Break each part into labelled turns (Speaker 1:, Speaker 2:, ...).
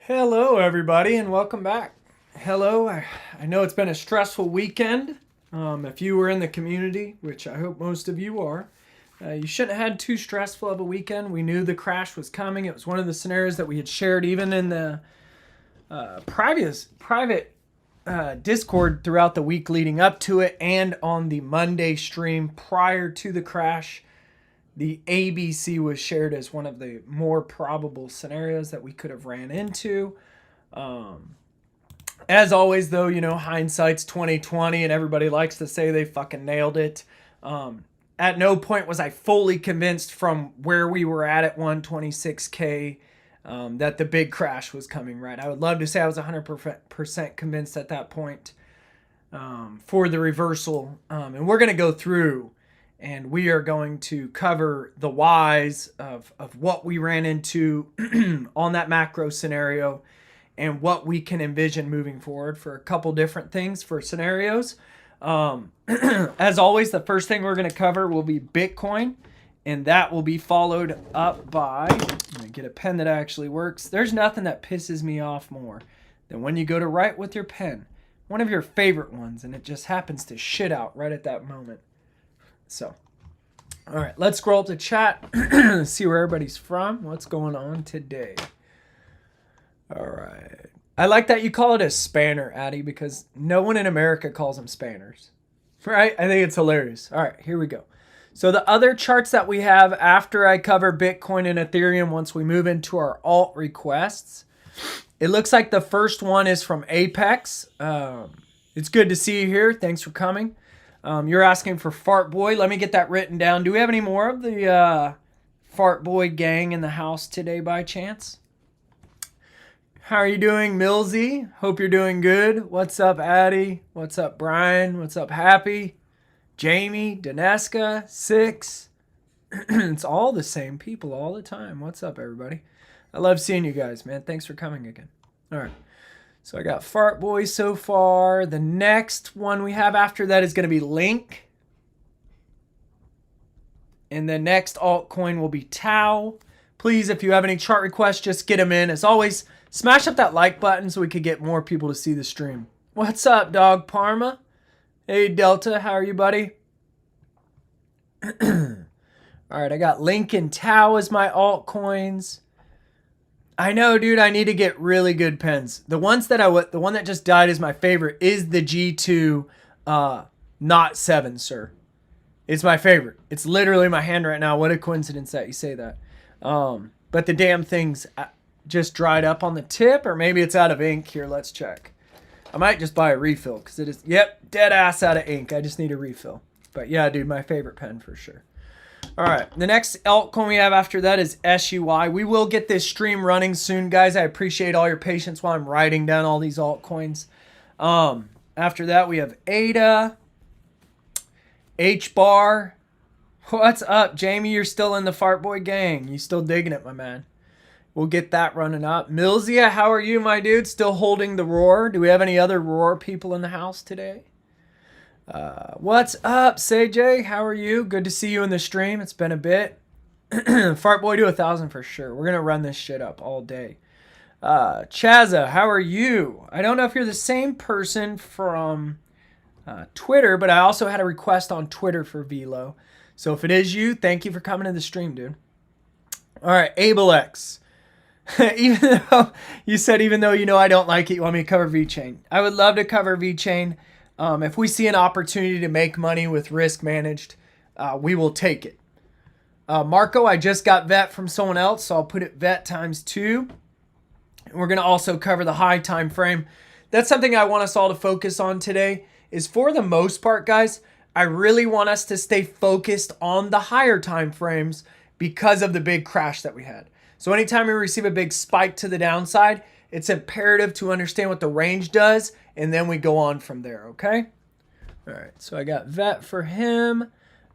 Speaker 1: Hello, everybody, and welcome back. Hello, I know it's been a stressful weekend. If you were in the community, which I hope most of you are, you shouldn't have had too stressful of a weekend. We knew the crash was coming. It was one of the scenarios that we had shared even in the private Discord throughout the week leading up to it, and on the Monday stream prior to the crash. The ABC was shared as one of the more probable scenarios that we could have ran into. As always, though, you know, hindsight's 2020, and everybody likes to say they fucking nailed it. At no point was I fully convinced from where we were at 126K that the big crash was coming, right? I would love to say I was 100% convinced at that point for the reversal. And we're going to go through and we are going to cover the whys of what we ran into on that macro scenario and what we can envision moving forward for a couple different things for scenarios. As always, the first thing we're going to cover will be Bitcoin, and that will be followed up by, I'm going to get a pen that actually works. There's nothing that pisses me off more than when you go to write with your pen, one of your favorite ones, and it just happens to shit out right at that moment. So, all right, let's scroll up the chat, see where everybody's from, what's going on today. All right. I like that you call it a spanner, Addy, because no one in America calls them spanners, right? I think it's hilarious. All right, here we go. So the other charts that we have after I cover Bitcoin and Ethereum, once we move into our alt requests, it looks like the first one is from Apex. It's good to see you here. Thanks for coming. You're asking for FARTBOY. Let me get that written down. Do we have any more of the FARTBOY gang in the house today by chance? How are you doing, Millsy? Hope you're doing good. What's up, Addy? What's up, Brian? What's up, Happy? Jamie, Daneska, Six. It's all the same people all the time. What's up, everybody? I love seeing you guys, man. Thanks for coming again. All right. So I got FARTBOY so far. The next one we have after that is going to be Link. And the next altcoin will be Tau. Please, if you have any chart requests, just get them in. As always, smash up that like button so we could get more people to see the stream. What's up, Dog Parma? Hey, Delta. How are you, buddy? All right, I got Link and Tau as my altcoins. I know, dude, I need to get really good pens. The one that just died is my favorite is the G2 not 7, sir. It's my favorite. It's literally my hand right now. What a coincidence that you say that. But the damn thing's just dried up on the tip, or maybe it's out of ink. Here, let's check. I might just buy a refill because it is, yep, dead ass out of ink. I just need a refill. But yeah, dude, my favorite pen for sure. All right, the next altcoin we have after that is SUI. We will get this stream running soon, guys. I appreciate all your patience while I'm writing down all these altcoins. After that, we have ADA, HBAR. What's up, Jamie? You're still in the FARTBOY gang. You still digging it, my man. We'll get that running up. Milzia, how are you, my dude? Still holding the roar? Do we have any other roar people in the house today? What's up, CJ? How are you? Good to see you in the stream. It's been a bit. FARTBOY to 1,000 for sure. We're going to run this shit up all day. Chaza, how are you? I don't know if you're the same person from Twitter, but I also had a request on Twitter for VELO. So if it is you, thank you for coming to the stream, dude. All right, AbleX. Even though you know I don't like it, you want me to cover VeChain. I would love to cover VeChain. If we see an opportunity to make money with risk managed, we will take it. Marco, I just got VET from someone else, so I'll put it VET times 2. And we're going to also cover the high time frame. That's something I want us all to focus on today, is for the most part, guys, I really want us to stay focused on the higher time frames because of the big crash that we had. So anytime we receive a big spike to the downside, it's imperative to understand what the range does, and then we go on from there, okay? All right, so I got VET for him.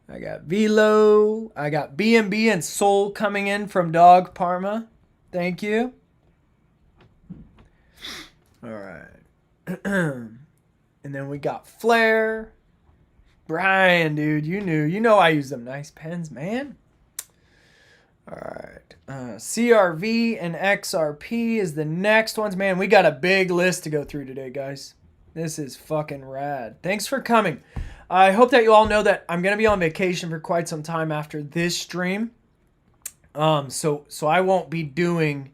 Speaker 1: I got VELO. I got BNB and Soul coming in from Dog Parma. Thank you. All right. And then we got Flare. Brian, dude, you know I use them nice pens, man. All right. CRV and XRP is the next ones. Man, we got a big list to go through today, guys. This is fucking rad. Thanks for coming. I hope that you all know that I'm going to be on vacation for quite some time after this stream. So I won't be doing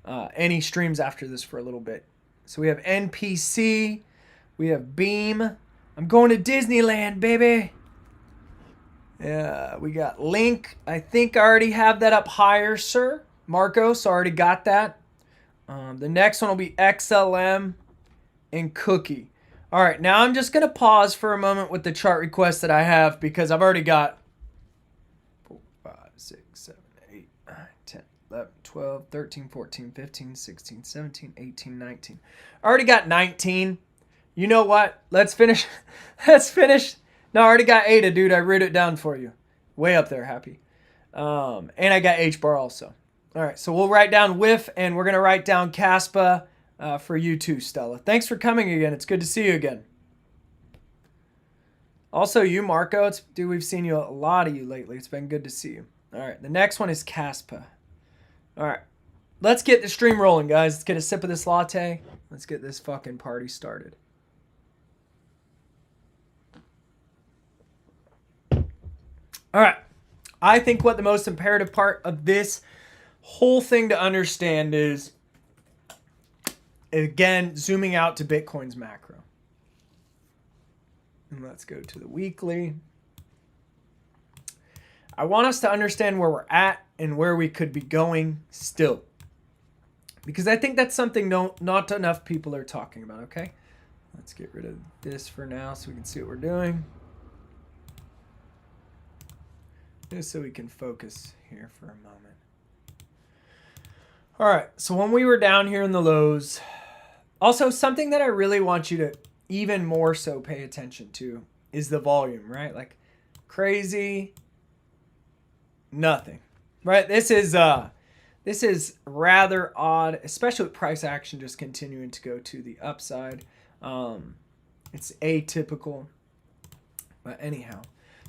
Speaker 1: any streams after this for a little bit. So we have NPC. We have Beam. I'm going to Disneyland, baby. Yeah, we got Link. I think I already have that up higher, sir. Marcos already got that. The next one will be XLM and Cookie. All right, now I'm just going to pause for a moment with the chart requests that I have because I've already got 4, 5, 6, 7, 8, 9, 10, 11, 12, 13, 14, 15, 16, 17, 18, 19. I already got 19. You know what? Let's finish. Let's finish. No, I already got Ada, dude. I wrote it down for you. Way up there, happy. And I got HBAR also. All right, so we'll write down WIF, and we're going to write down KASPA for you too, Stella. Thanks for coming again. It's good to see you again. Also, you, Marco. Dude, we've seen you, a lot of you lately. It's been good to see you. All right, the next one is KASPA. All right, let's get the stream rolling, guys. Let's get a sip of this latte. Let's get this fucking party started. All right, I think what the most imperative part of this whole thing to understand is, again, zooming out to Bitcoin's macro. And let's go to the weekly. I want us to understand where we're at and where we could be going still. Because I think that's something not enough people are talking about, okay? Let's get rid of this for now so we can see what we're doing. Just so we can focus here for a moment. All right, so when we were down here in the lows, also something that I really want you to even more so pay attention to is the volume, right? Like crazy, nothing, right? This is rather odd, especially with price action just continuing to go to the upside. It's atypical, but anyhow.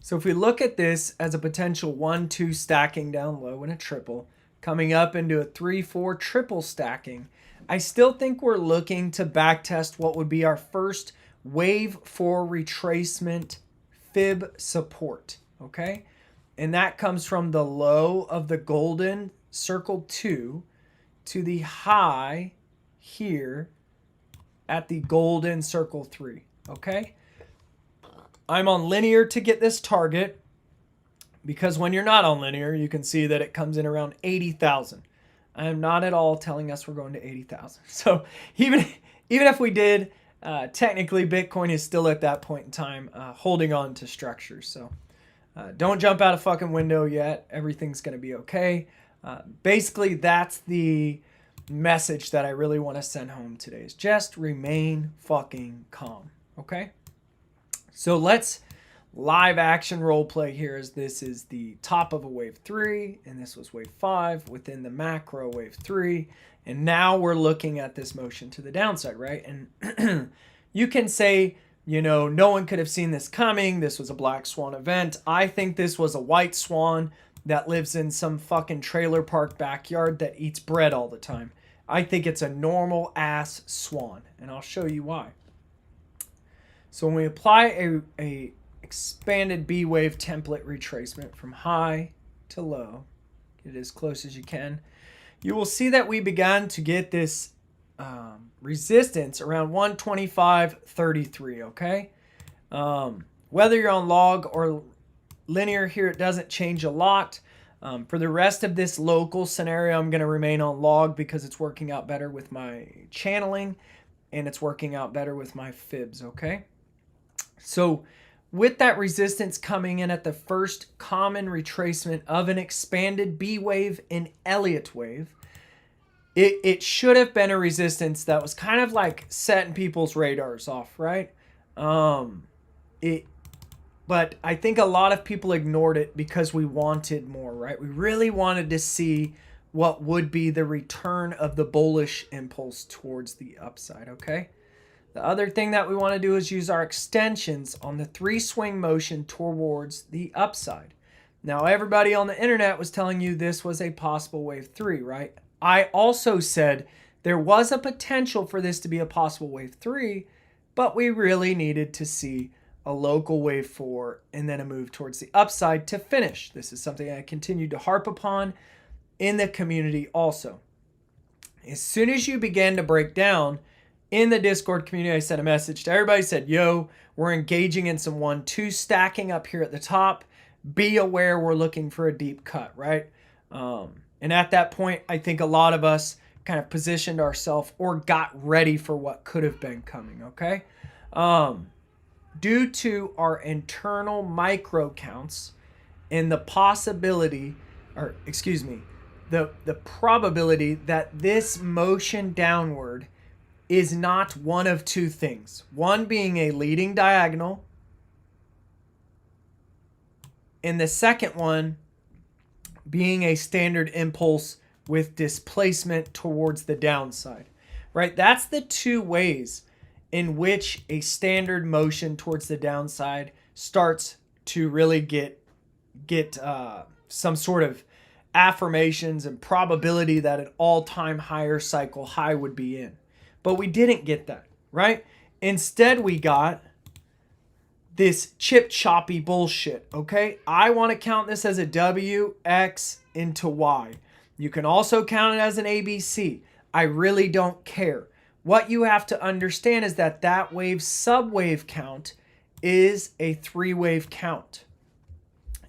Speaker 1: So if we look at this as a potential 1-2 stacking down low and a triple, coming up into a 3-4 triple stacking, I still think we're looking to backtest what would be our first wave 4 retracement fib support, okay? And that comes from the low of the golden circle 2 to the high here at the golden circle 3, okay? I'm on linear to get this target because when you're not on linear, you can see that it comes in around 80,000. I am not at all telling us we're going to 80,000. So even if we did, technically Bitcoin is still at that point in time holding on to structures. So don't jump out a fucking window yet. Everything's going to be okay. Basically, that's the message that I really want to send home today is just remain fucking calm, okay? So let's live action role play here as this is the top of a wave 3 and this was wave 5 within the macro wave 3. And now we're looking at this motion to the downside, right? And you can say, you know, no one could have seen this coming. This was a black swan event. I think this was a white swan that lives in some fucking trailer park backyard that eats bread all the time. I think it's a normal ass swan, and I'll show you why. So when we apply a expanded B wave template retracement from high to low, get it as close as you can, you will see that we began to get this resistance around 125.33, okay? Whether you're on log or linear here, it doesn't change a lot. For the rest of this local scenario, I'm going to remain on log because it's working out better with my channeling and it's working out better with my fibs, okay? So with that resistance coming in at the first common retracement of an expanded B wave and Elliott wave, it should have been a resistance that was kind of like setting people's radars off, right? But I think a lot of people ignored it because we wanted more, right? We really wanted to see what would be the return of the bullish impulse towards the upside, okay? The other thing that we want to do is use our extensions on the 3 swing motion towards the upside. Now, everybody on the internet was telling you this was a possible wave 3, right? I also said there was a potential for this to be a possible wave 3, but we really needed to see a local wave 4 and then a move towards the upside to finish. This is something I continued to harp upon in the community also. As soon as you began to break down in the Discord community, I sent a message to everybody, said, yo, we're engaging in some 1-2 stacking up here at the top. Be aware we're looking for a deep cut, right? And at that point, I think a lot of us kind of positioned ourselves or got ready for what could have been coming, okay? Due to our internal micro counts and the possibility, or excuse me, the probability that this motion downward is not one of two things. One being a leading diagonal, and the second one being a standard impulse with displacement towards the downside, right? That's the two ways in which a standard motion towards the downside starts to really get some sort of affirmations and probability that an all-time higher cycle high would be in. But we didn't get that, right? Instead, we got this chip choppy bullshit, okay? I want to count this as a W, X into Y. You can also count it as an ABC. I really don't care. What you have to understand is that that wave subwave count is a 3-wave count.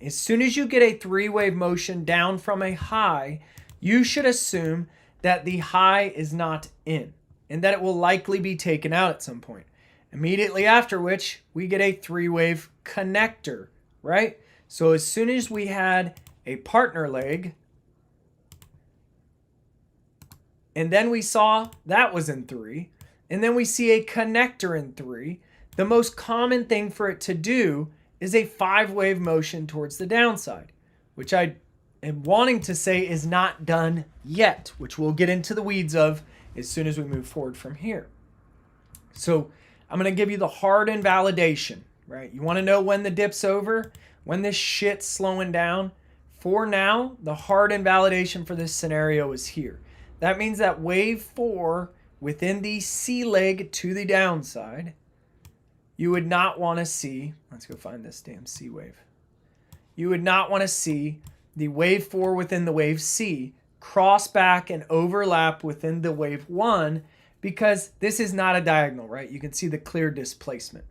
Speaker 1: As soon as you get a 3-wave motion down from a high, you should assume that the high is not in and that it will likely be taken out at some point. Immediately after which, we get a 3-wave connector, right? So as soon as we had a partner leg, and then we saw that was in 3, and then we see a connector in 3, the most common thing for it to do is a 5-wave motion towards the downside, which I am wanting to say is not done yet, which we'll get into the weeds of as soon as we move forward from here. So I'm going to give you the hard invalidation, right? You want to know when the dip's over, when this shit's slowing down. For now, the hard invalidation for this scenario is here. That means that wave 4 within the C leg to the downside, you would not want to see, let's go find this damn C wave. You would not want to see the wave 4 within the wave C cross back and overlap within the wave 1 because this is not a diagonal, right? You can see the clear displacement.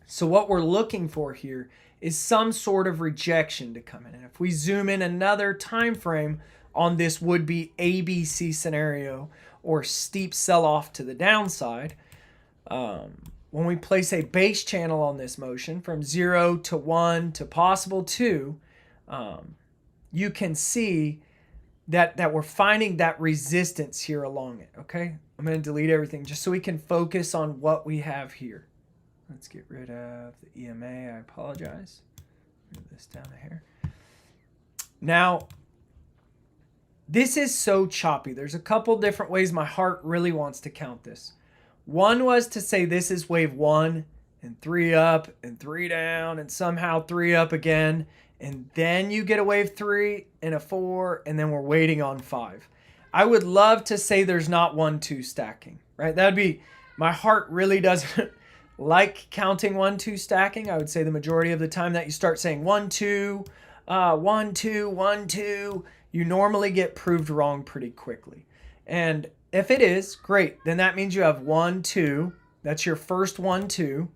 Speaker 1: So what we're looking for here is some sort of rejection to come in. And if we zoom in another time frame on this would-be ABC scenario or steep sell-off to the downside, when we place a base channel on this motion from 0 to 1 to possible 2, you can see that we're finding that resistance here along it, okay? I'm going to delete everything just so we can focus on what we have here. Let's get rid of the EMA. I apologize. Move this down to here. Now, this is so choppy. There's a couple different ways my heart really wants to count this. One was to say this is wave 1 and 3 up and 3 down and somehow 3 up again. And then you get a wave 3 and a 4 and then we're waiting on 5. I would love to say there's not 1-2 stacking, right? That would be, my heart really doesn't like counting 1-2 stacking. I would say the majority of the time that you start saying 1-2, 1-2, 1-2, you normally get proved wrong pretty quickly. And if it is, great. Then that means you have 1-2. That's your first 1-2.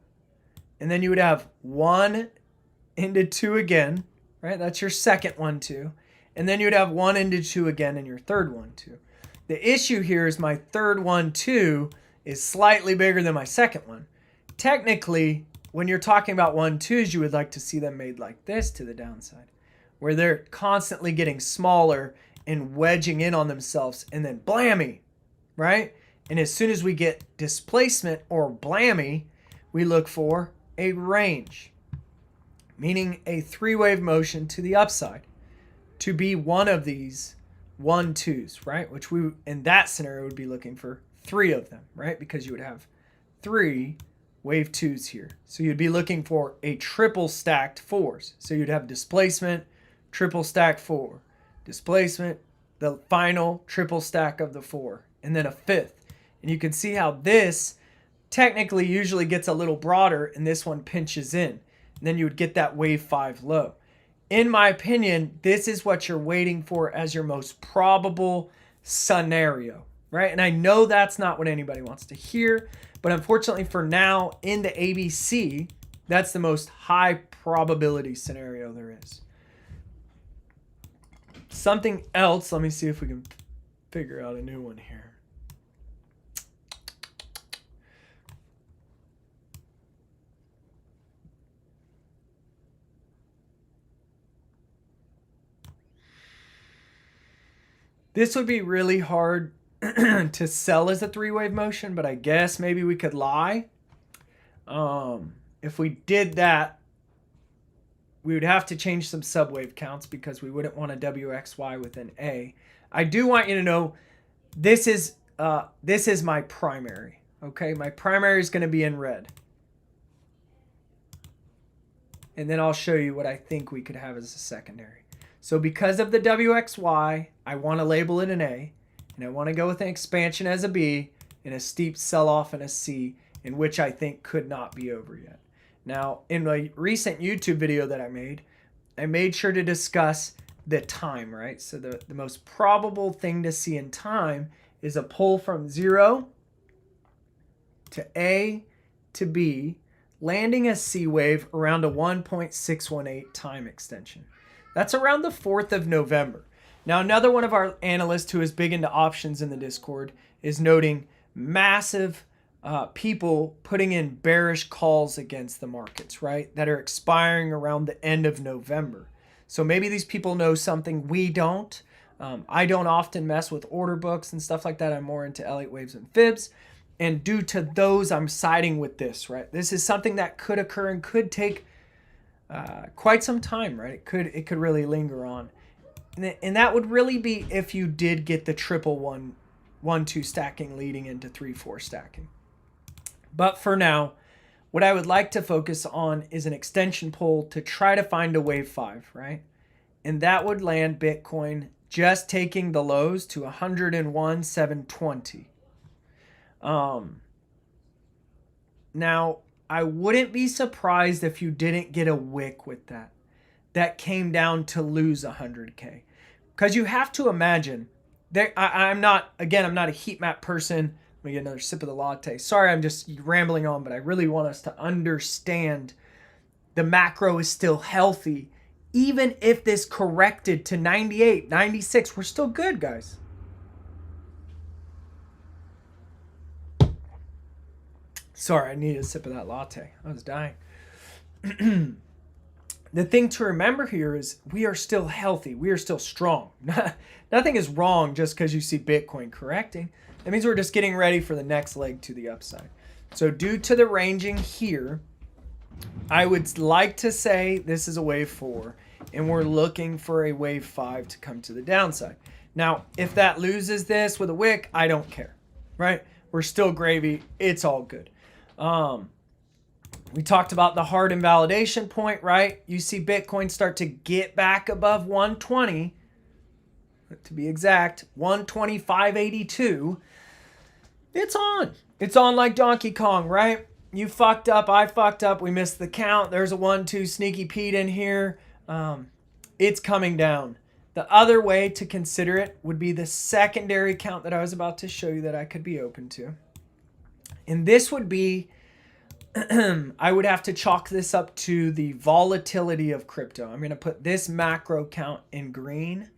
Speaker 1: And then you would have 1 into 2 again, right? That's your second 1-2. And then you would have 1 into 2 again in your third 1-2. The issue here is my third 1-2 is slightly bigger than my second one. Technically, when you're talking about 1-2s, you would like to see them made like this to the downside, where they're constantly getting smaller and wedging in on themselves and then blammy, right? And as soon as we get displacement or blammy, we look for a range, meaning a 3-wave motion to the upside to be one of these 1-2s, right? Which we, in that scenario, would be looking for 3 of them, right? Because you would have 3, wave 2's here. So you'd be looking for a triple stacked 4s. So you'd have displacement, triple stack 4, displacement, the final triple stack of the 4, and then a 5th. And you can see how this technically usually gets a little broader and this one pinches in. And then you would get that wave 5 low. In my opinion, this is what you're waiting for as your most probable scenario, right? And I know that's not what anybody wants to hear, but unfortunately for now in the ABC, that's the most high probability scenario there is. Something else, let me see if we can figure out a new one here. This would be really hard to sell as a 3-wave motion, but I guess maybe we could lie. If we did that, we would have to change some subwave counts because we wouldn't want a WXY with an A. I do want you to know this is my primary. Okay, my primary is going to be in red. And then I'll show you what I think we could have as a secondary. So because of the WXY, I want to label it an A, and I want to go with an expansion as a B, and a steep sell-off in a C, in which I think could not be over yet. Now, in my recent YouTube video that I made sure to discuss the time, right? So the most probable thing to see in time is a pull from 0 to A to B, landing a C wave around a 1.618 time extension. That's around the 4th of November. Now, another one of our analysts who is big into options in the Discord is noting massive people putting in bearish calls against the markets, right? That are expiring around the end of November. So maybe these people know something we don't. I don't often mess with order books and stuff like that. I'm more into Elliott waves and fibs. And due to those, I'm siding with this, right? This is something that could occur and could take quite some time, right? It could really linger on. And that would really be if you did get the triple 1-2 stacking leading into 3-4 stacking. But for now, what I would like to focus on is an extension pull to try to find a wave 5, right? And that would land Bitcoin just taking the lows to 101,720. Now, I wouldn't be surprised if you didn't get a wick with that. That came down to lose 100K. Because you have to imagine, I'm not a heat map person. Let me get another sip of the latte. Sorry, I'm just rambling on, but I really want us to understand the macro is still healthy. Even if this corrected to 98, 96, we're still good, guys. Sorry, I needed a sip of that latte. I was dying. The thing to remember here is we are still healthy. We are still strong. Nothing is wrong just because you see Bitcoin correcting. That means we're just getting ready for the next leg to the upside. So due to the ranging here, I would like to say this is a wave 4, and we're looking for a wave 5 to come to the downside. Now, if that loses this with a wick, I don't care, right? We're still gravy. It's all good. We talked about the hard invalidation point, right? You see Bitcoin start to get back above 120, to be exact, 125.82. It's on. It's on like Donkey Kong, right? You fucked up, I fucked up, we missed the count. There's a 1-2 sneaky Pete in here. It's coming down. The other way to consider it would be the secondary count that I was about to show you that I could be open to. And this would be, I would have to chalk this up to the volatility of crypto. I'm going to put this macro count in green.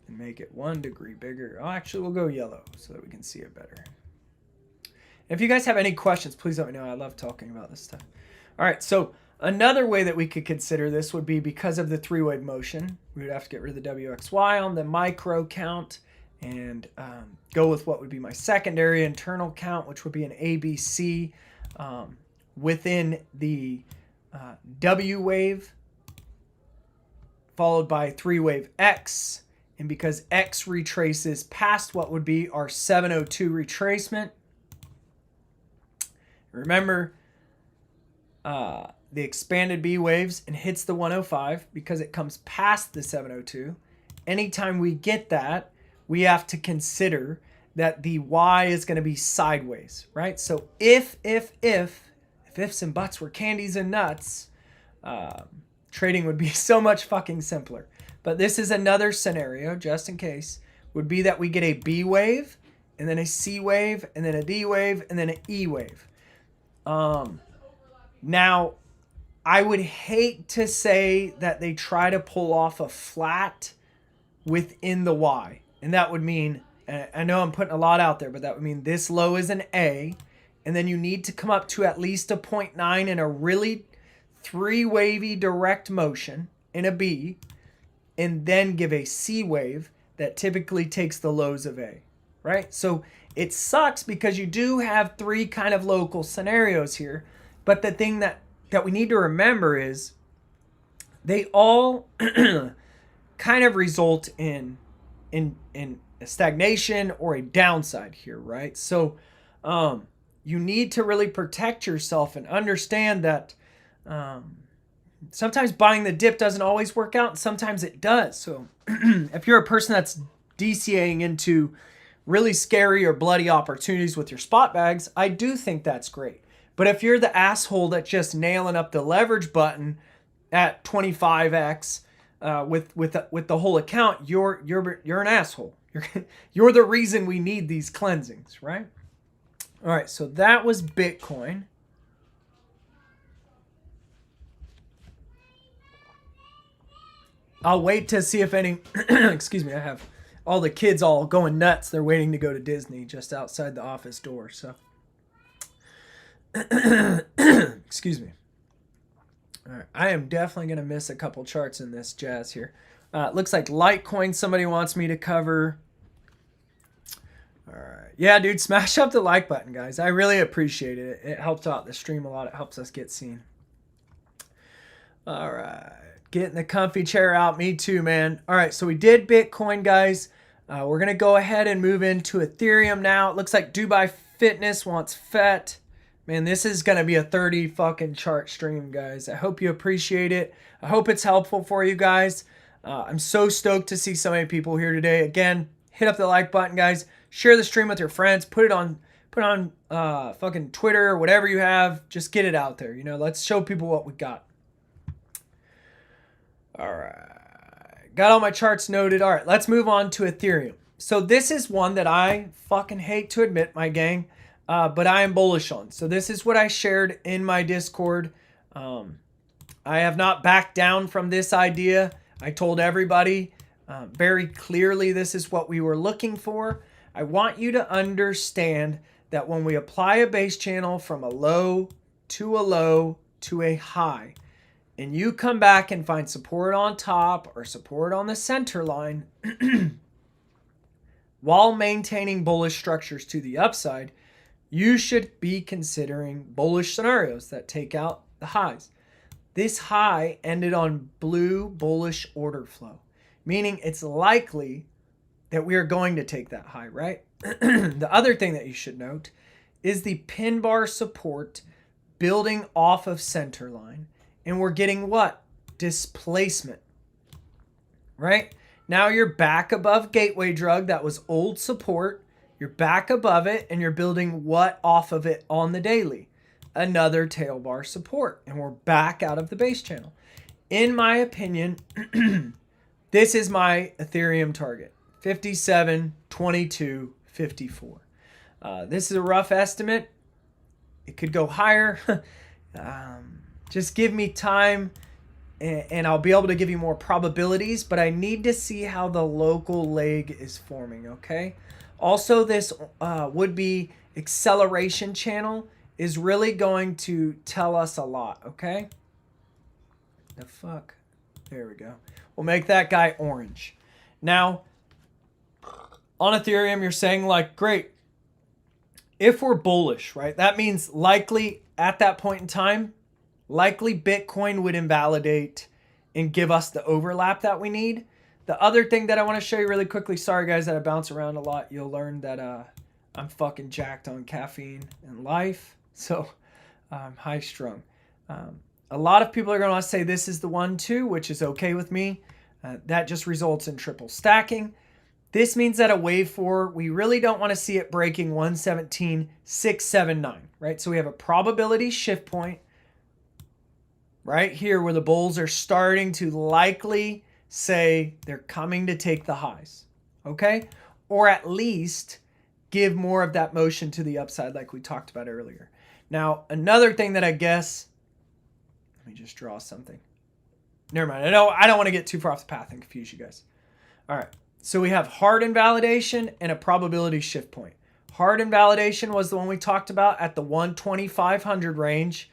Speaker 1: And make it 1 degree bigger. Oh, actually, we'll go yellow so that we can see it better. If you guys have any questions, please let me know. I love talking about this stuff. All right, so another way that we could consider this would be because of the 3-wave motion. We would have to get rid of the WXY on the micro count and go with what would be my secondary internal count, which would be an ABC within the W wave, followed by 3-wave X, and because X retraces past what would be our 702 retracement, remember the expanded B waves and hits the 105 because it comes past the 702. Anytime we get that, we have to consider that the Y is going to be sideways, right? So if ifs and buts were candies and nuts, trading would be so much fucking simpler. But this is another scenario, just in case, would be that we get a B wave, and then a C wave, and then a D wave, and then an E wave. Now, I would hate to say that they try to pull off a flat within the Y. And that would mean, I know I'm putting a lot out there, but that would mean this low is an A, and then you need to come up to at least a 0.9 in a really three-wavy direct motion in a B, and then give a C wave that typically takes the lows of A, right? So it sucks because you do have three kind of local scenarios here, but the thing that we need to remember is they all kind of result in a stagnation or a downside here, right? So you need to really protect yourself and understand that sometimes buying the dip doesn't always work out, and sometimes it does. So if you're a person that's DCAing into really scary or bloody opportunities with your spot bags, I do think that's great. But if you're the asshole that's just nailing up the leverage button at 25x with the whole account, you're an asshole. You're the reason we need these cleansings, right? All right, so that was Bitcoin. I'll wait to see if any, excuse me, I have all the kids all going nuts. They're waiting to go to Disney just outside the office door, so. Excuse me. All right, I am definitely going to miss a couple charts in this jazz here. Looks like Litecoin somebody wants me to cover. All right. Yeah, dude, smash up the like button, guys. I really appreciate it. It helps out the stream a lot. It helps us get seen. All right. Getting the comfy chair out. Me too, man. All right, so we did Bitcoin, guys. We're going to go ahead and move into Ethereum now. It looks like Dubai Fitness wants FET. Man, this is going to be a 30 fucking chart stream, guys. I hope you appreciate it. I hope it's helpful for you guys. I'm so stoked to see so many people here today. Again, hit up the like button, guys. Share the stream with your friends. Put it on fucking Twitter or whatever you have. Just get it out there. You know, let's show people what we got. All right. Got all my charts noted. All right, let's move on to Ethereum. So this is one that I fucking hate to admit, my gang, but I am bullish on. So this is what I shared in my Discord. I have not backed down from this idea. I told everybody very clearly this is what we were looking for. I want you to understand that when we apply a base channel from a low to a high, and you come back and find support on top or support on the center line while maintaining bullish structures to the upside, you should be considering bullish scenarios that take out the highs. This high ended on blue bullish order flow, meaning it's likely that we are going to take that high, right? The other thing that you should note is the pin bar support building off of center line. And we're getting what? Displacement, right? Now you're back above gateway drug. That was old support. You're back above it, and you're building what off of it on the daily? Another tail bar support. And we're back out of the base channel. In my opinion, this is my Ethereum target. 57, 22, 54. This is a rough estimate. It could go higher. Just give me time and I'll be able to give you more probabilities, but I need to see how the local leg is forming, okay? Also, this would-be acceleration channel is really going to tell us a lot, okay? The fuck? There we go. We'll make that guy orange. Now, on Ethereum, you're saying like, great. If we're bullish, right? That means likely at that point in time, likely Bitcoin would invalidate and give us the overlap that we need. The The other thing that I want to show you really quickly, sorry guys that I bounce around a lot, you'll learn that I'm fucking jacked on caffeine and life, so I'm high strung. A lot of people are going to want to say this is the 1-2, which is okay with me. That just results in triple stacking. This means that a wave 4, we really don't want to see it breaking 117,679, right? So we have a probability shift point right here where the bulls are starting to likely say they're coming to take the highs, okay? Or at least give more of that motion to the upside like we talked about earlier. Now, another thing that I guess, let me just draw something. Never mind. I don't want to get too far off the path and confuse you guys. All right. So we have hard invalidation and a probability shift point. Hard invalidation was the one we talked about at the 120,500 range.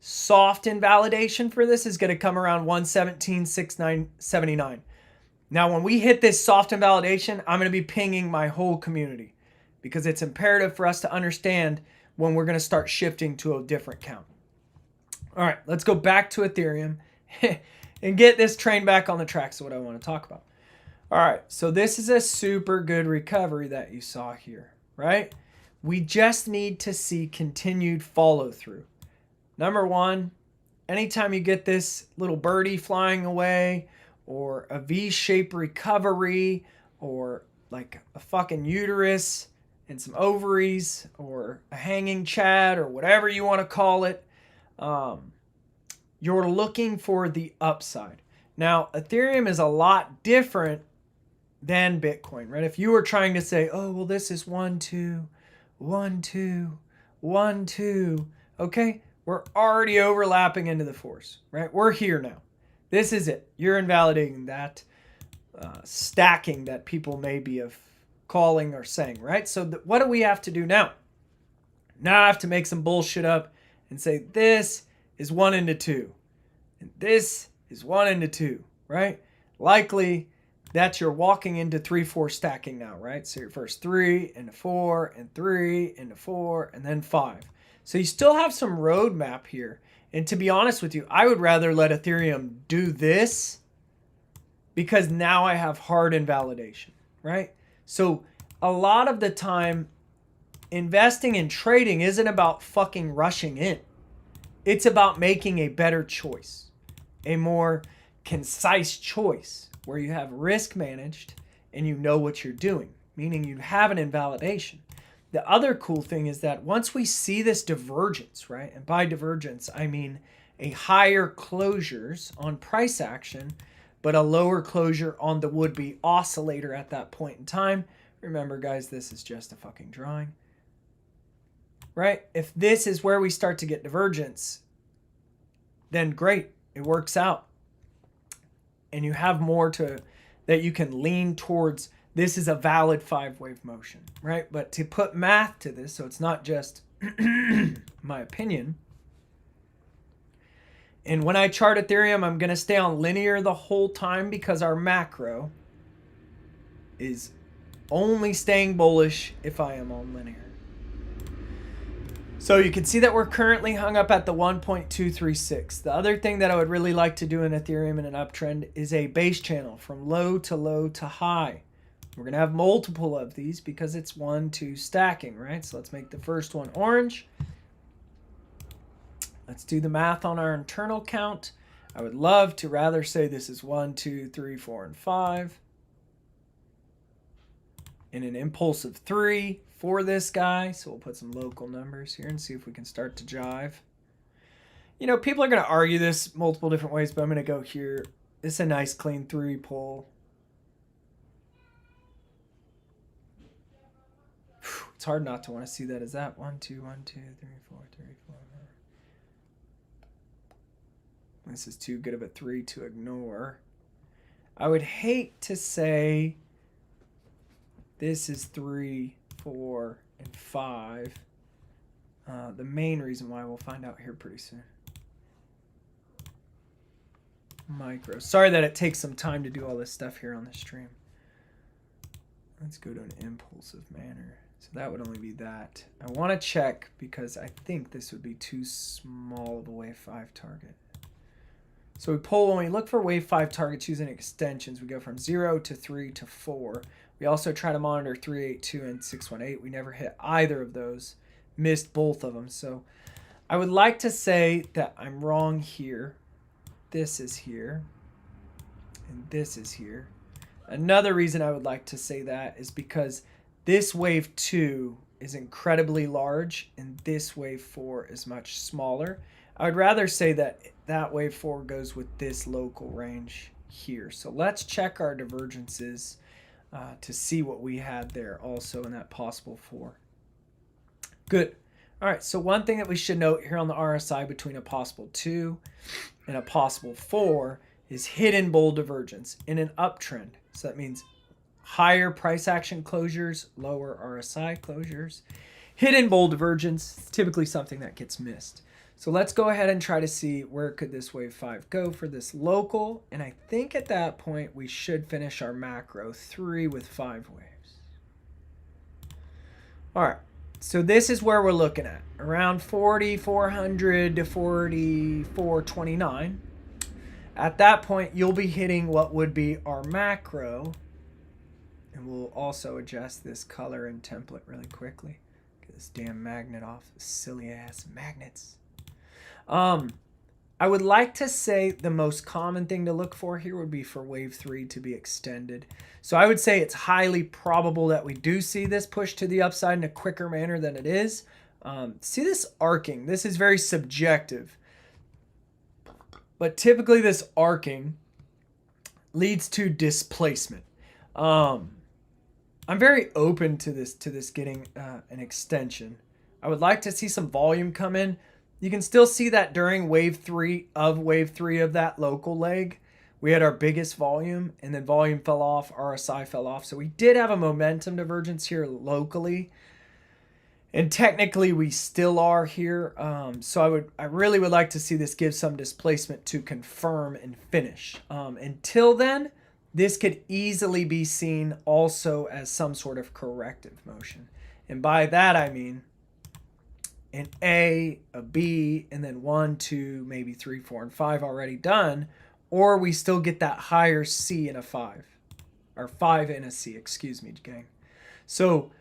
Speaker 1: Soft invalidation for this is going to come around 117,679. Now, when we hit this soft invalidation, I'm going to be pinging my whole community because it's imperative for us to understand when we're going to start shifting to a different count. All right, let's go back to Ethereum and get this train back on the tracks of what I want to talk about. All right, so this is a super good recovery that you saw here, right? We just need to see continued follow through. Number one, anytime you get this little birdie flying away or a V-shaped recovery or like a fucking uterus and some ovaries or a hanging chad or whatever you want to call it, you're looking for the upside. Now, Ethereum is a lot different than Bitcoin, right? If you were trying to say, oh, well, this is 1-2, 1-2, 1-2, okay? We're already overlapping into the force, right? We're here now. This is it. You're invalidating that stacking that people may be of calling or saying, right? So what do we have to do now? Now I have to make some bullshit up and say this is 1 into 2. And this is 1 into 2, right? Likely that you're walking into 3-4 stacking now, right? So your first 3 into 4 and 3 into 4 and then 5. So you still have some roadmap here. And to be honest with you, I would rather let Ethereum do this because now I have hard invalidation, right? So a lot of the time, investing and trading isn't about fucking rushing in. It's about making a better choice, a more concise choice where you have risk managed and you know what you're doing, meaning you have an invalidation. The other cool thing is that once we see this divergence, right? And by divergence, I mean a higher closures on price action, but a lower closure on the would-be oscillator at that point in time. Remember, guys, this is just a fucking drawing, right? If this is where we start to get divergence, then great, it works out. And you have more to that you can lean towards. This is a valid 5-wave motion, right? But to put math to this, so it's not just my opinion. And when I chart Ethereum, I'm going to stay on linear the whole time because our macro is only staying bullish if I am on linear. So you can see that we're currently hung up at the 1.236. The other thing that I would really like to do in Ethereum in an uptrend is a base channel from low to high. We're going to have multiple of these because it's 1-2 stacking, right? So let's make the first one orange. Let's do the math on our internal count. I would love to rather say this is 1, 2, 3, 4, and 5. In an impulse of 3 for this guy. So we'll put some local numbers here and see if we can start to jive. You know, people are going to argue this multiple different ways, but I'm going to go here. It's a nice clean 3 pull. It's hard not to want to see that as that. 1, 2, 1, 2, 3, 4, 3, 4. This is too good of a 3 to ignore. I would hate to say this is 3, 4, and 5. The main reason why we'll find out here pretty soon. Micro. Sorry that it takes some time to do all this stuff here on the stream. Let's go to an impulsive manner. So that would only be that. I want to check because I think this would be too small of a wave 5 target. So we pull, when we look for wave 5 targets using extensions, we go from 0 to 3 to 4. We also try to monitor 382 and 618. We never hit either of those. Missed both of them. So I would like to say that I'm wrong here. This is here. And this is here. Another reason I would like to say that is because this wave 2 is incredibly large and this wave 4 is much smaller. I would rather say that wave 4 goes with this local range here. So let's check our divergences to see what we had there also in that possible 4. Good. All right, so one thing that we should note here on the RSI between a possible 2 and a possible 4 is hidden bull divergence in an uptrend. So that means higher price action closures, lower RSI closures. Hidden bull divergence is typically something that gets missed. So let's go ahead and try to see where could this wave 5 go for this local. And I think at that point we should finish our macro 3 with 5 waves. All right, so this is where we're looking at around 4,400 to 4,429. At that point, you'll be hitting what would be our macro. And we'll also adjust this color and template really quickly. Get this damn magnet off. Silly ass magnets. I would like to say the most common thing to look for here would be for wave 3 to be extended. So I would say it's highly probable that we do see this push to the upside in a quicker manner than it is. See this arcing. This is very subjective. But typically this arcing leads to displacement. I'm very open to this getting an extension. I would like to see some volume come in. You can still see that during wave 3 of that local leg. We had our biggest volume and then volume fell off, RSI fell off. So we did have a momentum divergence here locally. And technically we still are here. So I really would like to see this give some displacement to confirm and finish. Until then, this could easily be seen also as some sort of corrective motion. And by that I mean an A, a B, and then 1, 2, maybe 3, 4, and 5 already done. Or we still get that higher C and a 5. Or 5 and a C, excuse me, gang. So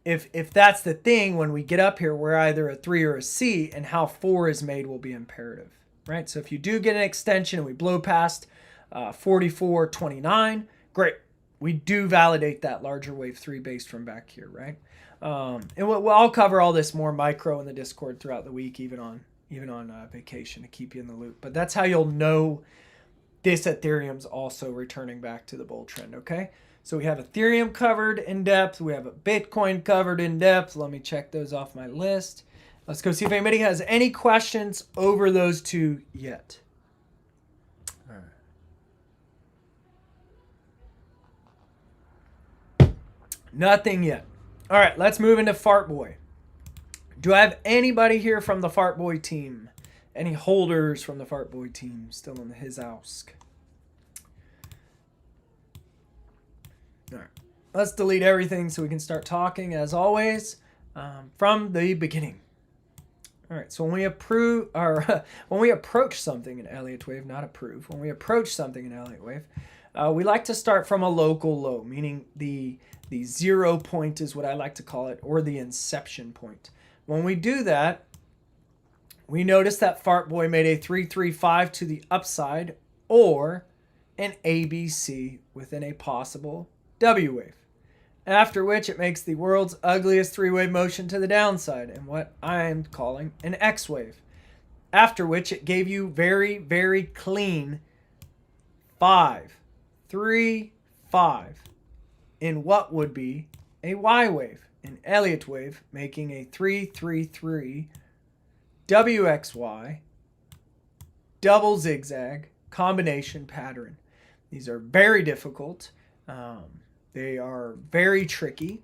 Speaker 1: if that's the thing, when we get up here, we're either a 3 or a C, and how 4 is made will be imperative, right? So if you do get an extension and we blow past 44.29, great. We do validate that larger wave 3 based from back here, right? And I'll cover all this more micro in the Discord throughout the week, even on vacation to keep you in the loop. But that's how you'll know this Ethereum's also returning back to the bull trend, okay? So we have Ethereum covered in depth. We have a Bitcoin covered in depth. Let me check those off my list. Let's go see if anybody has any questions over those two yet. All right. Nothing yet. All right, let's move into FARTBOY. Do I have anybody here from the FARTBOY team? Any holders from the FARTBOY team still in his house? All right, let's delete everything so we can start talking as always from the beginning. All right, so when we approve or when we approach something in Elliott Wave, not approve, when we approach something in Elliott Wave, we like to start from a local low, meaning the 0 point is what I like to call it, or the inception point. When we do that, we notice that FARTBOY made a 335 to the upside or an ABC within a possible W wave. After which it makes the world's ugliest 3-wave motion to the downside and what I'm calling an X wave. After which it gave you very, very clean 5, 3, 5 in what would be a Y wave, an Elliott wave, making a 333 WXY double zigzag combination pattern. These are very difficult. They are very tricky.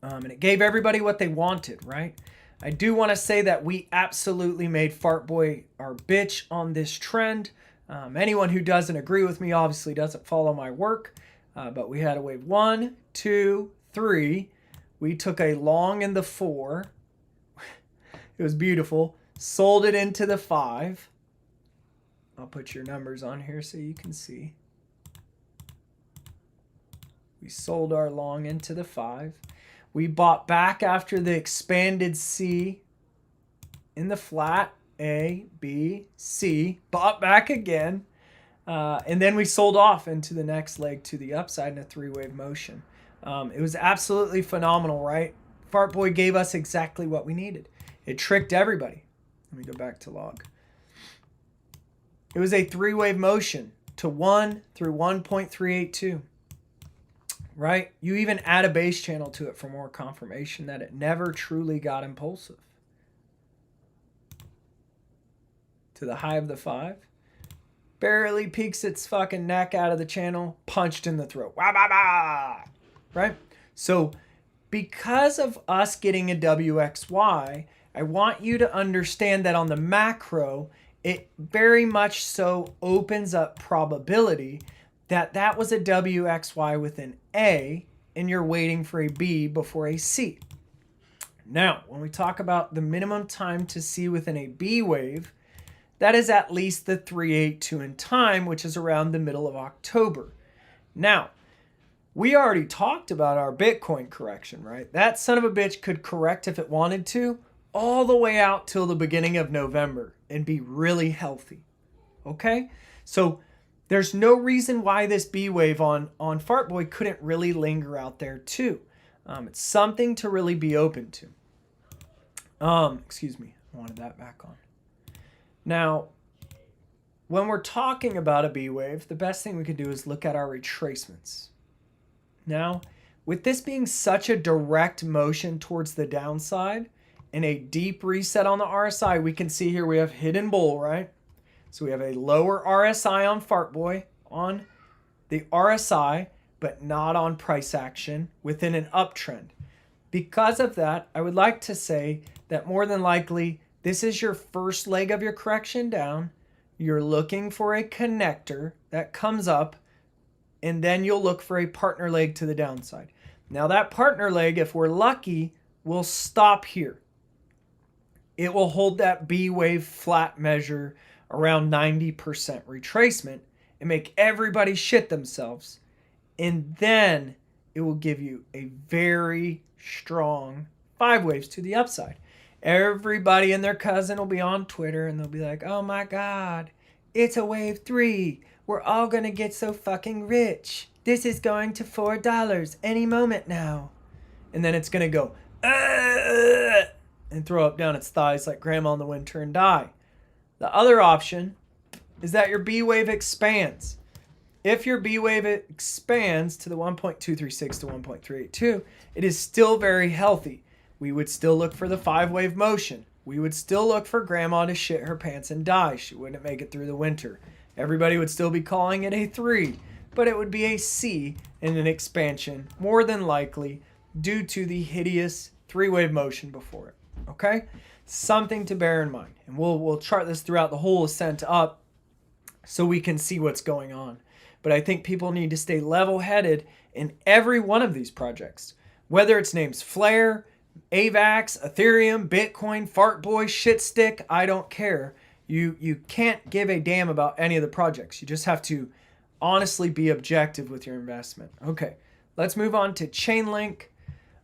Speaker 1: And it gave everybody what they wanted, right? I do want to say that we absolutely made FARTBOY our bitch on this trend. Anyone who doesn't agree with me obviously doesn't follow my work. But we had a wave 1, 2, 3. We took a long in the 4. It was beautiful. Sold it into the 5. I'll put your numbers on here so you can see. We sold our long into the 5. We bought back after the expanded C in the flat, A, B, C, bought back again. And then we sold off into the next leg to the upside in a 3-wave motion. It was absolutely phenomenal, right? FARTBOY gave us exactly what we needed. It tricked everybody. Let me go back to log. It was a 3-wave motion to 1 through 1.382. Right? You even add a base channel to it for more confirmation that it never truly got impulsive. To the high of the 5. Barely peeks its fucking neck out of the channel. Punched in the throat. Wah, bah, bah. Right? So because of us getting a WXY, I want you to understand that on the macro, it very much so opens up probability that that was a WXY with an A and you're waiting for a B before a C. Now, when we talk about the minimum time to see within a B wave, that is at least the 382 in time, which is around the middle of October. Now, we already talked about our Bitcoin correction, right? That son of a bitch could correct if it wanted to all the way out till the beginning of November and be really healthy. Okay? So there's no reason why this B wave on FARTBOY couldn't really linger out there too. It's something to really be open to. Excuse me, I wanted that back on. Now, when we're talking about a B wave, the best thing we could do is look at our retracements. Now, with this being such a direct motion towards the downside and a deep reset on the RSI, we can see here we have hidden bull, right? So we have a lower RSI on FARTBOY on the RSI, but not on price action within an uptrend. Because of that, I would like to say that more than likely, this is your first leg of your correction down. You're looking for a connector that comes up, and then you'll look for a partner leg to the downside. Now that partner leg, if we're lucky, will stop here. It will hold that B wave flat measure around 90% retracement and make everybody shit themselves. And then it will give you a very strong 5 waves to the upside. Everybody and their cousin will be on Twitter and they'll be like, oh my God, it's a wave 3. We're all going to get so fucking rich. This is going to $4 any moment now. And then it's going to go, and throw up down its thighs like grandma in the winter and die. The other option is that your B wave expands. If your B wave expands to the 1.236 to 1.382, it is still very healthy. We would still look for the 5 wave motion. We would still look for grandma to shit her pants and die. She wouldn't make it through the winter. Everybody would still be calling it a 3, but it would be a C in an expansion, more than likely, due to the hideous 3 wave motion before it. Okay? Something to bear in mind. And we'll chart this throughout the whole ascent up so we can see what's going on. But I think people need to stay level-headed in every one of these projects. Whether it's names Flare, AVAX, Ethereum, Bitcoin, FARTBOY, Shitstick, I don't care. You can't give a damn about any of the projects. You just have to honestly be objective with your investment. Okay, let's move on to Chainlink.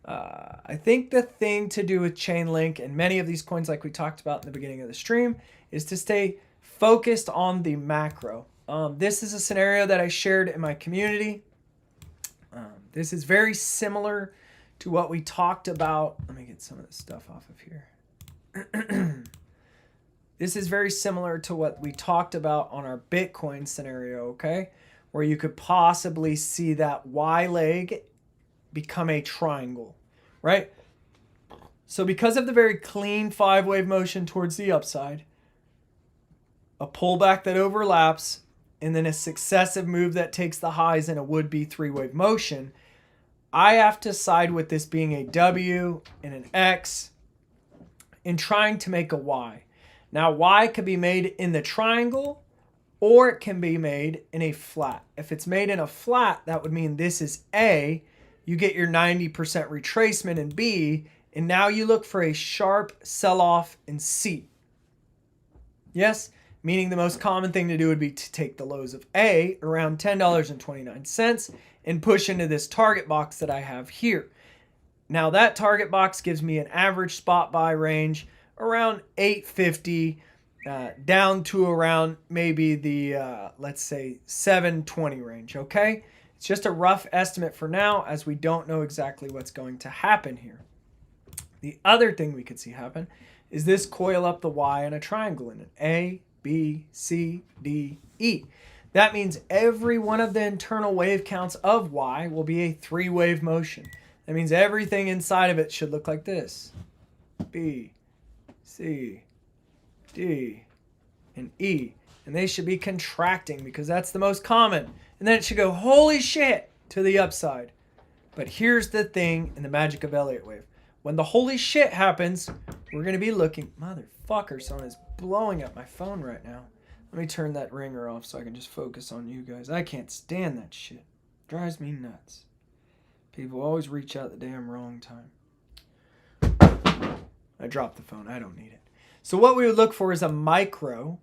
Speaker 1: I think the thing to do with Chainlink and many of these coins like we talked about in the beginning of the stream is to stay focused on the macro. This is a scenario that I shared in my community. This is very similar to what we talked about. Let me get some of this stuff off of here. This is very similar to what we talked about on our Bitcoin scenario, okay? Where you could possibly see that Y leg become a triangle, right? So because of the very clean 5 wave motion towards the upside, a pullback that overlaps, and then a successive move that takes the highs in a would-be 3 wave motion, I have to side with this being a W and an X in trying to make a Y. Now, Y could be made in the triangle or it can be made in a flat. If it's made in a flat, that would mean this is A. You get your 90% retracement in B, and now you look for a sharp sell-off in C. Yes, meaning the most common thing to do would be to take the lows of A around $10.29 and push into this target box that I have here. Now that target box gives me an average spot buy range around 850 down to around maybe the, let's say 720 range, okay? It's just a rough estimate for now as we don't know exactly what's going to happen here. The other thing we could see happen is this coil up the Y in a triangle in an A, B, C, D, E. That means every one of the internal wave counts of Y will be a 3-wave motion. That means everything inside of it should look like this. B, C, D, and E. And they should be contracting because that's the most common. And then it should go, holy shit, to the upside. But here's the thing in the magic of Elliott wave. When the holy shit happens, we're going to be looking... Motherfucker, someone is blowing up my phone right now. Let me turn that ringer off so I can just focus on you guys. I can't stand that shit. Drives me nuts. People always reach out the damn wrong time. I dropped the phone. I don't need it. So what we would look for is a micro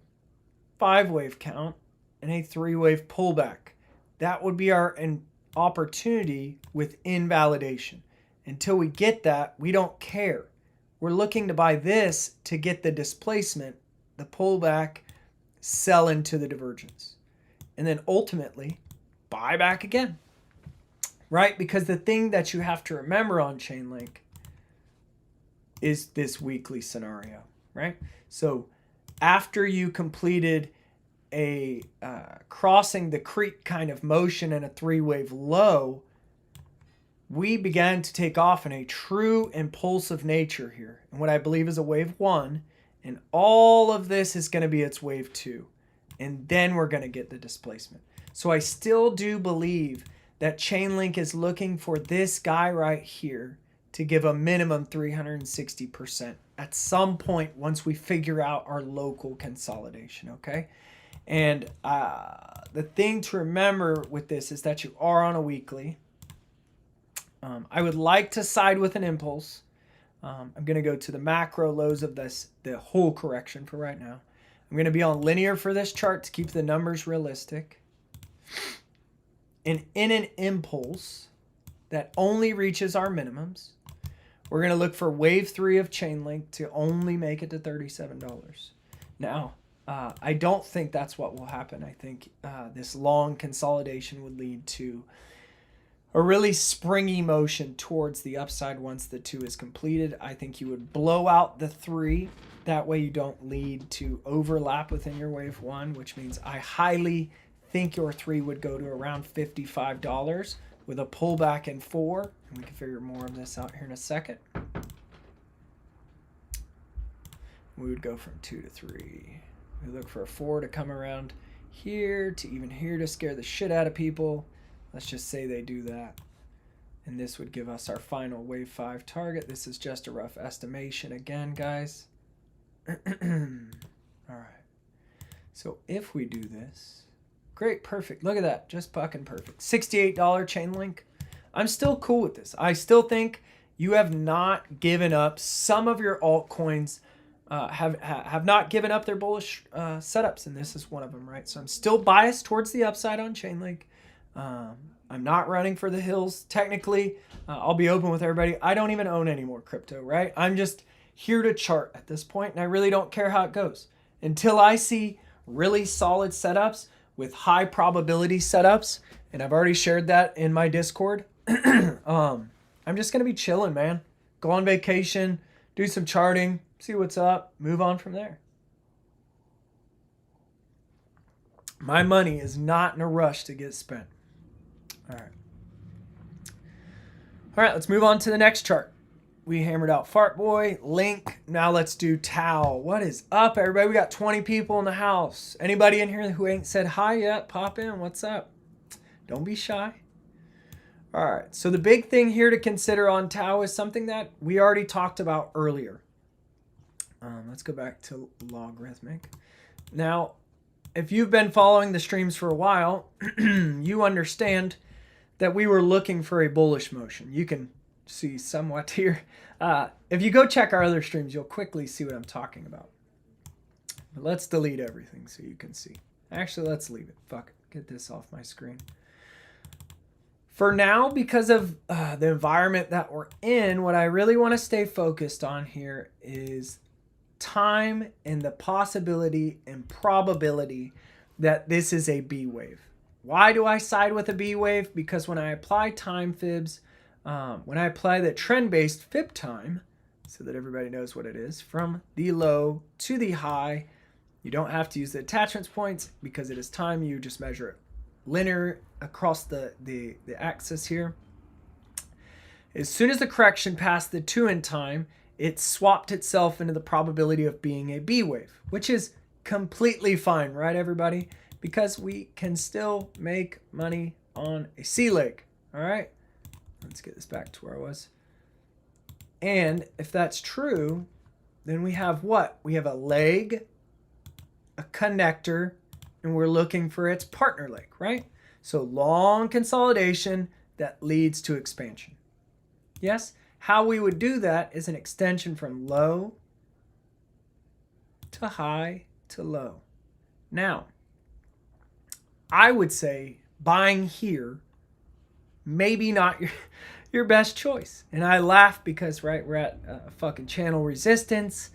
Speaker 1: 5-wave count and a 3-wave pullback. That would be our opportunity with invalidation. Until we get that, we don't care. We're looking to buy this to get the displacement, the pullback, sell into the divergence. And then ultimately, buy back again. Right? Because the thing that you have to remember on Chainlink is this weekly scenario. Right? So after you completed a crossing the creek kind of motion and a 3-wave low, we began to take off in a true impulsive nature here. And what I believe is a wave 1. And all of this is going to be its wave 2. And then we're going to get the displacement. So I still do believe that Chainlink is looking for this guy right here to give a minimum 360% at some point once we figure out our local consolidation, okay? And the thing to remember with this is that you are on a weekly. I would like to side with an impulse. I'm going to go to the macro lows of this, the whole correction for right now. I'm going to be on linear for this chart to keep the numbers realistic. And in an impulse that only reaches our minimums, we're going to look for wave 3 of Chainlink to only make it to $37. Now, I don't think that's what will happen. I think this long consolidation would lead to a really springy motion towards the upside once the 2 is completed. I think you would blow out the 3. That way you don't lead to overlap within your wave 1, which means I highly think your 3 would go to around $55 with a pullback in 4. And we can figure more of this out here in a second. We would go from 2 to 3. We look for a 4 to come around here to even here to scare the shit out of people. Let's just say they do that. And this would give us our final wave 5 target. This is just a rough estimation again, guys. All right. So if we do this, great, perfect. Look at that. Just fucking perfect. $68 Chainlink. I'm still cool with this. I still think you have not given up. Some of your altcoins have not given up their bullish setups, and this is one of them, right? So I'm still biased towards the upside on Chainlink. I'm not running for the hills. Technically, I'll be open with everybody. I don't even own any more crypto, right? I'm just here to chart at this point, and I really don't care how it goes. Until I see really solid setups with high probability setups, and I've already shared that in my Discord, I'm just going to be chilling, man. Go on vacation, do some charting, see what's up, move on from there. My money is not in a rush to get spent. All right, let's move on to the next chart. We hammered out FARTBOY, Link. Now let's do Tau. What is up, everybody? We got 20 people in the house. Anybody in here who ain't said hi yet, pop in. What's up? Don't be shy. All right, so the big thing here to consider on Tau is something that we already talked about earlier. Let's go back to logarithmic. Now, if you've been following the streams for a while, you understand that we were looking for a bullish motion. You can see somewhat here. If you go check our other streams, you'll quickly see what I'm talking about. But let's delete everything so you can see. Actually, let's leave it. Fuck it. Get this off my screen. For now, because of the environment that we're in, what I really want to stay focused on here is time and the possibility and probability that this is a B wave. Why do I side with a B wave? Because when I apply time fibs, when I apply the trend-based fib time, so that everybody knows what it is, from the low to the high, you don't have to use the attachments points because it is time. You just measure it linear across the axis here. As soon as the correction passed the 2 in time, it swapped itself into the probability of being a B wave, which is completely fine, right, everybody? Because we can still make money on a C leg. All right, let's get this back to where I was. And if that's true, then we have what? We have a leg, a connector, and we're looking for its partner leg, right? So long consolidation that leads to expansion. Yes? How we would do that is an extension from low to high to low. Now, I would say buying here, maybe not your best choice. And I laugh because, right, we're at fucking channel resistance.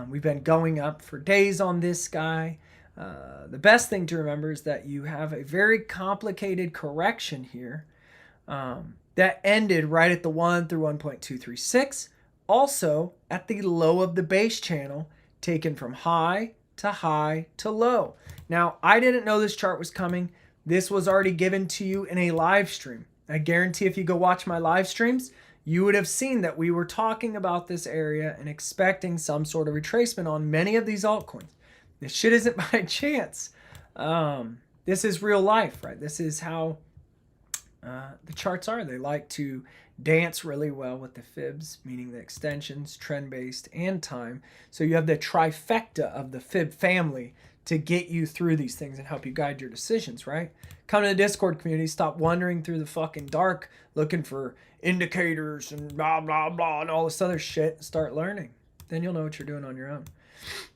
Speaker 1: We've been going up for days on this guy. The best thing to remember is that you have a very complicated correction here that ended right at the 1 through 1.236. Also at the low of the base channel, taken from high to low. Now, I didn't know this chart was coming. This was already given to you in a live stream. I guarantee if you go watch my live streams, you would have seen that we were talking about this area and expecting some sort of retracement on many of these altcoins. This shit isn't by chance. This is real life, right? This is how the charts are. They like to dance really well with the fibs, meaning the extensions, trend-based, and time. So you have the trifecta of the fib family to get you through these things and help you guide your decisions, right? Come to the Discord community, stop wandering through the fucking dark looking for indicators and blah, blah, blah, and all this other shit. Start learning. Then you'll know what you're doing on your own.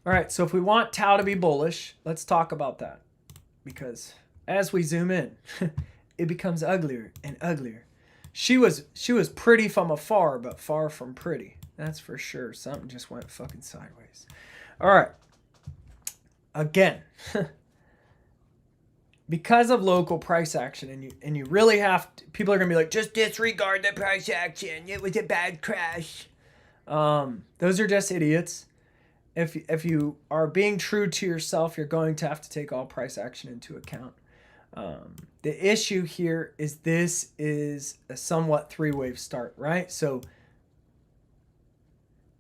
Speaker 1: All right, so if we want Tau to be bullish, let's talk about that. Because as we zoom in, it becomes uglier and uglier. She was pretty from afar, but far from pretty. That's for sure. Something just went fucking sideways. All right. Again, because of local price action, and you really have to, people are gonna be like, just disregard the price action. It was a bad crash. Those are just idiots. If you are being true to yourself, you're going to have to take all price action into account. The issue here is this is a somewhat three-wave start, right? So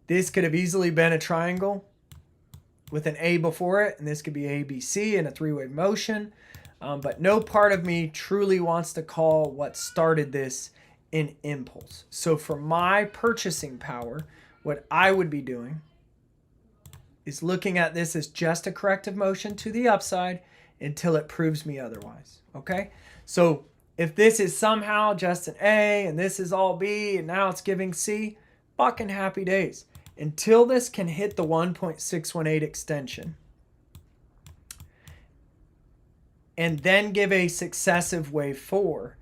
Speaker 1: this could have easily been a triangle with an A before it, and this could be A, B, C in a three-wave motion. But no part of me truly wants to call what started this an impulse. So for my purchasing power, what I would be doing is looking at this as just a corrective motion to the upside until it proves me otherwise, okay? So if this is somehow just an A and this is all B and now it's giving C, fucking happy days. Until this can hit the 1.618 extension and then give a successive wave 4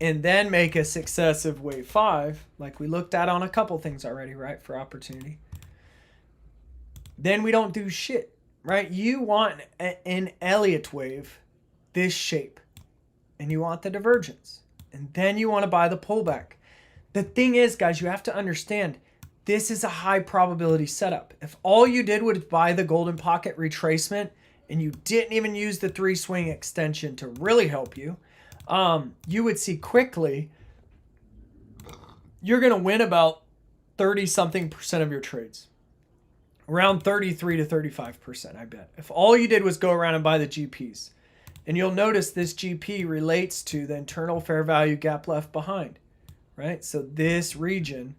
Speaker 1: and then make a successive wave 5, like we looked at on a couple things already, right, for opportunity, then we don't do shit, right? You want an Elliott wave this shape and you want the divergence and then you want to buy the pullback. The thing is, guys, you have to understand this is a high probability setup. If all you did was buy the golden pocket retracement and you didn't even use the 3-swing extension to really help you, you would see quickly you're going to win about 30-something% of your trades. Around 33 to 35%, I bet. If all you did was go around and buy the GPs. And you'll notice this GP relates to the internal fair value gap left behind, right? So this region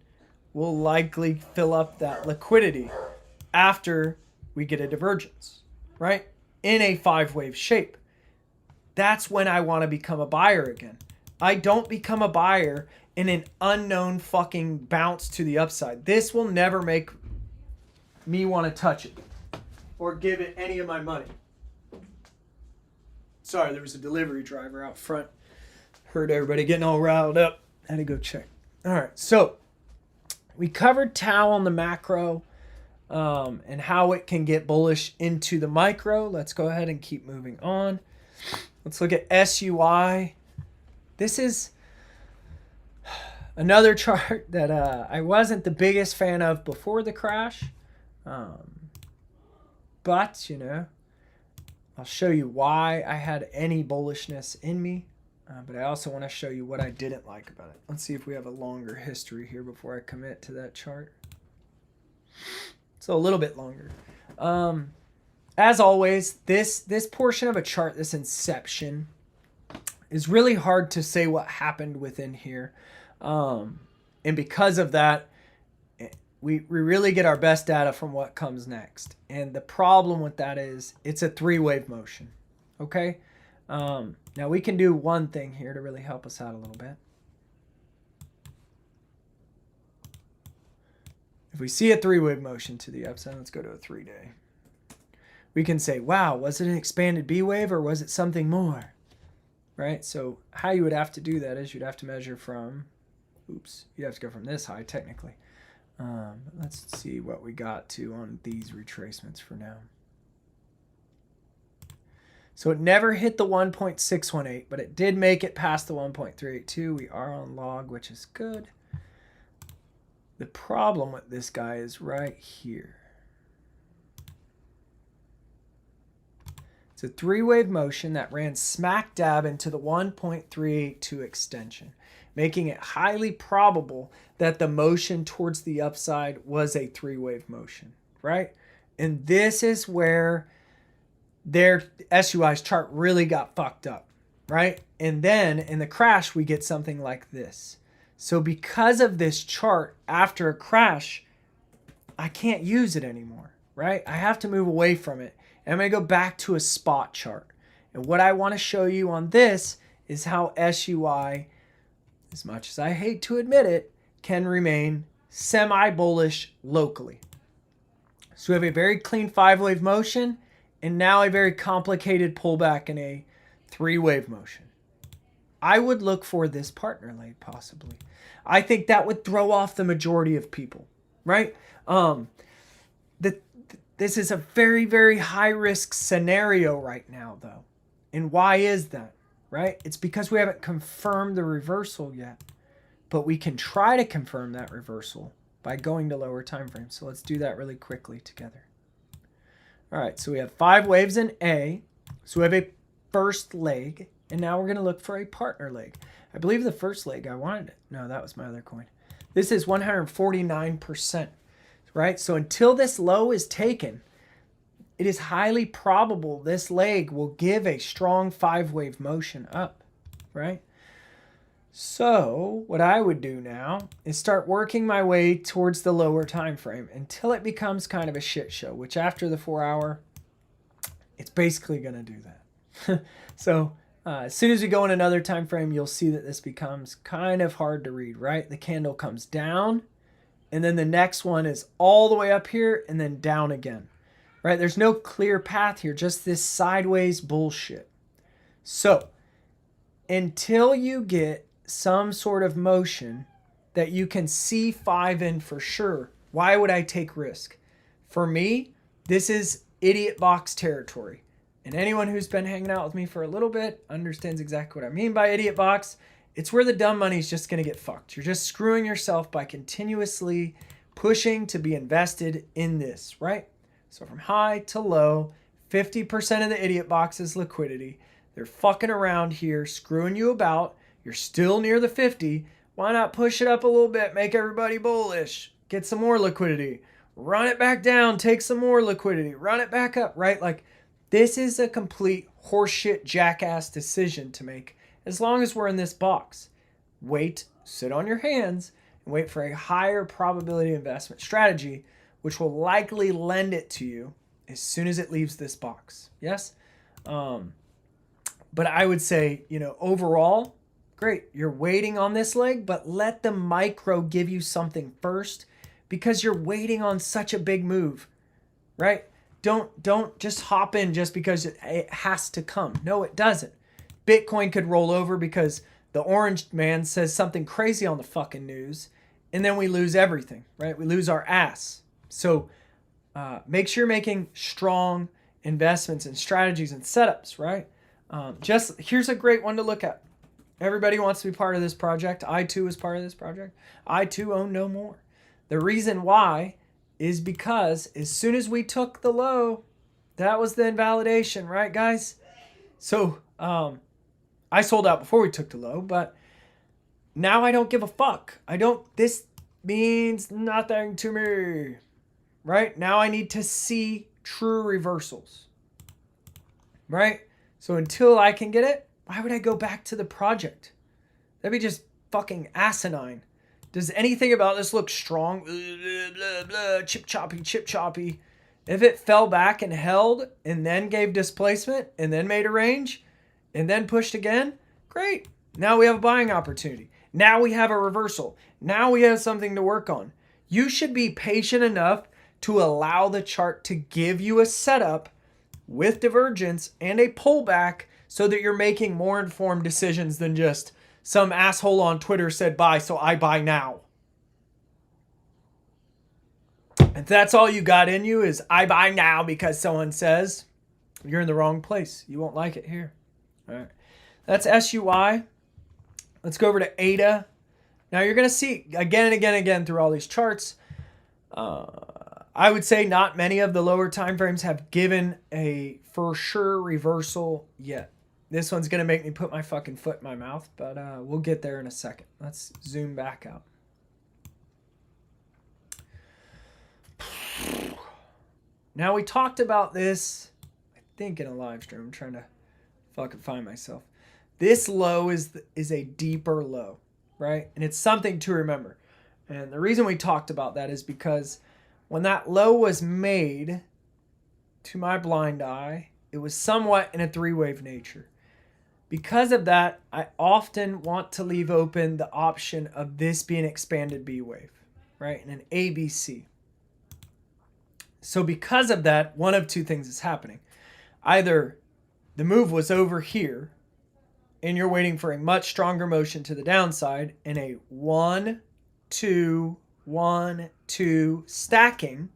Speaker 1: will likely fill up that liquidity after we get a divergence, right? In a 5-wave shape. That's when I want to become a buyer again. I don't become a buyer in an unknown fucking bounce to the upside. This will never make me want to touch it. or give it any of my money. Sorry, there was a delivery driver out front. Heard everybody getting all riled up. Had to go check. All right, so we covered Tau on the macro and how it can get bullish into the micro. Let's go ahead and keep moving on. Let's look at SUI. This is another chart that I wasn't the biggest fan of before the crash. But, you know, I'll show you why I had any bullishness in me. But I also want to show you what I didn't like about it. Let's see if we have a longer history here before I commit to that chart. So a little bit longer. As always, this portion of a chart, this inception, is really hard to say what happened within here. And because of that, we really get our best data from what comes next. And the problem with that is it's a three-wave motion. Okay? Now we can do one thing here to really help us out a little bit. If we see a three-wave motion to the upside, let's go to a 3-day. We can say, wow, was it an expanded B wave or was it something more? Right? So how you would have to do that is you'd have to measure from, you'd have to go from this high technically. Let's see what we got to on these retracements for now. So it never hit the 1.618, but it did make it past the 1.382. We are on log, which is good. The problem with this guy is right here. It's a three-wave motion that ran smack dab into the 1.382 extension, making it highly probable that the motion towards the upside was a three-wave motion, right? And this is where their SUI's chart really got fucked up, right? And then in the crash, we get something like this. So because of this chart, after a crash, I can't use it anymore, right? I have to move away from it. And I'm going to go back to a spot chart. And what I want to show you on this is how SUI, as much as I hate to admit it, can remain semi-bullish locally. So we have a very clean 5-wave motion and now a very complicated pullback in a 3-wave motion. I would look for this partner leg possibly. I think that would throw off the majority of people, right? This is a very, very high-risk scenario right now, though. And why is that, right? It's because we haven't confirmed the reversal yet. But we can try to confirm that reversal by going to lower time frames. So let's do that really quickly together. All right, so we have 5 waves in A. So we have a first leg. And now we're going to look for a partner leg. I believe the first leg, I wanted it. No, that was my other coin. This is 149%. Right? So until this low is taken, it is highly probable this leg will give a strong 5-wave motion up, right? So what I would do now is start working my way towards the lower time frame until it becomes kind of a shit show, which after the 4-hour, it's basically going to do that. So as soon as we go in another time frame, you'll see that this becomes kind of hard to read, right? The candle comes down. And then the next one is all the way up here and then down again, right? There's no clear path here, just this sideways bullshit. So until you get some sort of motion that you can see 5 in for sure, why would I take risk? For me, this is idiot box territory. And anyone who's been hanging out with me for a little bit understands exactly what I mean by idiot box. It's where the dumb money is just going to get fucked. You're just screwing yourself by continuously pushing to be invested in this, right? So from high to low, 50% of the idiot box is liquidity. They're fucking around here, screwing you about. You're still near the 50. Why not push it up a little bit, make everybody bullish, get some more liquidity, run it back down, take some more liquidity, run it back up, right? Like this is a complete horseshit jackass decision to make. As long as we're in this box, wait, sit on your hands, and wait for a higher probability investment strategy, which will likely lend it to you as soon as it leaves this box. Yes? But I would say, you know, overall, great. You're waiting on this leg, but let the micro give you something first because you're waiting on such a big move, right? Don't just hop in just because it has to come. No, it doesn't. Bitcoin could roll over because the orange man says something crazy on the fucking news, and then we lose everything, right? We lose our ass. So make sure you're making strong investments and strategies and setups, right? Just here's a great one to look at. Everybody wants to be part of this project. I too was part of this project. I too own no more. The reason why is because as soon as we took the low, that was the invalidation, right, guys? So I sold out before we took the low, but now I don't give a fuck. This means nothing to me, right? Now I need to see true reversals, right? So until I can get it, why would I go back to the project? That'd be just fucking asinine. Does anything about this look strong? Blah, blah, blah, chip choppy. If it fell back and held and then gave displacement and then made a range and then pushed again, great. Now we have a buying opportunity. Now we have a reversal. Now we have something to work on. You should be patient enough to allow the chart to give you a setup with divergence and a pullback so that you're making more informed decisions than just some asshole on Twitter said buy, so I buy now. If that's all you got in you is I buy now because someone says, you're in the wrong place. You won't like it here. All right. That's SUI. Let's go over to ADA. Now you're going to see again and again through all these charts. I would say not many of the lower time frames have given a for sure reversal yet. This one's going to make me put my fucking foot in my mouth, but we'll get there in a second. Let's zoom back out. Now we talked about this, I think in a live stream. I'm trying to fucking find myself. This low is a deeper low, right? And it's something to remember. And the reason we talked about that is because when that low was made, to my blind eye, it was somewhat in a three-wave nature. Because of that, I often want to leave open the option of this being expanded B wave, right? And an ABC. So because of that, one of two things is happening. Either the move was over here and you're waiting for a much stronger motion to the downside in a 1, 2, 1, 2 stacking,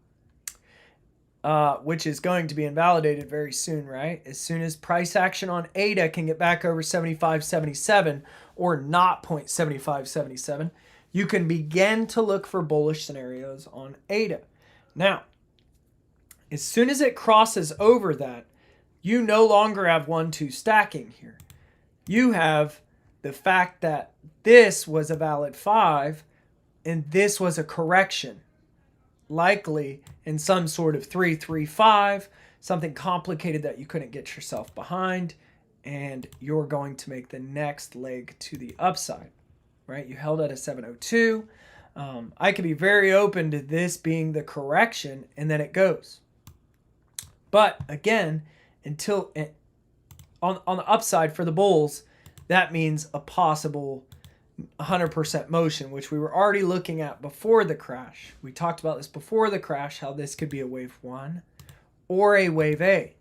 Speaker 1: which is going to be invalidated very soon, right? As soon as price action on ADA can get back over 75.77 or not 0.7577, you can begin to look for bullish scenarios on ADA. Now, as soon as it crosses over that, you no longer have 1, 2 stacking here. You have the fact that this was a valid 5 and this was a correction, likely in some sort of 3, 3, 5, something complicated that you couldn't get yourself behind, and you're going to make the next leg to the upside, right? You held at a 702. I could be very open to this being the correction, and then it goes. But again, until on the upside for the bulls, that means a possible 100% motion, which we were already looking at before the crash. We talked about this before the crash, how this could be a wave 1 or a wave A.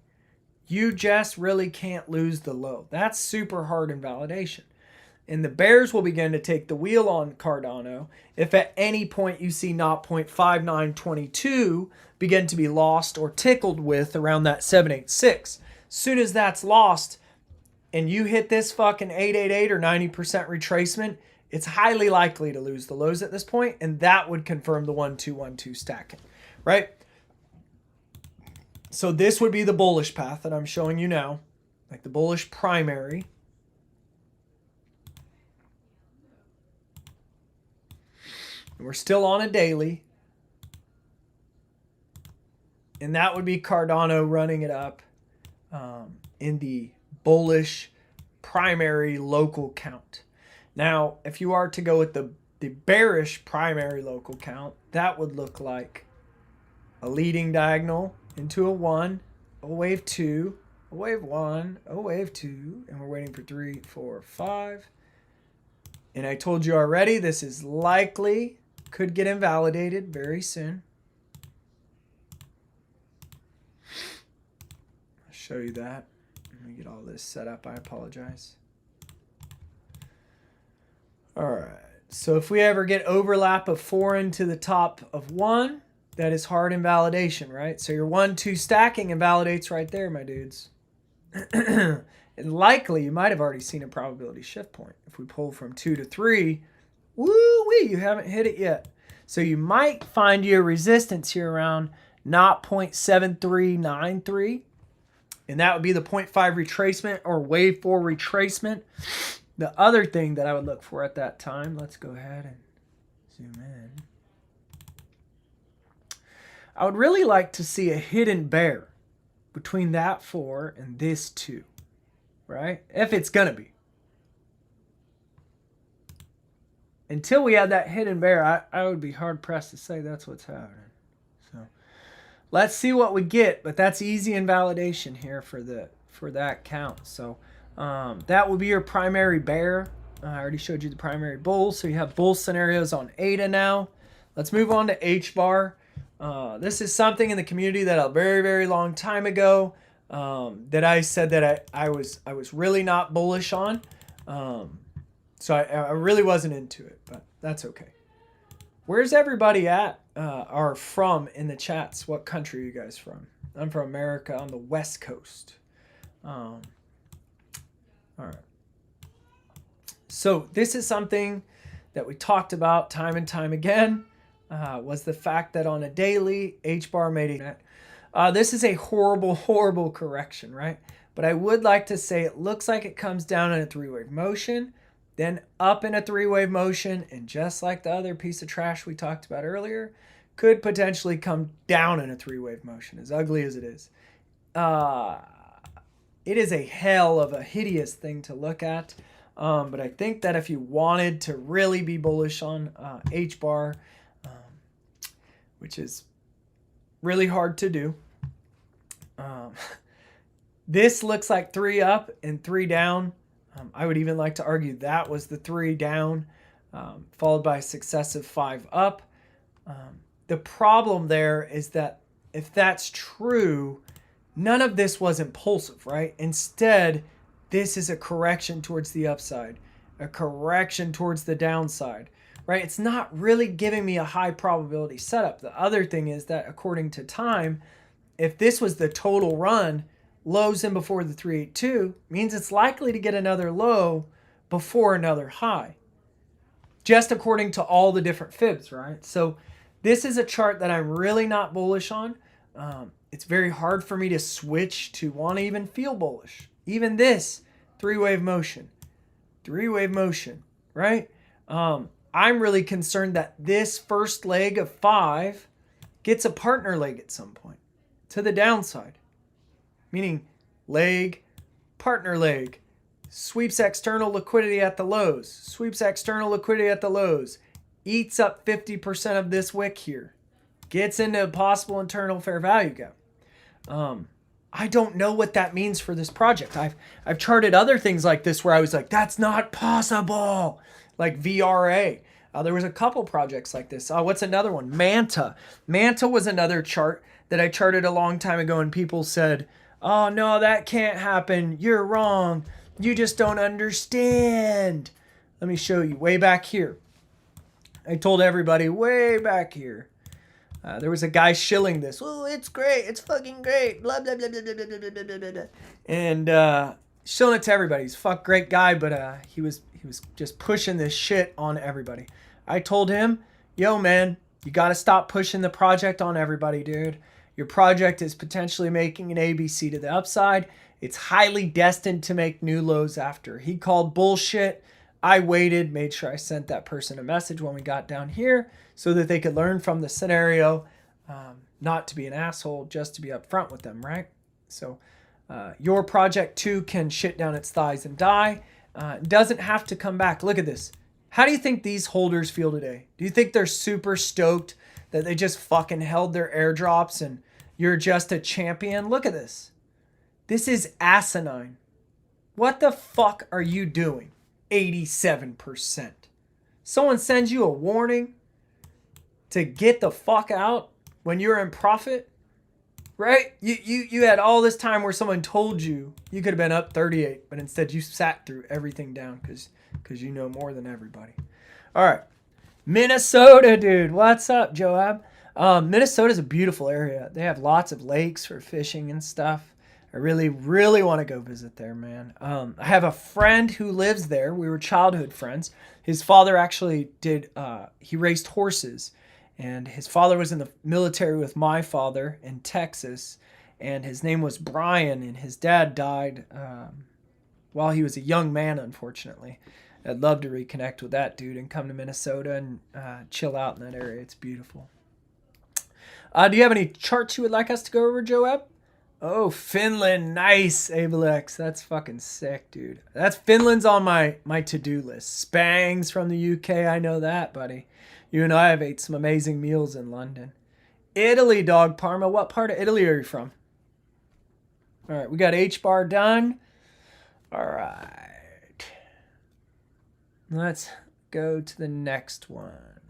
Speaker 1: You just really can't lose the low. That's super hard invalidation. And the bears will begin to take the wheel on Cardano if at any point you see 0.5922 begin to be lost or tickled with around that 786. Soon as that's lost and you hit this fucking 888 or 90% retracement, it's highly likely to lose the lows at this point, and that would confirm the 1, 2, 1, 2 stacking, right? So this would be the bullish path that I'm showing you now, like the bullish primary. And we're still on a daily. And that would be Cardano running it up in the bullish primary local count. Now, if you are to go with the bearish primary local count, that would look like a leading diagonal into a 1, a wave 2, a wave 1, a wave 2, and we're waiting for 3, 4, 5. And I told you already, this is likely, could get invalidated very soon. show you that. Let me get all this set up. I apologize. All right. So if we ever get overlap of foreign to the top of 1, that is hard invalidation, right? So your 1-2 stacking invalidates right there, my dudes. And likely you might have already seen a probability shift point. If we pull from 2 to 3, woo-wee, you haven't hit it yet. So you might find your resistance here around 0.7393. And that would be the 0.5 retracement or wave 4 retracement. The other thing that I would look for at that time, let's go ahead and zoom in. I would really like to see a hidden bear between that 4 and this 2, right? If it's going to be. Until we have that hidden bear, I would be hard pressed to say that's what's happening. So let's see what we get, but that's easy invalidation here for that count. So that will be your primary bear. I already showed you the primary bull. So you have bull scenarios on ADA now. Let's move on to HBAR. This is something in the community that a very, very long time ago that I said that I was really not bullish on. So I really wasn't into it, but that's okay. Where's everybody at or from in the chats? What country are you guys from? I'm from America on the West Coast. All right. So this is something that we talked about time and time again, was the fact that on a daily, HBAR made it. This is a horrible, horrible correction, right? But I would like to say it looks like it comes down in a 3-wave motion, then up in a 3-wave motion, and just like the other piece of trash we talked about earlier, could potentially come down in a 3-wave motion, as ugly as it is. It is a hell of a hideous thing to look at. But I think that if you wanted to really be bullish on HBAR, which is really hard to do, this looks like 3 up and 3 down. I would even like to argue that was the 3 down, followed by a successive 5 up. The problem there is that if that's true, none of this was impulsive, right? Instead, this is a correction towards the upside, a correction towards the downside, right? It's not really giving me a high probability setup. The other thing is that according to time, if this was the total run, lows in before the 382 means it's likely to get another low before another high, just according to all the different fibs, right? So this is a chart that I'm really not bullish on. It's very hard for me to switch to want to even feel bullish. Even this 3-wave motion, right? I'm really concerned that this first leg of 5 gets a partner leg at some point to the downside, meaning leg, partner leg, sweeps external liquidity at the lows, sweeps external liquidity at the lows, eats up 50% of this wick here, gets into a possible internal fair value gap. I don't know what that means for this project. I've charted other things like this where I was like, that's not possible. Like VRA. There was a couple projects like this. What's another one? Manta. Manta was another chart that I charted a long time ago, and people said, oh, no, that can't happen. You're wrong. You just don't understand. Let me show you. Way back here. I told everybody way back here. There was a guy shilling this. Oh, it's great. It's fucking great. Blah, blah, blah, blah, blah, blah, blah, blah, blah, blah. And shilling it to everybody. He's a fuck great guy, but he was just pushing this shit on everybody. I told him, yo, man, you got to stop pushing the project on everybody, dude. Your project is potentially making an ABC to the upside. It's highly destined to make new lows after. He called bullshit. I waited, made sure I sent that person a message when we got down here so that they could learn from the scenario, not to be an asshole, just to be upfront with them, right? So your project too can shit down its thighs and die. Doesn't have to come back. Look at this. How do you think these holders feel today? Do you think they're super stoked that they just fucking held their airdrops and you're just a champion? Look at this. This is asinine. What the fuck are you doing? 87%. Someone sends you a warning to get the fuck out when you're in profit? Right? You had all this time where someone told you you could have been up 38, but instead you sat through everything down because you know more than everybody. All right. Minnesota, dude. What's up, Joab? Minnesota's a beautiful area. They have lots of lakes for fishing and stuff. I really, really want to go visit there, man. I have a friend who lives there. We were childhood friends. His father actually he raced horses. And his father was in the military with my father in Texas. And his name was Brian. And his dad died while he was a young man, unfortunately. I'd love to reconnect with that dude and come to Minnesota and chill out in that area. It's beautiful. Do you have any charts you would like us to go over, Joab? Oh, Finland. Nice, Ablex. That's fucking sick, dude. Finland's on my to-do list. Spangs from the UK. I know that, buddy. You and I have ate some amazing meals in London. Italy, dog Parma. What part of Italy are you from? All right, we got HBAR done. All right. Let's go to the next one.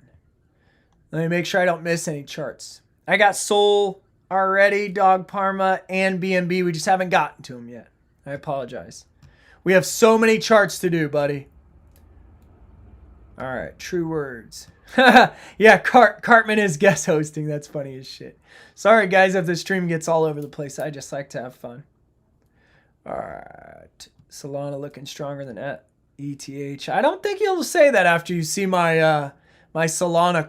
Speaker 1: Let me make sure I don't miss any charts. I got Sol already, dog Parma, and BNB. We just haven't gotten to them yet. I apologize. We have so many charts to do, buddy. All right, true words. Yeah, Cartman is guest hosting. That's funny as shit. Sorry, guys, if the stream gets all over the place. I just like to have fun. All right. Solana looking stronger than ETH. I don't think you'll say that after you see my my Solana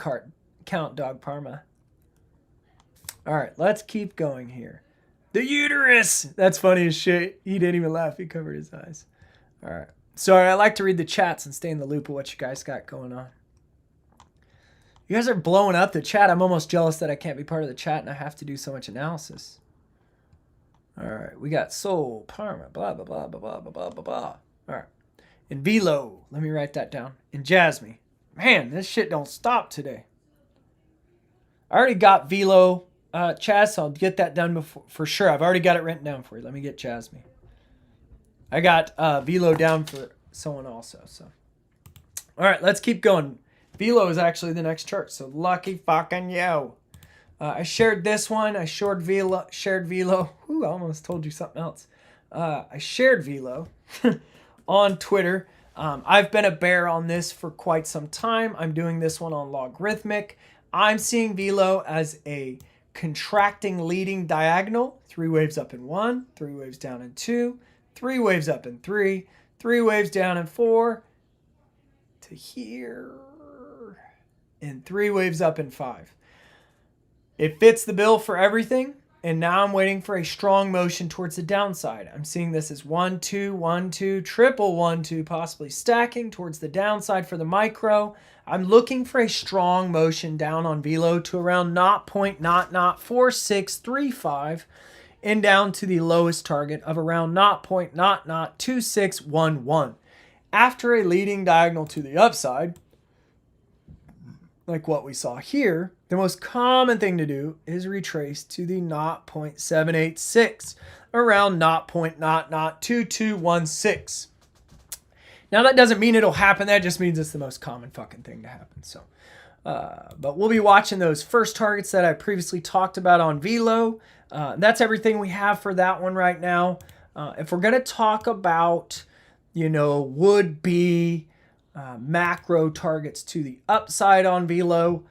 Speaker 1: count, dog Parma. All right, let's keep going here. The uterus. That's funny as shit. He didn't even laugh. He covered his eyes. All right. Sorry, I like to read the chats and stay in the loop of what you guys got going on. You guys are blowing up the chat. I'm almost jealous that I can't be part of the chat and I have to do so much analysis. All right, we got Sol, Parma, blah, blah, blah, blah, blah, blah, blah, blah. All right. In VELO, let me write that down. In JASMY. Man, this shit don't stop today. I already got VELO, Chaz, so I'll get that done before, for sure. I've already got it written down for you. Let me get JASMY. I got VELO down for someone also. So, all right, let's keep going. VELO is actually the next chart, so lucky fucking yo. I shared this one. I shared VELO. Ooh, I almost told you something else. I shared VELO on Twitter. I've been a bear on this for quite some time. I'm doing this one on logarithmic. I'm seeing VELO as a contracting leading diagonal. 3 waves up in 1, 3 waves down in 2, 3 waves up in 3, 3 waves down in 4, to here, and 3 waves up in 5. It fits the bill for everything, and now I'm waiting for a strong motion towards the downside. I'm seeing this as 1, 2, 1, 2, triple 1, 2, possibly stacking towards the downside for the micro. I'm looking for a strong motion down on VELO to around 0.004635 and down to the lowest target of around 0.002611. After a leading diagonal to the upside, like what we saw here, the most common thing to do is retrace to the 0.786, around 0.002216. Now that doesn't mean it'll happen. That just means it's the most common fucking thing to happen. So, but we'll be watching those first targets that I previously talked about on VELO. That's everything we have for that one right now. If we're gonna talk about, would be macro targets to the upside on VELO,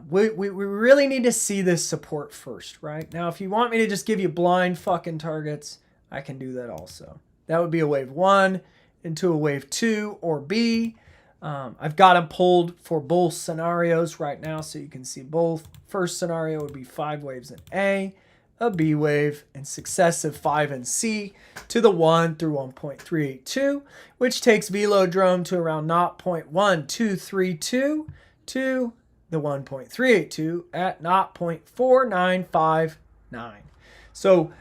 Speaker 1: we really need to see this support first, right? Now, if you want me to just give you blind fucking targets, I can do that also. That would be a wave 1 into a wave 2 or B. I've got them pulled for both scenarios right now, so you can see both. First scenario would be 5 waves in A, a B wave, and successive 5 in C to the 1 through 1.382, which takes Velodrome to around 0.1232 to the 1.382 at 0.4959. So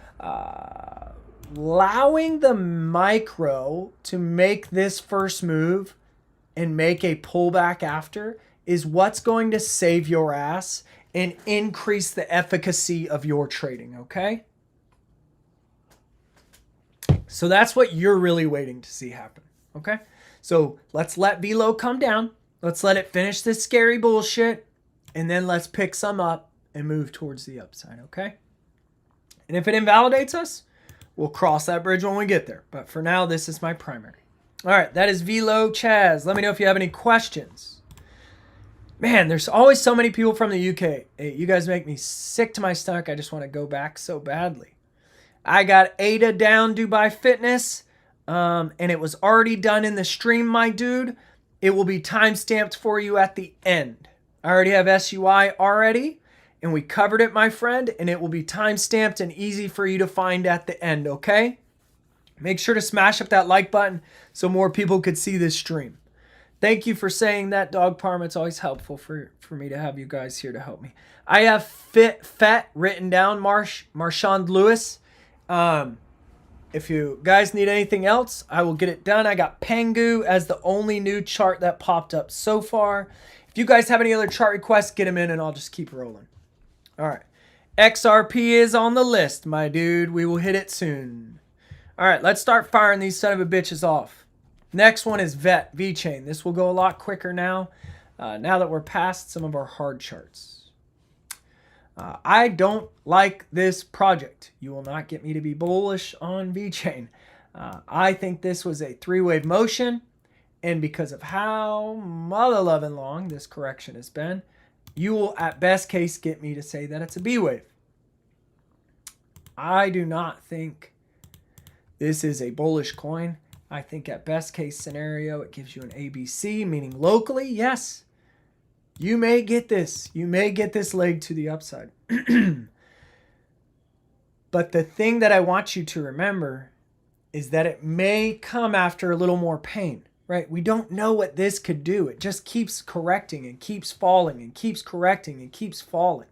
Speaker 1: allowing the micro to make this first move and make a pullback after is what's going to save your ass and increase the efficacy of your trading, okay? So that's what you're really waiting to see happen, okay? So let's let VELO come down. Let's let it finish this scary bullshit, and then let's pick some up and move towards the upside, okay? And if it invalidates us, we'll cross that bridge when we get there. But for now, this is my primary. All right, that is VELO Chaz. Let me know if you have any questions. Man, there's always so many people from the UK. Hey, you guys make me sick to my stomach. I just want to go back so badly. I got Ada down Dubai Fitness, and it was already done in the stream, my dude. It will be time-stamped for you at the end. I already have SUI already, and we covered it, my friend, and it will be time-stamped and easy for you to find at the end, okay? Make sure to smash up that like button so more people could see this stream. Thank you for saying that, Dog Parm. It's always helpful for me to have you guys here to help me. I have FET written down, Marchand Lewis. If you guys need anything else, I will get it done. I got PENGU as the only new chart that popped up so far. If you guys have any other chart requests, get them in and I'll just keep rolling. All right. XRP is on the list, my dude. We will hit it soon. All right, let's start firing these son of a bitches off. Next one is VeChain. This will go a lot quicker now, now that we're past some of our hard charts. I don't like this project. You will not get me to be bullish on VeChain. I think this was a three-wave motion, and because of how mother-loving long this correction has been, you will at best case get me to say that it's a B-wave. I do not think this is a bullish coin. I think at best case scenario, it gives you an ABC, meaning locally, yes, you may get this. You may get this leg to the upside. But the thing that I want you to remember is that it may come after a little more pain, right? We don't know what this could do. It just keeps correcting and keeps falling and keeps correcting and keeps falling.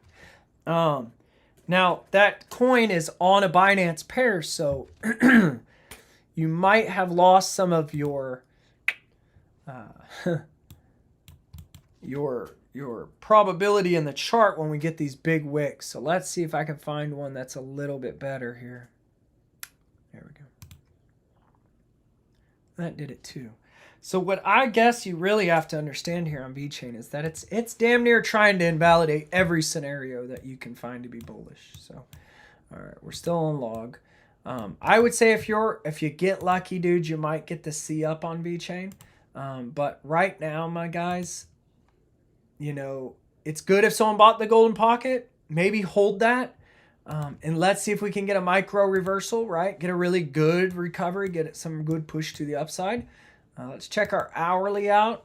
Speaker 1: Now, that coin is on a Binance pair, so you might have lost some of your your probability in the chart when we get these big wicks. So let's see if I can find one that's a little bit better here. There we go. That did it too. So what I guess you really have to understand here on VeChain is that it's damn near trying to invalidate every scenario that you can find to be bullish. So, all right, we're still on log. I would say if you get lucky, dude, you might get the C up on VeChain. But right now, my guys, you know, it's good if someone bought the golden pocket. Maybe hold that. And let's see if we can get a micro reversal, right? Get a really good recovery, get some good push to the upside. Let's check our hourly out.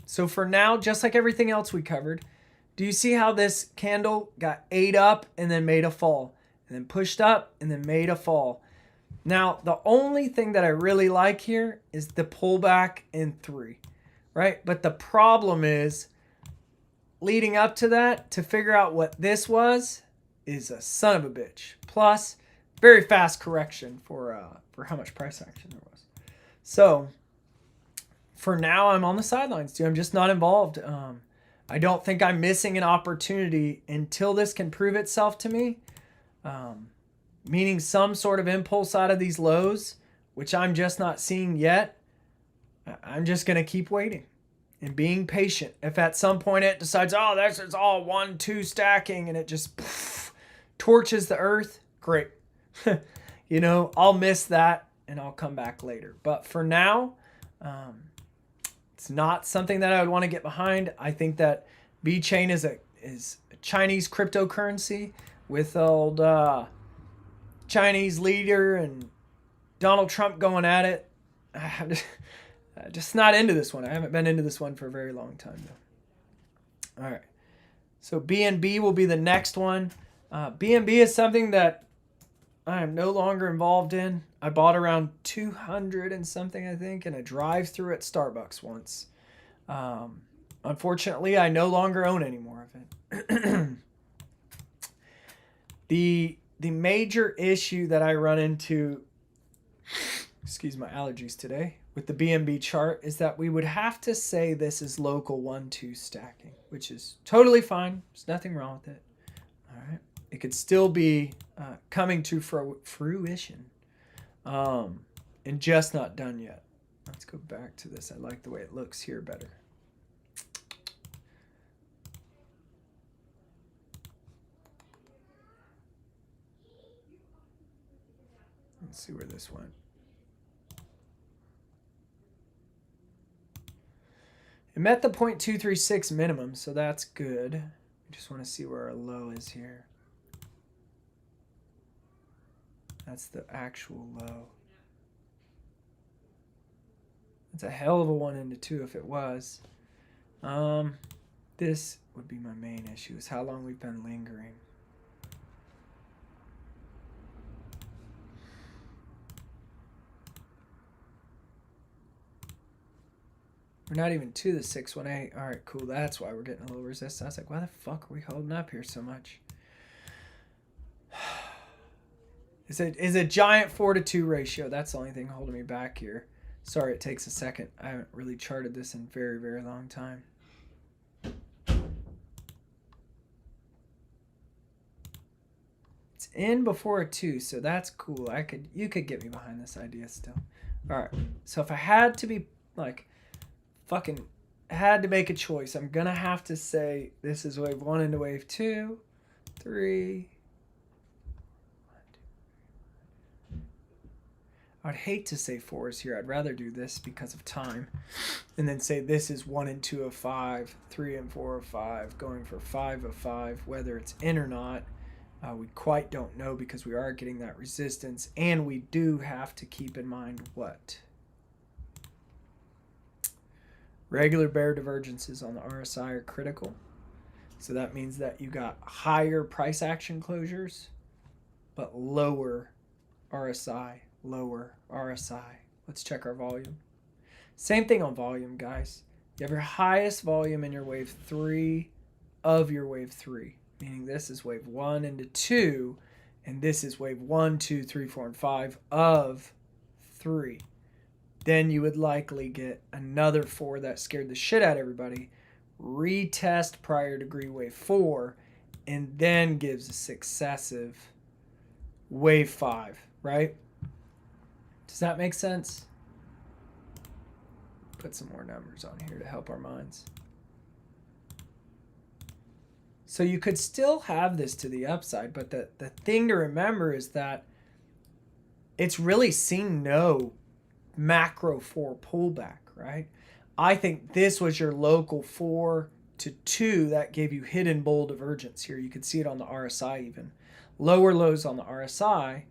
Speaker 1: So for now, just like everything else we covered, do you see how this candle got ate up and then made a fall? And then pushed up and then made a fall. Now, the only thing that I really like here is the pullback in 3, right? But the problem is, leading up to that, to figure out what this was, is a son of a bitch. Plus, very fast correction for how much price action there was. So, for now, I'm on the sidelines, dude. I'm just not involved. I don't think I'm missing an opportunity until this can prove itself to me. Meaning some sort of impulse out of these lows, which I'm just not seeing yet. I'm just going to keep waiting and being patient. If at some point it decides, oh, that's it's all 1-2 stacking and it just torches the earth, great. You know, I'll miss that and I'll come back later. But for now, it's not something that I would want to get behind. I think that VeChain is a Chinese cryptocurrency with old Chinese leader and Donald Trump going at it. I'm just not into this one. I haven't been into this one for a very long time, though. All right. So BNB will be the next one. BNB is something that I am no longer involved in. I bought around 200 and something, I think, in a drive-through at Starbucks once. Unfortunately, I no longer own any more of it. The major issue that I run into, excuse my allergies today, with the BNB chart is that we would have to say this is local 1-2 stacking, which is totally fine. There's nothing wrong with it. All right. It could still be coming to fruition and just not done yet. Let's go back to this. I like the way it looks here better. Let's see where this went. It met the 0.236 minimum, so that's good. I just want to see where our low is here. That's the actual low. It's a hell of a 1 into 2 if it was. This would be my main issue, is how long we've been lingering. We're not even to the 618. All right, cool. That's why we're getting a little resistance. I was like, why the fuck are we holding up here so much? Is a giant 4-to-2 ratio. That's the only thing holding me back here. Sorry, it takes a second. I haven't really charted this in a very, very long time. It's in before a 2, so that's cool. You could get me behind this idea still. All right. So if I had to be like fucking had to make a choice, I'm gonna have to say this is wave 1 into wave 2, 3. I'd hate to say 4s here. I'd rather do this because of time. And then say this is 1 and 2 of 5, 3 and 4 of 5, going for 5 of 5, whether it's in or not. We quite don't know because we are getting that resistance. And we do have to keep in mind what? Regular bear divergences on the RSI are critical. So that means that you got higher price action closures, but lower RSI. Lower RSI. Let's check our volume. Same thing on volume, guys. You have your highest volume in your wave 3 of your wave 3, meaning this is wave 1 into 2, and this is wave 1, 2, 3, 4, and 5 of 3. Then you would likely get another 4 that scared the shit out of everybody, retest prior degree wave 4, and then gives a successive wave 5, right? Does that make sense? Put some more numbers on here to help our minds. So you could still have this to the upside, but the thing to remember is that it's really seen no macro 4 pullback, right? I think this was your local 4 to 2 that gave you hidden bull divergence here. You could see it on the RSI even. Lower lows on the RSI,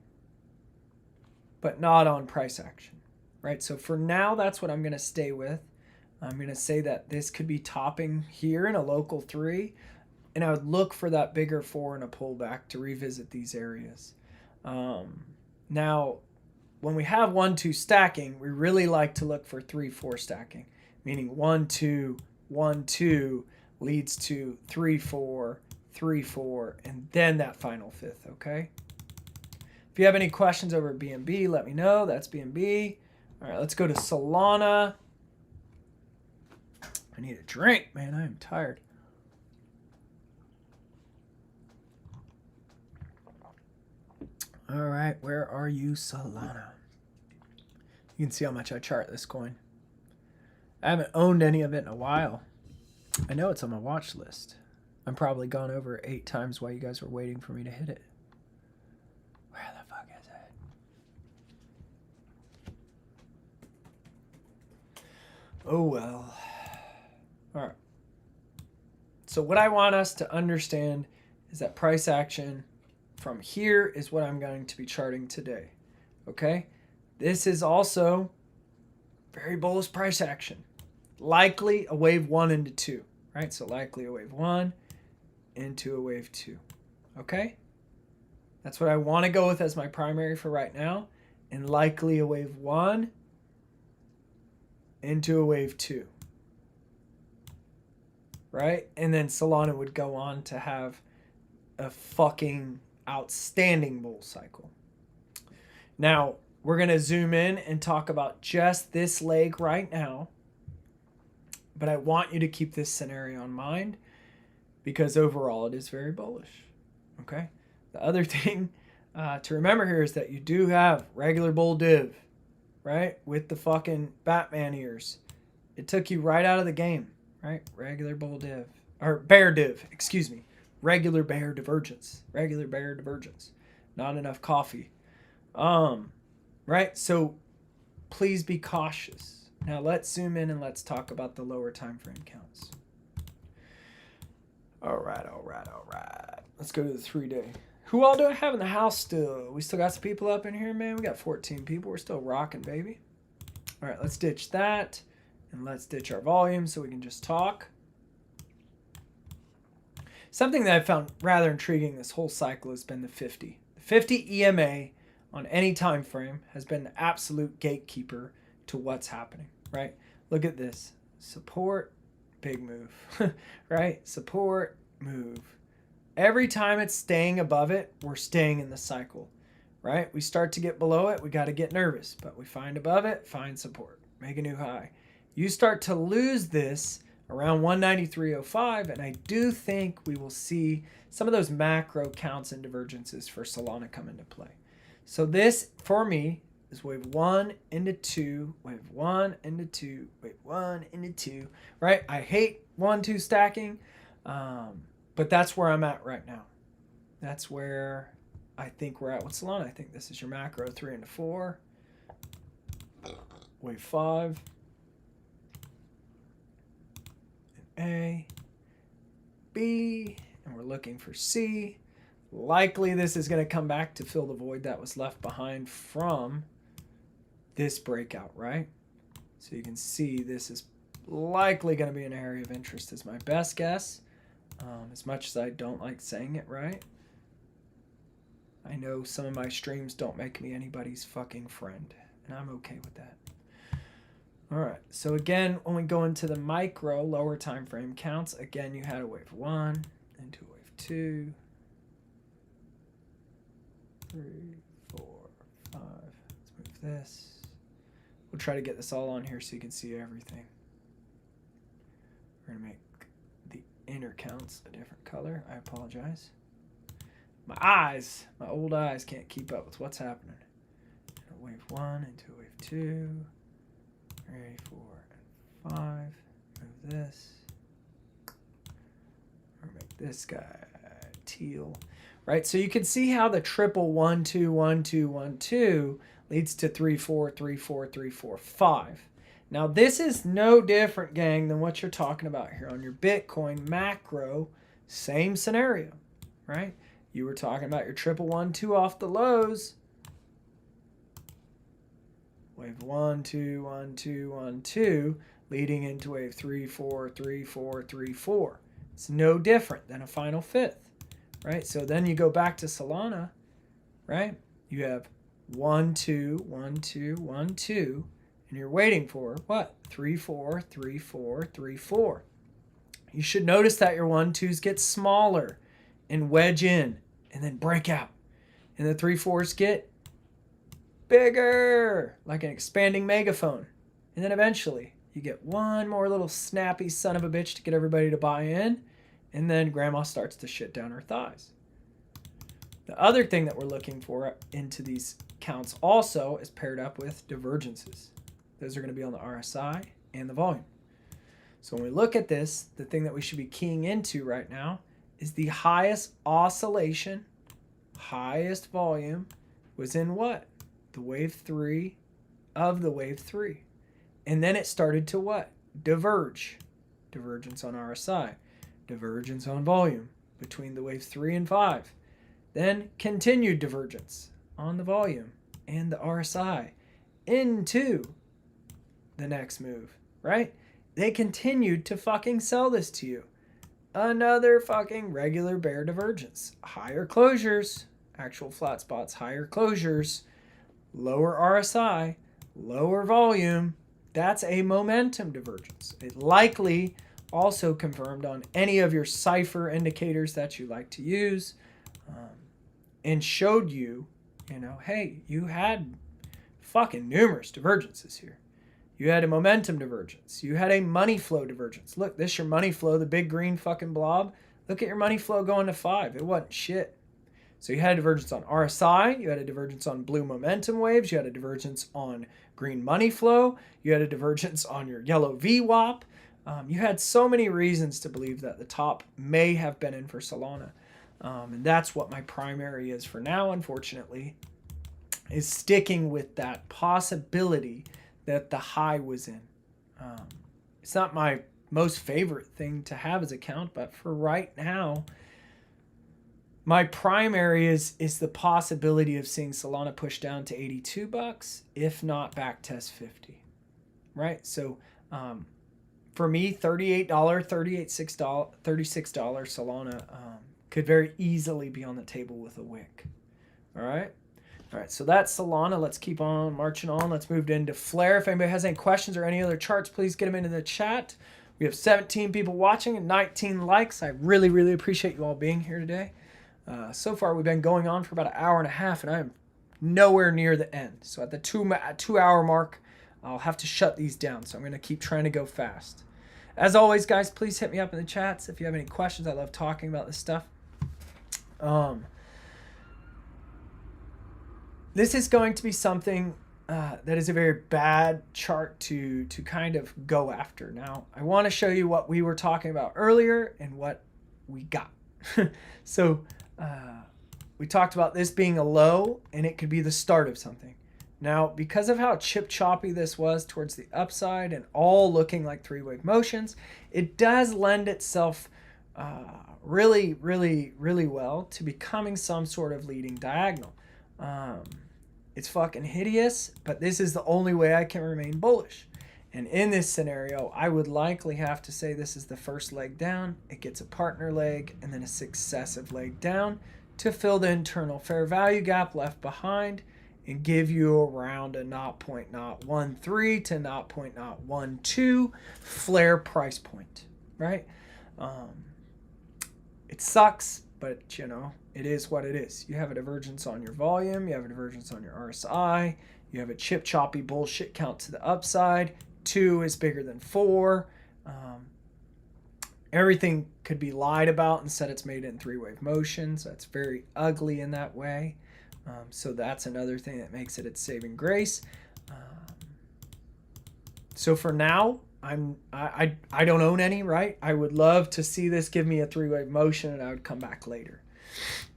Speaker 1: but not on price action, right? So for now, that's what I'm going to stay with. I'm going to say that this could be topping here in a local 3, and I would look for that bigger 4 and a pullback to revisit these areas. Now, when we have 1-2 stacking, we really like to look for 3-4 stacking, meaning 1-2, 1-2 leads to 3-4, 3-4, and then that final 5th, okay? If you have any questions over BNB, let me know. That's BNB. All right, let's go to Solana. I need a drink, man. I am tired. All right, where are you, Solana? You can see how much I chart this coin. I haven't owned any of it in a while. I know it's on my watch list. I'm probably gone over 8 times while you guys were waiting for me to hit it. Where the fuck is it? Oh, well. All right. So what I want us to understand is that price action from here is what I'm going to be charting today. Okay? This is also very bullish price action. Likely a wave 1 into 2. Right? So likely a wave 1 into a wave 2. Okay? That's what I want to go with as my primary for right now. And likely a wave 1 into a wave 2. Right? And then Solana would go on to have a fucking outstanding bull cycle. Now, we're going to zoom in and talk about just this leg right now. But I want you to keep this scenario in mind because overall it is very bullish. Okay? The other thing to remember here is that you do have regular bull div, right? With the fucking Batman ears. It took you right out of the game, right? Regular bull div. Or bear div, excuse me. Regular bear divergence. Regular bear divergence. Not enough coffee. right? So please be cautious. Now let's zoom in and let's talk about the lower time frame counts. All right. Let's go to the 3-day. Who all do I have in the house still? We still got some people up in here, man. We got 14 people. We're still rocking, baby. All right, let's ditch that. And let's ditch our volume so we can just talk. Something that I found rather intriguing this whole cycle has been the 50. The 50 EMA on any time frame has been the absolute gatekeeper to what's happening, right? Look at this. Support, big move, right? Support, move. Every time it's staying above it, we're staying in the cycle, right? We start to get below it, we got to get nervous, but we find above it, find support, make a new high. You start to lose this around 193.05, and I do think we will see some of those macro counts and divergences for Solana come into play. So this, for me, is wave 1 into 2, wave 1 into 2, wave 1 into 2, right? I hate 1-2 stacking, but that's where I'm at right now. That's where I think we're at with Solana. I think this is your macro 3 into 4, wave 5, and A, B, and we're looking for C. Likely this is going to come back to fill the void that was left behind from this breakout, right? So you can see this is likely going to be an area of interest is my best guess. As much as I don't like saying it, right? I know some of my streams don't make me anybody's fucking friend, and I'm okay with that. All right, so again, when we go into the micro lower time frame counts, again, you had a wave 1 into wave 2, 3, 4, 5. Let's move this. We'll try to get this all on here so you can see everything. We're going to make the inner counts a different color. I apologize. My eyes, my old eyes can't keep up with what's happening. Wave 1 into wave 2, 3, 4, and 5. Move this. Or make this guy teal. Right, so you can see how the triple 1, 2, 1, 2, 1, 2 leads to 3, 4, 3, 4, 3, 4, 5. Now this is no different, gang, than what you're talking about here on your Bitcoin macro. Same scenario, right? You were talking about your triple 1, 2 off the lows. Wave 1, 2, 1, 2, 1, 2, leading into wave 3, 4, 3, 4, 3, 4. It's no different than a final fifth. Right, so then you go back to Solana, right? You have 1, 2, 1, 2, 1, 2, and you're waiting for what? 3, 4, 3, 4, 3, 4. You should notice that your 1, 2s get smaller and wedge in and then break out. And the 3, 4s get bigger, like an expanding megaphone. And then eventually you get one more little snappy son of a bitch to get everybody to buy in. And then grandma starts to shit down her thighs. The other thing that we're looking for into these counts also is paired up with divergences. Those are going to be on the RSI and the volume. So when we look at this, the thing that we should be keying into right now is the highest oscillation, highest volume was in what? The wave 3 of the wave 3. And then it started to what? Diverge. Divergence on RSI. Divergence on volume between the wave 3 and 5. Then continued divergence on the volume and the RSI into the next move, right? They continued to fucking sell this to you. Another fucking regular bear divergence. Higher closures, actual flat spots, higher closures, lower RSI, lower volume. That's a momentum divergence. It likely also confirmed on any of your cipher indicators that you like to use, and showed you, hey, you had fucking numerous divergences here. You had a momentum divergence. You had a money flow divergence. Look, this is your money flow, the big green fucking blob. Look at your money flow going to 5. It wasn't shit. So you had a divergence on RSI. You had a divergence on blue momentum waves. You had a divergence on green money flow. You had a divergence on your yellow VWAP. You had so many reasons to believe that the top may have been in for Solana. And that's what my primary is for now, unfortunately. is sticking with that possibility that the high was in. It's not my most favorite thing to have as account, but for right now, my primary is the possibility of seeing Solana push down to $82, if not back test 50, right? So for me, $38, $36 Solana could very easily be on the table with a wick. All right. All right, so that's Solana. Let's keep on marching on. Let's move into Flare. If anybody has any questions or any other charts, please get them into the chat. We have 17 people watching and 19 likes. I really, really appreciate you all being here today. So far, we've been going on for about an hour and a half, and I'm nowhere near the end. So at the 2-hour mark, I'll have to shut these down. So I'm going to keep trying to go fast. As always, guys, please hit me up in the chats if you have any questions. I love talking about this stuff. This is going to be something that is a very bad chart to kind of go after. Now, I want to show you what we were talking about earlier and what we got. So we talked about this being a low, and it could be the start of something. Now, because of how chip choppy this was towards the upside and all looking like three-wave motions, it does lend itself really, really, really well to becoming some sort of leading diagonal. It's fucking hideous, but this is the only way I can remain bullish. And in this scenario, I would likely have to say this is the first leg down. It gets a partner leg and then a successive leg down to fill the internal fair value gap left behind and give you around a 0.013 to 0.012 flare price point, right? It sucks, but you know, it is what it is. You have a divergence on your volume, you have a divergence on your RSI, you have a chip choppy bullshit count to the upside. 2 is bigger than 4. Everything could be lied about and said it's made in three-wave motions. That's very ugly in that way. So that's another thing that makes it its saving grace. So for now, I don't own any, right? I would love to see this give me a three-wave motion and I would come back later.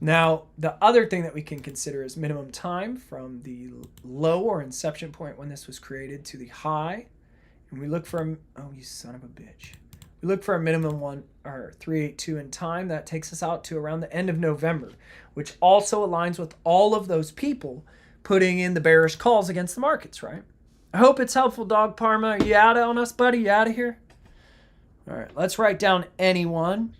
Speaker 1: Now, the other thing that we can consider is minimum time from the low or inception point when this was created to the high. And we look for, oh, you son of a bitch. We look for a minimum 382 in time. That takes us out to around the end of November, which also aligns with all of those people putting in the bearish calls against the markets, right? I hope it's helpful, Dog Parma. Are you out on us, buddy? You out of here? All right, let's write down anyone.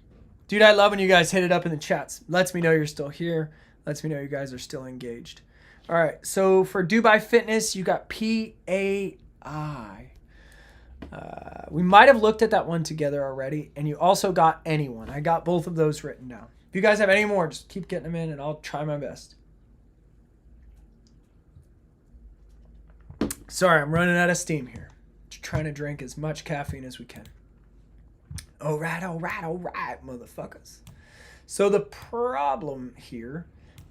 Speaker 1: Dude, I love when you guys hit it up in the chats. Lets me know you're still here. Lets me know you guys are still engaged. All right, so for Dubai Fitness, you got PAI. We might have looked at that one together already, and you also got anyone. I got both of those written down. If you guys have any more, just keep getting them in, and I'll try my best. Sorry, I'm running out of steam here. Just trying to drink as much caffeine as we can. All right, motherfuckers. So the problem here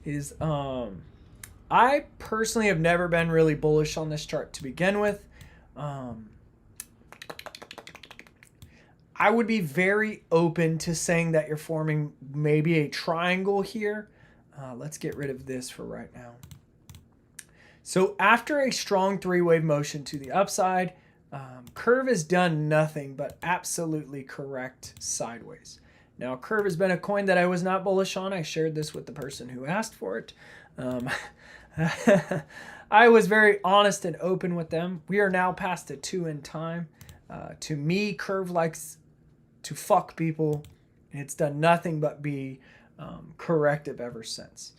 Speaker 1: is I personally have never been really bullish on this chart to begin with. I would be very open to saying that you're forming maybe a triangle here. Let's get rid of this for right now. So after a strong three-wave motion to the upside, Curve has done nothing but absolutely correct sideways. Now, Curve has been a coin that I was not bullish on. I shared this with the person who asked for it. I was very honest and open with them. We are now past a 2 in time. To me, Curve likes to fuck people. It's done nothing but be corrective ever since.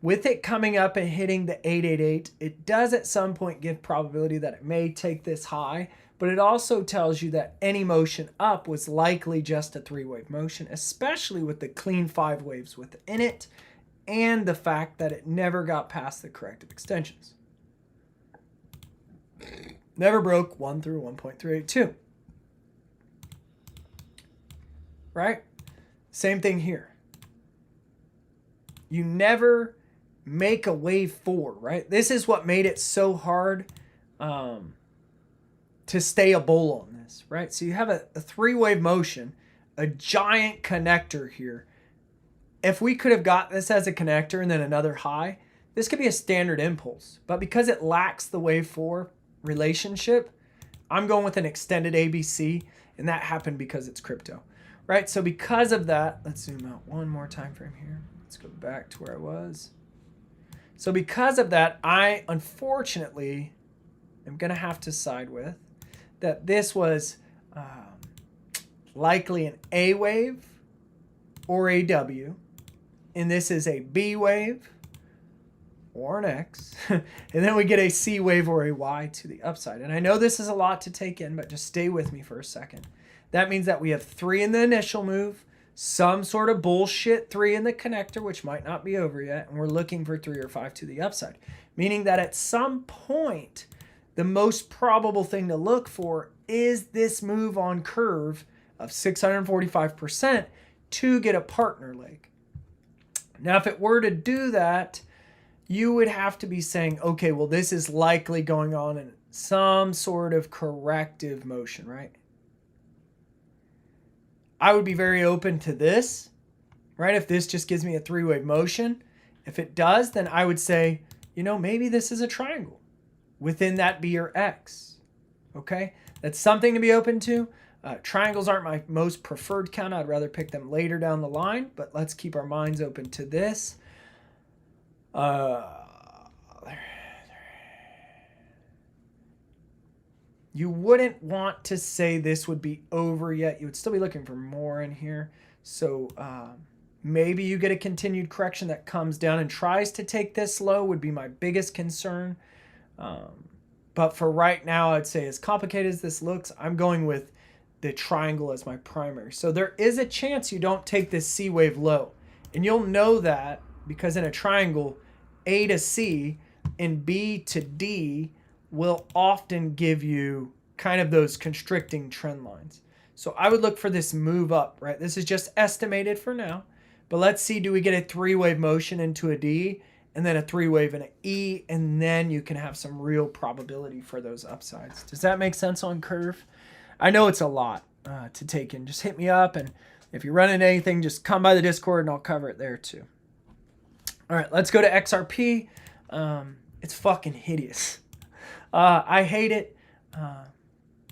Speaker 1: With it coming up and hitting the 888, it does at some point give probability that it may take this high, but it also tells you that any motion up was likely just a three-wave motion, especially with the clean 5 waves within it and the fact that it never got past the corrective extensions. Never broke 1 through 1.382. Right? Same thing here. You never make a wave 4, right? This is what made it so hard to stay a bull on this, right? So you have a 3-wave motion, a giant connector here. If we could have got this as a connector and then another high, This could be a standard impulse, but because it lacks the wave 4 relationship, I'm going with an extended ABC, and that happened because it's crypto, right? So because of that, let's zoom out one more time frame here. Let's go back to where I was. So because of that, I unfortunately am going to have to side with that this was likely an A wave or a W, and this is a B wave or an X, and then we get a C wave or a Y to the upside. And I know this is a lot to take in, but just stay with me for a second. That means that we have 3 in the initial move, some sort of bullshit 3 in the connector, which might not be over yet, and we're looking for 3 or 5 to the upside. Meaning that at some point, the most probable thing to look for is this move on curve of 645% to get a partner leg. Now, if it were to do that, you would have to be saying, okay, well, this is likely going on in some sort of corrective motion, right? I would be very open to this, right? If this just gives me a 3-wave motion. If it does, then I would say, you know, maybe this is a triangle within that B or X, okay? That's something to be open to. Triangles aren't my most preferred count. I'd rather pick them later down the line, but let's keep our minds open to this. You wouldn't want to say this would be over yet. You would still be looking for more in here. So maybe you get a continued correction that comes down and tries to take this low would be my biggest concern. But for right now, I'd say as complicated as this looks, I'm going with the triangle as my primary. So there is a chance you don't take this C wave low. And you'll know that because in a triangle, A to C and B to D will often give you kind of those constricting trend lines. So I would look for this move up, right? This is just estimated for now. But let's see, do we get a 3-wave motion into a D and then a 3-wave and an E, and then you can have some real probability for those upsides. Does that make sense on curve? I know it's a lot to take in. Just hit me up, and if you're running anything, just come by the Discord and I'll cover it there too. All right, let's go to XRP. It's fucking hideous. I hate it.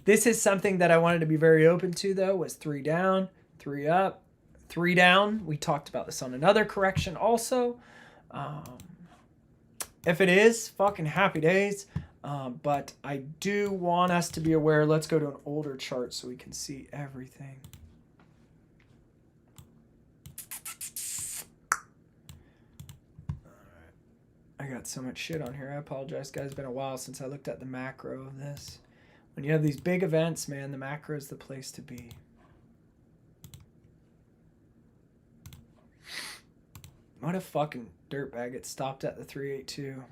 Speaker 1: This is something that I wanted to be very open to, though, was 3 down, 3 up, 3 down. We talked about this on another correction also. If it is, fucking happy days. But I do want us to be aware. Let's go to an older chart so we can see everything. I got so much shit on here. I apologize, guys. It's been a while since I looked at the macro of this. When you have these big events, man, the macro is the place to be. What a fucking dirtbag. It stopped at the 382.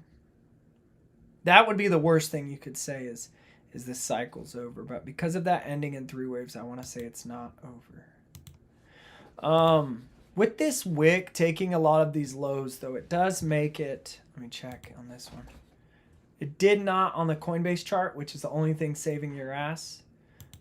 Speaker 1: That would be the worst thing you could say is this cycle's over. But because of that ending in 3 waves, I want to say it's not over. With this wick taking a lot of these lows, though, it does make it... Let me check on this one. It did not on the Coinbase chart, which is the only thing saving your ass.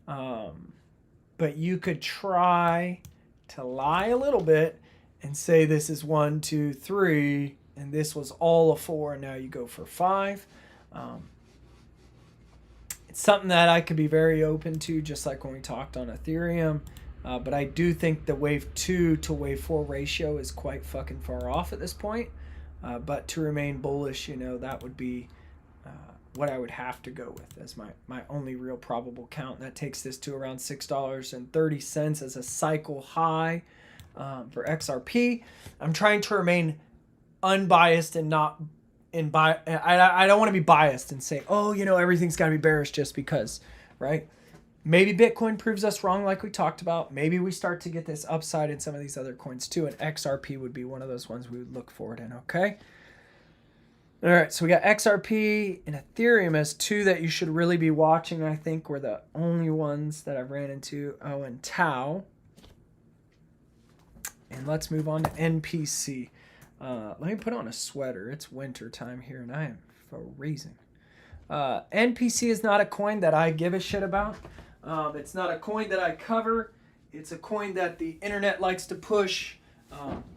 Speaker 1: But you could try to lie a little bit and say this is 1, 2, 3, and this was all a 4, and now you go for 5. It's something that I could be very open to, just like when we talked on Ethereum. But I do think the wave 2 to wave 4 ratio is quite fucking far off at this point. But to remain bullish, you know, that would be what I would have to go with as my only real probable count. That takes this to around $6.30 as a cycle high for XRP. I'm trying to remain unbiased and not I don't want to be biased and say, oh, you know, everything's got to be bearish just because, right? Maybe Bitcoin proves us wrong like we talked about. Maybe we start to get this upside in some of these other coins too, and XRP would be one of those ones we would look forward in, okay? All right, so we got XRP and Ethereum as 2 that you should really be watching. I think were the only ones that I've ran into. Oh, and Tau. And let's move on to NPC. Let me put on a sweater. It's winter time here, and I am freezing. NPC is not a coin that I give a shit about. It's not a coin that I cover. It's a coin that the internet likes to push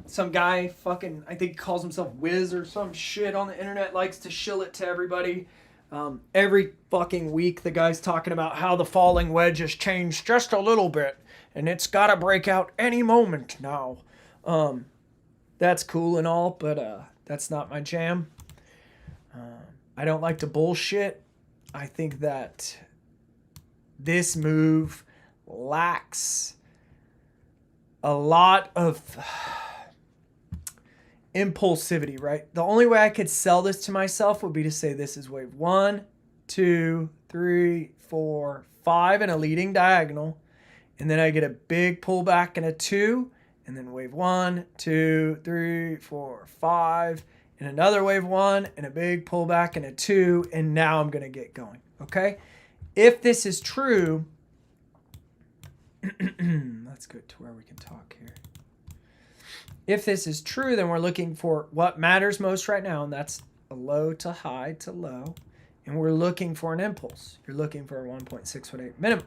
Speaker 1: Some guy fucking, I think he calls himself Wiz or some shit on the internet, likes to shill it to everybody. Every fucking week the guy's talking about how the falling wedge has changed just a little bit and it's got to break out any moment now. That's cool and all, but that's not my jam. I don't like to bullshit. I think that this move lacks a lot of impulsivity, right? The only way I could sell this to myself would be to say this is wave 1, 2, 3, 4, 5 and a leading diagonal. And then I get a big pullback and a 2. And then wave 1, 2, 3, 4, 5. And another wave 1 and a big pullback and a 2. And now I'm going to get going. Okay? If this is true, let's go to where we can talk here. If this is true, then we're looking for what matters most right now, and that's a low to high to low. And we're looking for an impulse. You're looking for a 1.618 minimum,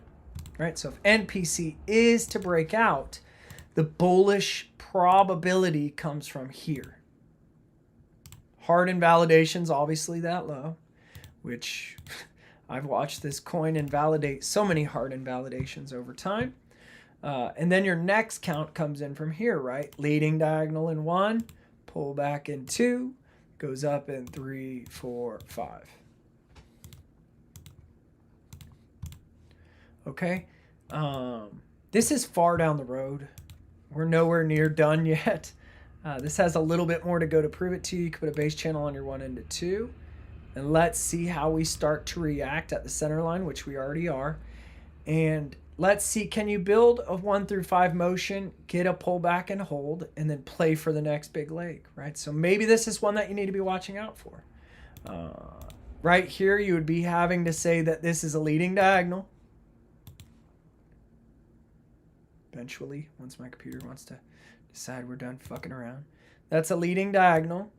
Speaker 1: right? So if NPC is to break out, the bullish probability comes from here. Hard invalidation's obviously that low, which I've watched this coin invalidate so many hard invalidations over time. And then your next count comes in from here, right? Leading diagonal in 1, pull back in 2, goes up in 3, 4, 5. Okay? This is far down the road. We're nowhere near done yet. This has a little bit more to go to prove it to you. You can put a base channel on your 1 into 2. And let's see how we start to react at the center line, which we already are. And let's see, can you build a 1 through 5 motion, get a pullback and hold, and then play for the next big leg, right? So maybe this is one that you need to be watching out for. Right here, you would be having to say that this is a leading diagonal. Eventually, once my computer wants to decide we're done fucking around. That's a leading diagonal.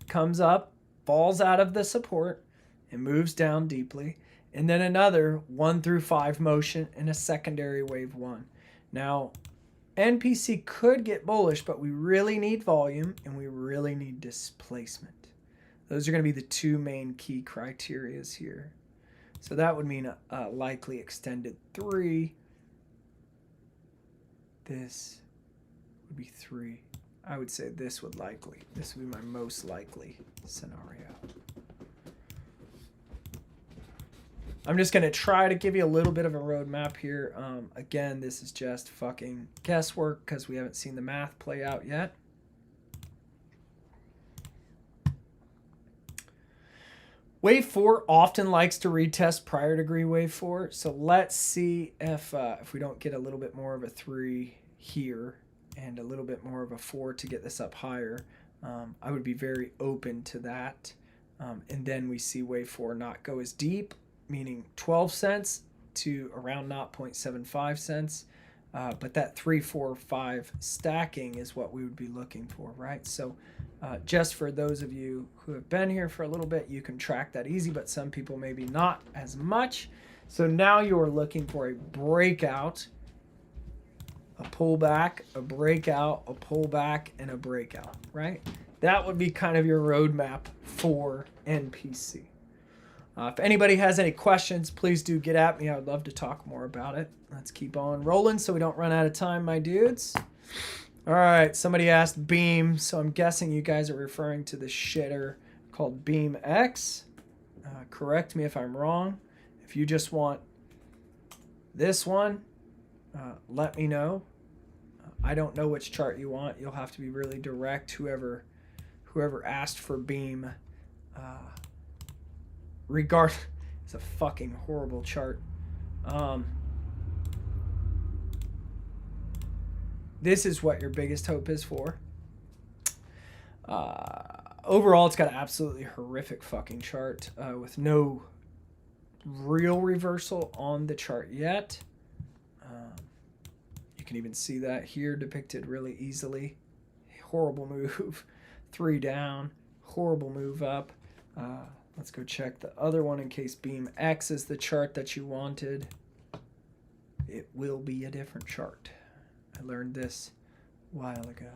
Speaker 1: Comes up, falls out of the support, and moves down deeply. And then another 1 through 5 motion in a secondary wave 1. Now, NPC could get bullish, but we really need volume and we really need displacement. Those are going to be the two main key criterias here. So that would mean a likely extended 3. This would be 3. I would say this would be my most likely scenario. I'm just going to try to give you a little bit of a roadmap here. Again, this is just fucking guesswork because we haven't seen the math play out yet. Wave 4 often likes to retest prior degree wave 4. So let's see if we don't get a little bit more of a 3 here and a little bit more of a 4 to get this up higher. I would be very open to that. And then we see wave 4 not go as deep, meaning 12 cents to around 0.75 cents. But that 3, 4, 5 stacking is what we would be looking for, right? So just for those of you who have been here for a little bit, you can track that easy, but some people maybe not as much. So now you're looking for a breakout, a pullback, a breakout, a pullback, and a breakout, right? That would be kind of your roadmap for NPC. If anybody has any questions, please do get at me. I would love to talk more about it. Let's keep on rolling so we don't run out of time, my dudes. All right, somebody asked Beam, so I'm guessing you guys are referring to the shitter called Beam X. Correct me if I'm wrong. If you just want this one, let me know. I don't know which chart you want. You'll have to be really direct, whoever asked for Beam. It's a fucking horrible chart. This is what your biggest hope is for. Overall, it's got an absolutely horrific fucking chart with no real reversal on the chart yet. You can even see that here depicted really easily. Horrible move. 3 down. Horrible move up. Let's go check the other one in case Beam X is the chart that you wanted. It will be a different chart. I learned this while ago.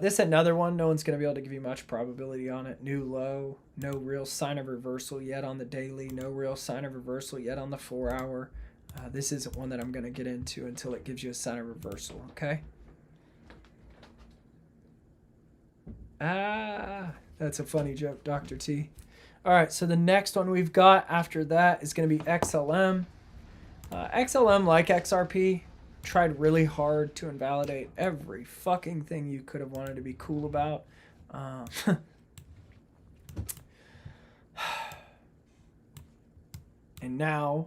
Speaker 1: This another one. No one's going to be able to give you much probability on it. New low. No real sign of reversal yet on the daily. No real sign of reversal yet on the 4 hour. This isn't one that I'm going to get into until it gives you a sign of reversal. Okay. That's a funny joke, Dr. T. All right. So the next one we've got after that is going to be XLM. XLM, like XRP, tried really hard to invalidate every fucking thing you could have wanted to be cool about. And now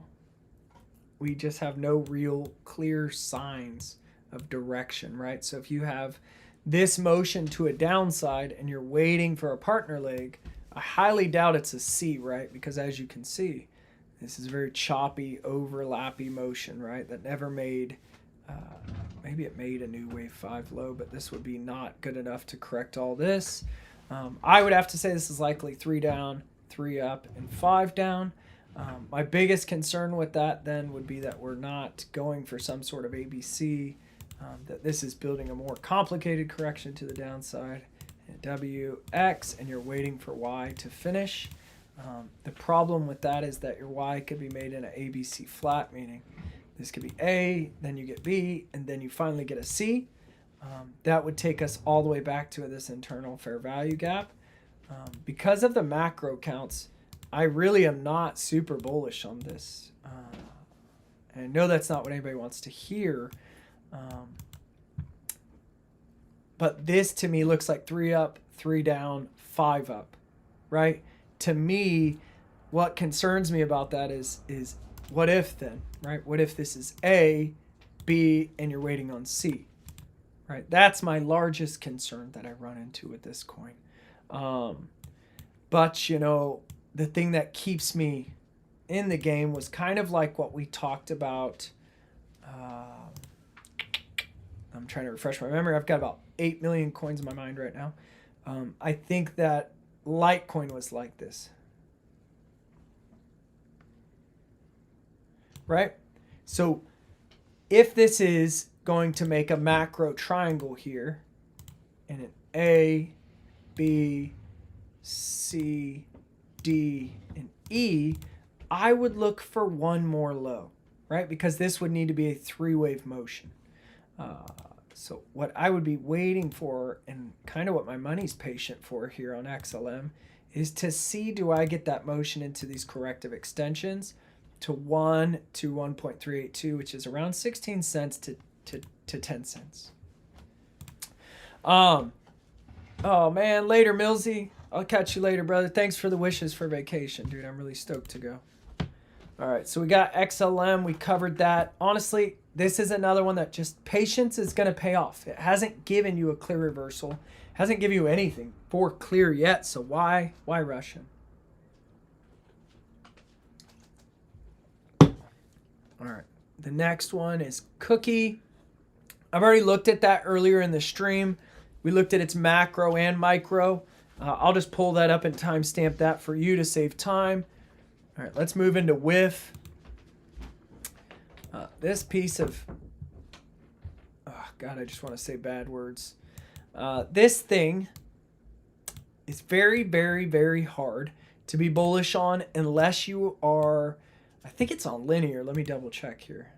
Speaker 1: we just have no real clear signs of direction, right? So if you have this motion to a downside and you're waiting for a partner leg, I highly doubt it's a C, right? Because as you can see, this is a very choppy, overlappy motion, right? That never made, maybe it made a new wave 5 low, but this would be not good enough to correct all this. I would have to say this is likely 3 down, 3 up, and 5 down. My biggest concern with that then would be that we're not going for some sort of ABC, that this is building a more complicated correction to the downside. W, X, and you're waiting for Y to finish. The problem with that is that your Y could be made in an ABC flat, meaning this could be A, then you get B, and then you finally get a C. That would take us all the way back to this internal fair value gap. Because of the macro counts, I really am not super bullish on this. And I know that's not what anybody wants to hear. But this to me looks like 3 up, 3 down, 5 up, right? To me, what concerns me about that is what if then, right? What if this is A, B, and you're waiting on C, right? That's my largest concern that I run into with this coin. But, you know, the thing that keeps me in the game was kind of like what we talked about. I'm trying to refresh my memory. I've got about 8 million coins in my mind right now. I think that Litecoin was like this. Right? So if this is going to make a macro triangle here, and an A, B, C, D, and E, I would look for one more low, right? Because this would need to be a 3-wave motion. So what I would be waiting for, and kind of what my money's patient for here on XLM, is to see, do I get that motion into these corrective extensions to 1 to 1.382, which is around 16 cents to 10 cents. Oh man, later, Millsy. I'll catch you later, brother. Thanks for the wishes for vacation, dude. I'm really stoked to go. All right, so we got XLM. We covered that. Honestly, this is another one that just patience is going to pay off. It hasn't given you a clear reversal. Hasn't given you anything for clear yet, so why rush him? All right, the next one is Cookie. I've already looked at that earlier in the stream. We looked at its macro and micro. I'll just pull that up and timestamp that for you to save time. All right, let's move into WIF. This piece of, oh God, I just want to say bad words. This thing is very, very, very hard to be bullish on unless you are, I think it's on linear. Let me double check here.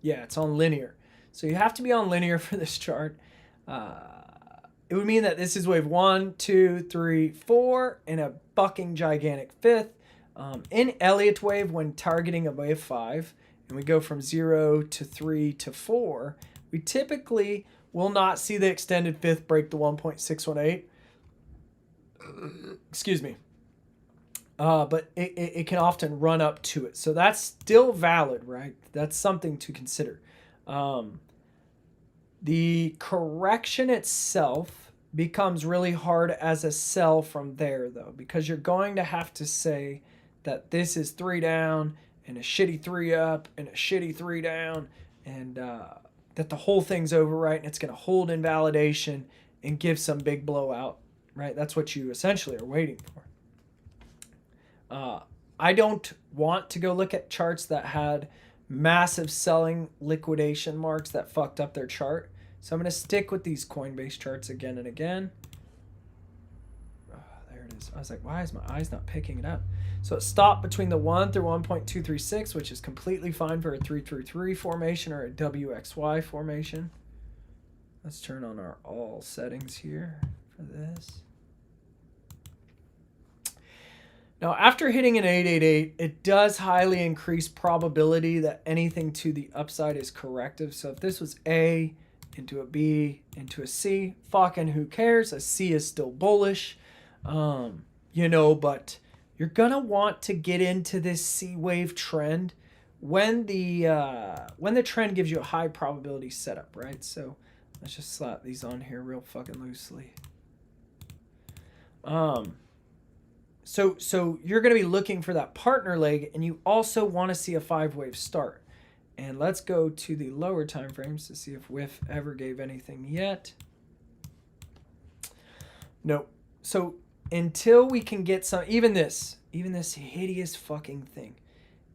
Speaker 1: Yeah, it's on linear. So you have to be on linear for this chart. It would mean that this is wave 1, 2, 3, 4, and a fucking gigantic 5th. In Elliott wave, when targeting a wave 5, and we go from 0 to 3 to 4, we typically will not see the extended 5th break the 1.618. Excuse me. But it can often run up to it. So that's still valid, right? That's something to consider. The correction itself becomes really hard as a sell from there, though, because you're going to have to say that this is 3 down and a shitty 3 up and a shitty 3 down, and that the whole thing's over, right? And it's going to hold invalidation and give some big blowout, right? That's what you essentially are waiting for. I don't want to go look at charts that had massive selling liquidation marks that fucked up their chart. So I'm going to stick with these Coinbase charts again and again. Oh, there it is. I was like, why is my eyes not picking it up? So it stopped between the 1 through 1.236, which is completely fine for a 333 formation or a WXY formation. Let's turn on our all settings here for this. Now, after hitting an 888, it does highly increase probability that anything to the upside is corrective. So if this was A into a B into a C, fucking who cares? A C is still bullish, you know, but you're going to want to get into this C wave trend when the trend gives you a high probability setup, right? So let's just slap these on here real fucking loosely. So you're going to be looking for that partner leg, and you also want to see a 5-wave start. And let's go to the lower time frames to see if WIF ever gave anything yet. Nope. So until we can get some, even this hideous fucking thing,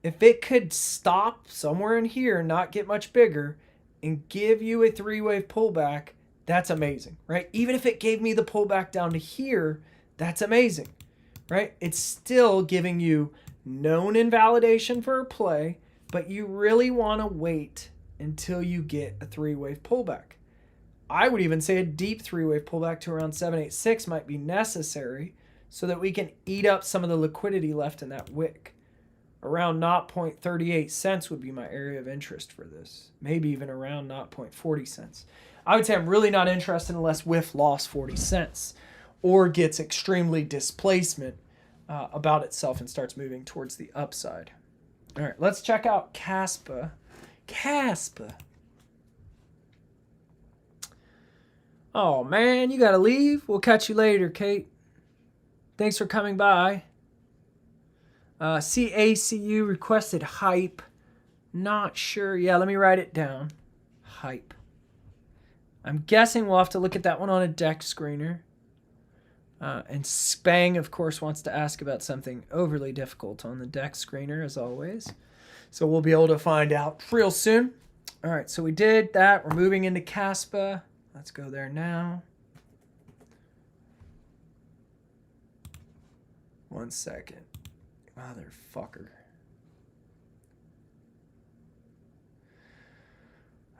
Speaker 1: if it could stop somewhere in here, not get much bigger, and give you a 3-wave pullback, that's amazing, right? Even if it gave me the pullback down to here, that's amazing, right? It's still giving you known invalidation for a play, but you really want to wait until you get a 3-wave pullback. I would even say a deep 3-wave pullback to around 786 might be necessary so that we can eat up some of the liquidity left in that wick. Around 0.38 cents would be my area of interest for this. Maybe even around 0.40 cents. I would say I'm really not interested unless WIF lost 40 cents or gets extremely displacement about itself and starts moving towards the upside. All right, let's check out KASPA. KASPA. Oh, man, you got to leave. We'll catch you later, Kate. Thanks for coming by. CACU requested hype. Not sure. Yeah, let me write it down. Hype. I'm guessing we'll have to look at that one on a deck screener. And Spang, of course, wants to ask about something overly difficult on the deck screener, as always. So we'll be able to find out real soon. All right, so we did that. We're moving into KASPA. Let's go there now. 1 second. Motherfucker.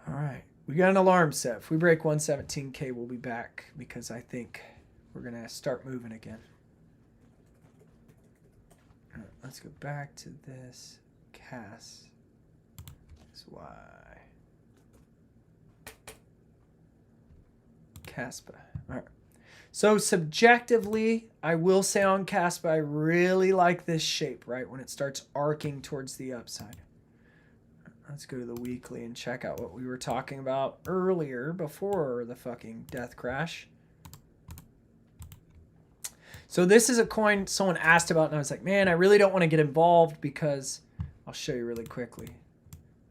Speaker 1: All right. We got an alarm set. If we break 117K, we'll be back because I think we're going to start moving again. All right, let's go back to this CAS. SY. KASPA. All right. So subjectively, I will say on KASPA, I really like this shape, right? When it starts arcing towards the upside. Let's go to the weekly and check out what we were talking about earlier before the fucking death crash. So this is a coin someone asked about, and I was like, man, I really don't want to get involved because I'll show you really quickly.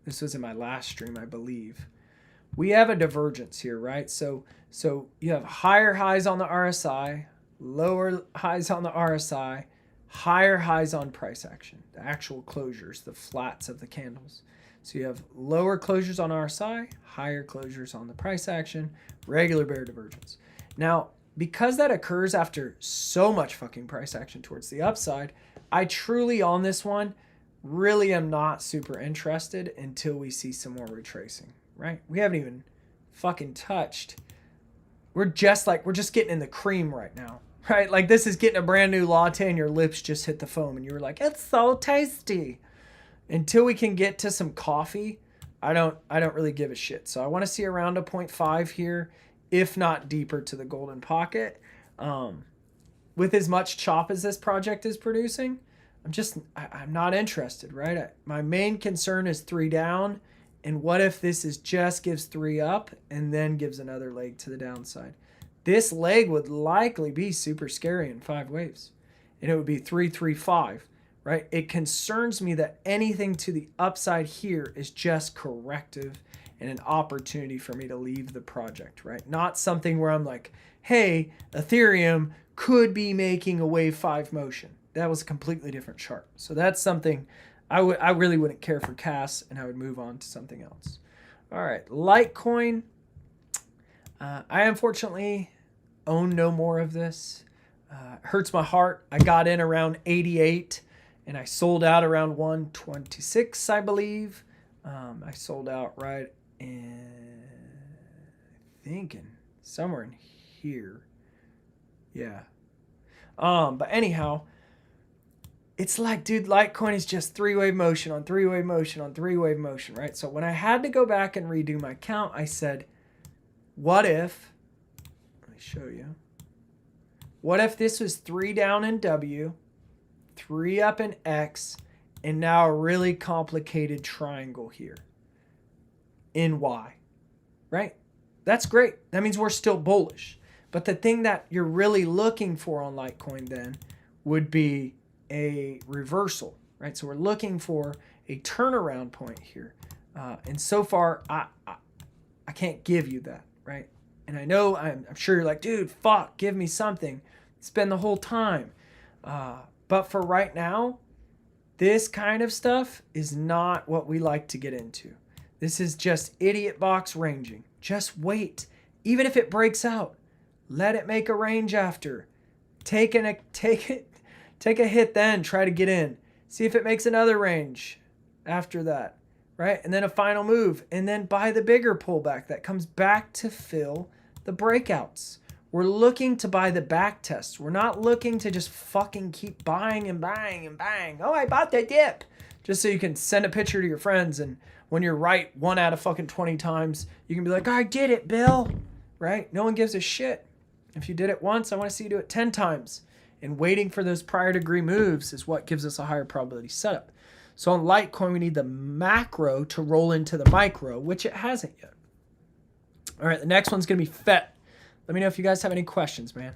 Speaker 1: This was in my last stream, I believe. We have a divergence here, right? So you have higher highs on the RSI, lower highs on the RSI, higher highs on price action, the actual closures, the flats of the candles. So you have lower closures on RSI, higher closures on the price action, regular bear divergence. Now, because that occurs after so much fucking price action towards the upside, I truly on this one really am not super interested until we see some more retracing, right? We haven't even fucking touched. We're just getting in the cream right now, right? Like this is getting a brand new latte and your lips just hit the foam and you were like, it's so tasty. Until we can get to some coffee, I don't really give a shit. So I want to see around a 0.5 here, if not deeper to the golden pocket. With as much chop as this project is producing, I'm not interested, right? My main concern is 3 down. And what if this just gives 3 up and then gives another leg to the downside? This leg would likely be super scary in 5 waves. And it would be 3, 3, 5. Right? It concerns me that anything to the upside here is just corrective and an opportunity for me to leave the project, right? Not something where I'm like, hey, Ethereum could be making a wave 5 motion. That was a completely different chart. So that's something I really wouldn't care for CAS, and I would move on to something else. All right, Litecoin. I unfortunately own no more of this. Hurts my heart. I got in around 88 and I sold out around 126, I believe. I sold out right in, I think, somewhere in here. Yeah. But anyhow, it's like, dude, Litecoin is just three-wave motion on three-wave motion on three-wave motion, right? So when I had to go back and redo my count, I said, what if, let me show you. What if this was 3 down in W, 3 up in X, and now a really complicated triangle here in Y, right? That's great. That means we're still bullish. But the thing that you're really looking for on Litecoin then would be a reversal, right? So we're looking for a turnaround point here. And so far, I can't give you that, right? And I know, I'm sure you're like, dude, fuck, give me something. It's been the whole time. But for right now, this kind of stuff is not what we like to get into. This is just idiot box ranging. Just wait. Even if it breaks out, let it make a range after. Take a hit then, try to get in. See if it makes another range after that, right? And then a final move, and then buy the bigger pullback that comes back to fill the breakouts. We're looking to buy the back test. We're not looking to just fucking keep buying and buying and buying. Oh, I bought the dip. Just so you can send a picture to your friends, and when you're right 1 out of fucking 20 times, you can be like, I did it, Bill. Right? No one gives a shit. If you did it once, I want to see you do it 10 times. And waiting for those prior degree moves is what gives us a higher probability setup. So on Litecoin, we need the macro to roll into the micro, which it hasn't yet. All right, the next one's going to be FET. Let me know if you guys have any questions, man.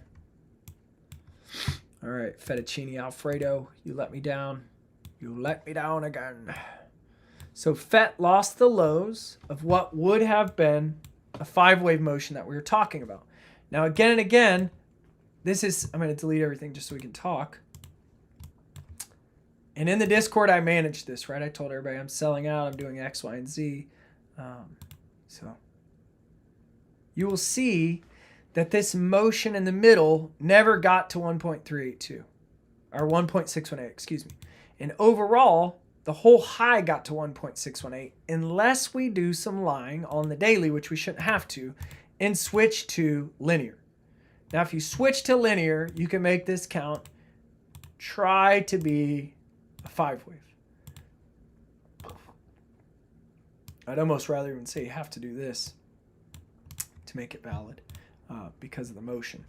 Speaker 1: All right, Fettuccine Alfredo, you let me down. You let me down again. So FET lost the lows of what would have been a 5-wave motion that we were talking about. Now, again and again, this is, I'm going to delete everything just so we can talk. And in the Discord, I managed this, right? I told everybody I'm selling out, I'm doing X, Y, and Z. So you will see that this motion in the middle never got to 1.382 or 1.618, excuse me. And overall, the whole high got to 1.618 unless we do some lying on the daily, which we shouldn't have to, and switch to linear. Now, if you switch to linear, you can make this count. Try to be a 5-wave. I'd almost rather even say you have to do this to make it valid because of the motion.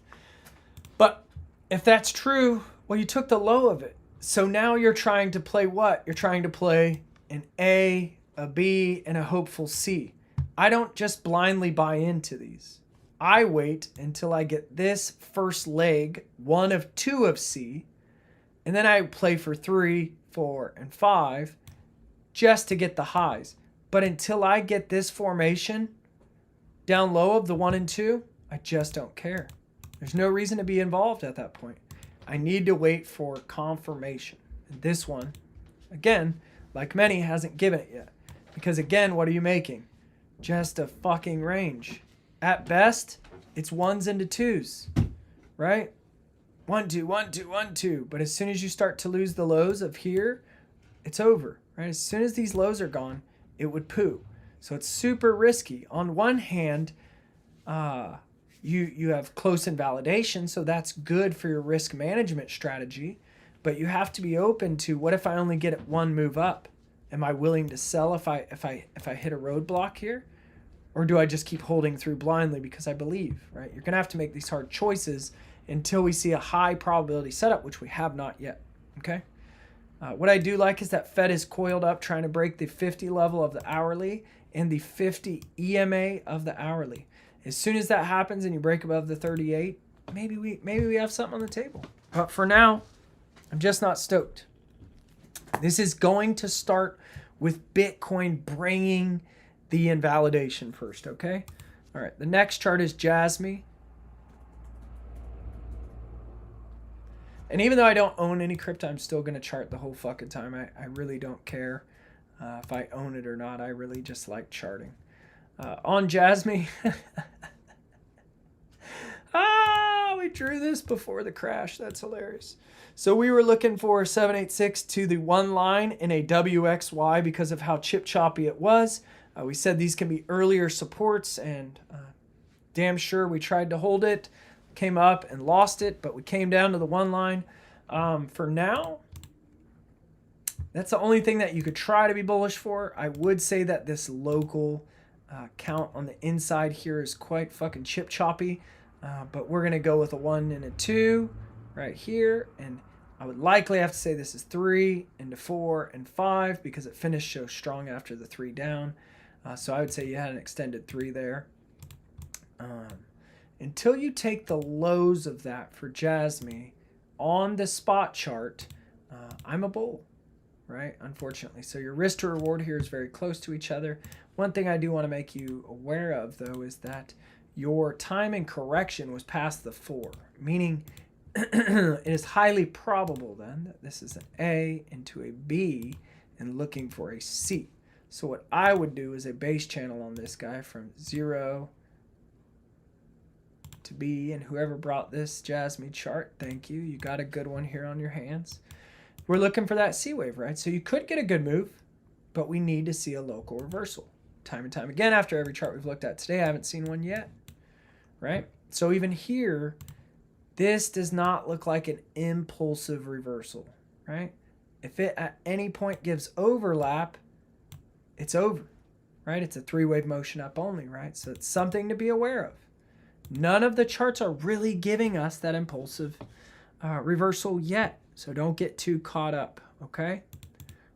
Speaker 1: But if that's true, well, you took the low of it. So now you're trying to play what? You're trying to play an A, a B, and a hopeful C. I don't just blindly buy into these. I wait until I get this first leg, 1 of 2 of C, and then I play for 3, 4, and 5 just to get the highs. But until I get this formation down low of the 1 and 2, I just don't care. There's no reason to be involved at that point. I need to wait for confirmation. And this one, again, like many, hasn't given it yet. Because again, what are you making? Just a fucking range. At best, it's 1s into 2s, right? 1, 2, 1, 2, 1, 2. But as soon as you start to lose the lows of here, it's over, right? As soon as these lows are gone, it would poo. So it's super risky. On one hand, you have close invalidation, so that's good for your risk management strategy. But you have to be open to, what if I only get it 1 move up? Am I willing to sell if I hit a roadblock here? Or do I just keep holding through blindly because I believe, right? You're going to have to make these hard choices until we see a high probability setup, which we have not yet, okay? What I do like is that FET is coiled up trying to break the 50 level of the hourly and the 50 EMA of the hourly. As soon as that happens and you break above the 38, maybe we have something on the table. But for now, I'm just not stoked. This is going to start with Bitcoin bringing the invalidation first, okay? All right, the next chart is JASMY. And even though I don't own any crypto, I'm still going to chart the whole fucking time. I really don't care if I own it or not. I really just like charting. On JASMY, we drew this before the crash. That's hilarious. So we were looking for 786 to the one line in a WXY because of how chip choppy it was. We said these can be earlier supports, and damn sure we tried to hold it. Came up and lost it, but we came down to the one line. For now, that's the only thing that you could try to be bullish for. I would say that this local count on the inside here is quite fucking chip choppy, but we're going to go with a 1 and a 2 right here, and I would likely have to say this is 3 into 4 and 5 because it finished so strong after the 3 down. So I would say you had an extended 3 there. Until you take the lows of that for JASMY on the spot chart, I'm a bull, right? Unfortunately. So your risk to reward here is very close to each other. One thing I do want to make you aware of, though, is that your time in correction was past the 4, meaning it is highly probable then that this is an A into a B and looking for a C. So what I would do is a base channel on this guy from 0 to B, and whoever brought this JASMY chart, thank you. You got a good one here on your hands. We're looking for that C wave, right? So you could get a good move, but we need to see a local reversal. Time and time again, after every chart we've looked at today, I haven't seen one yet, right? So even here, this does not look like an impulsive reversal, right? If it at any point gives overlap, it's over, right? It's a 3-wave motion up only, right? So it's something to be aware of. None of the charts are really giving us that impulsive reversal yet, so don't get too caught up, okay?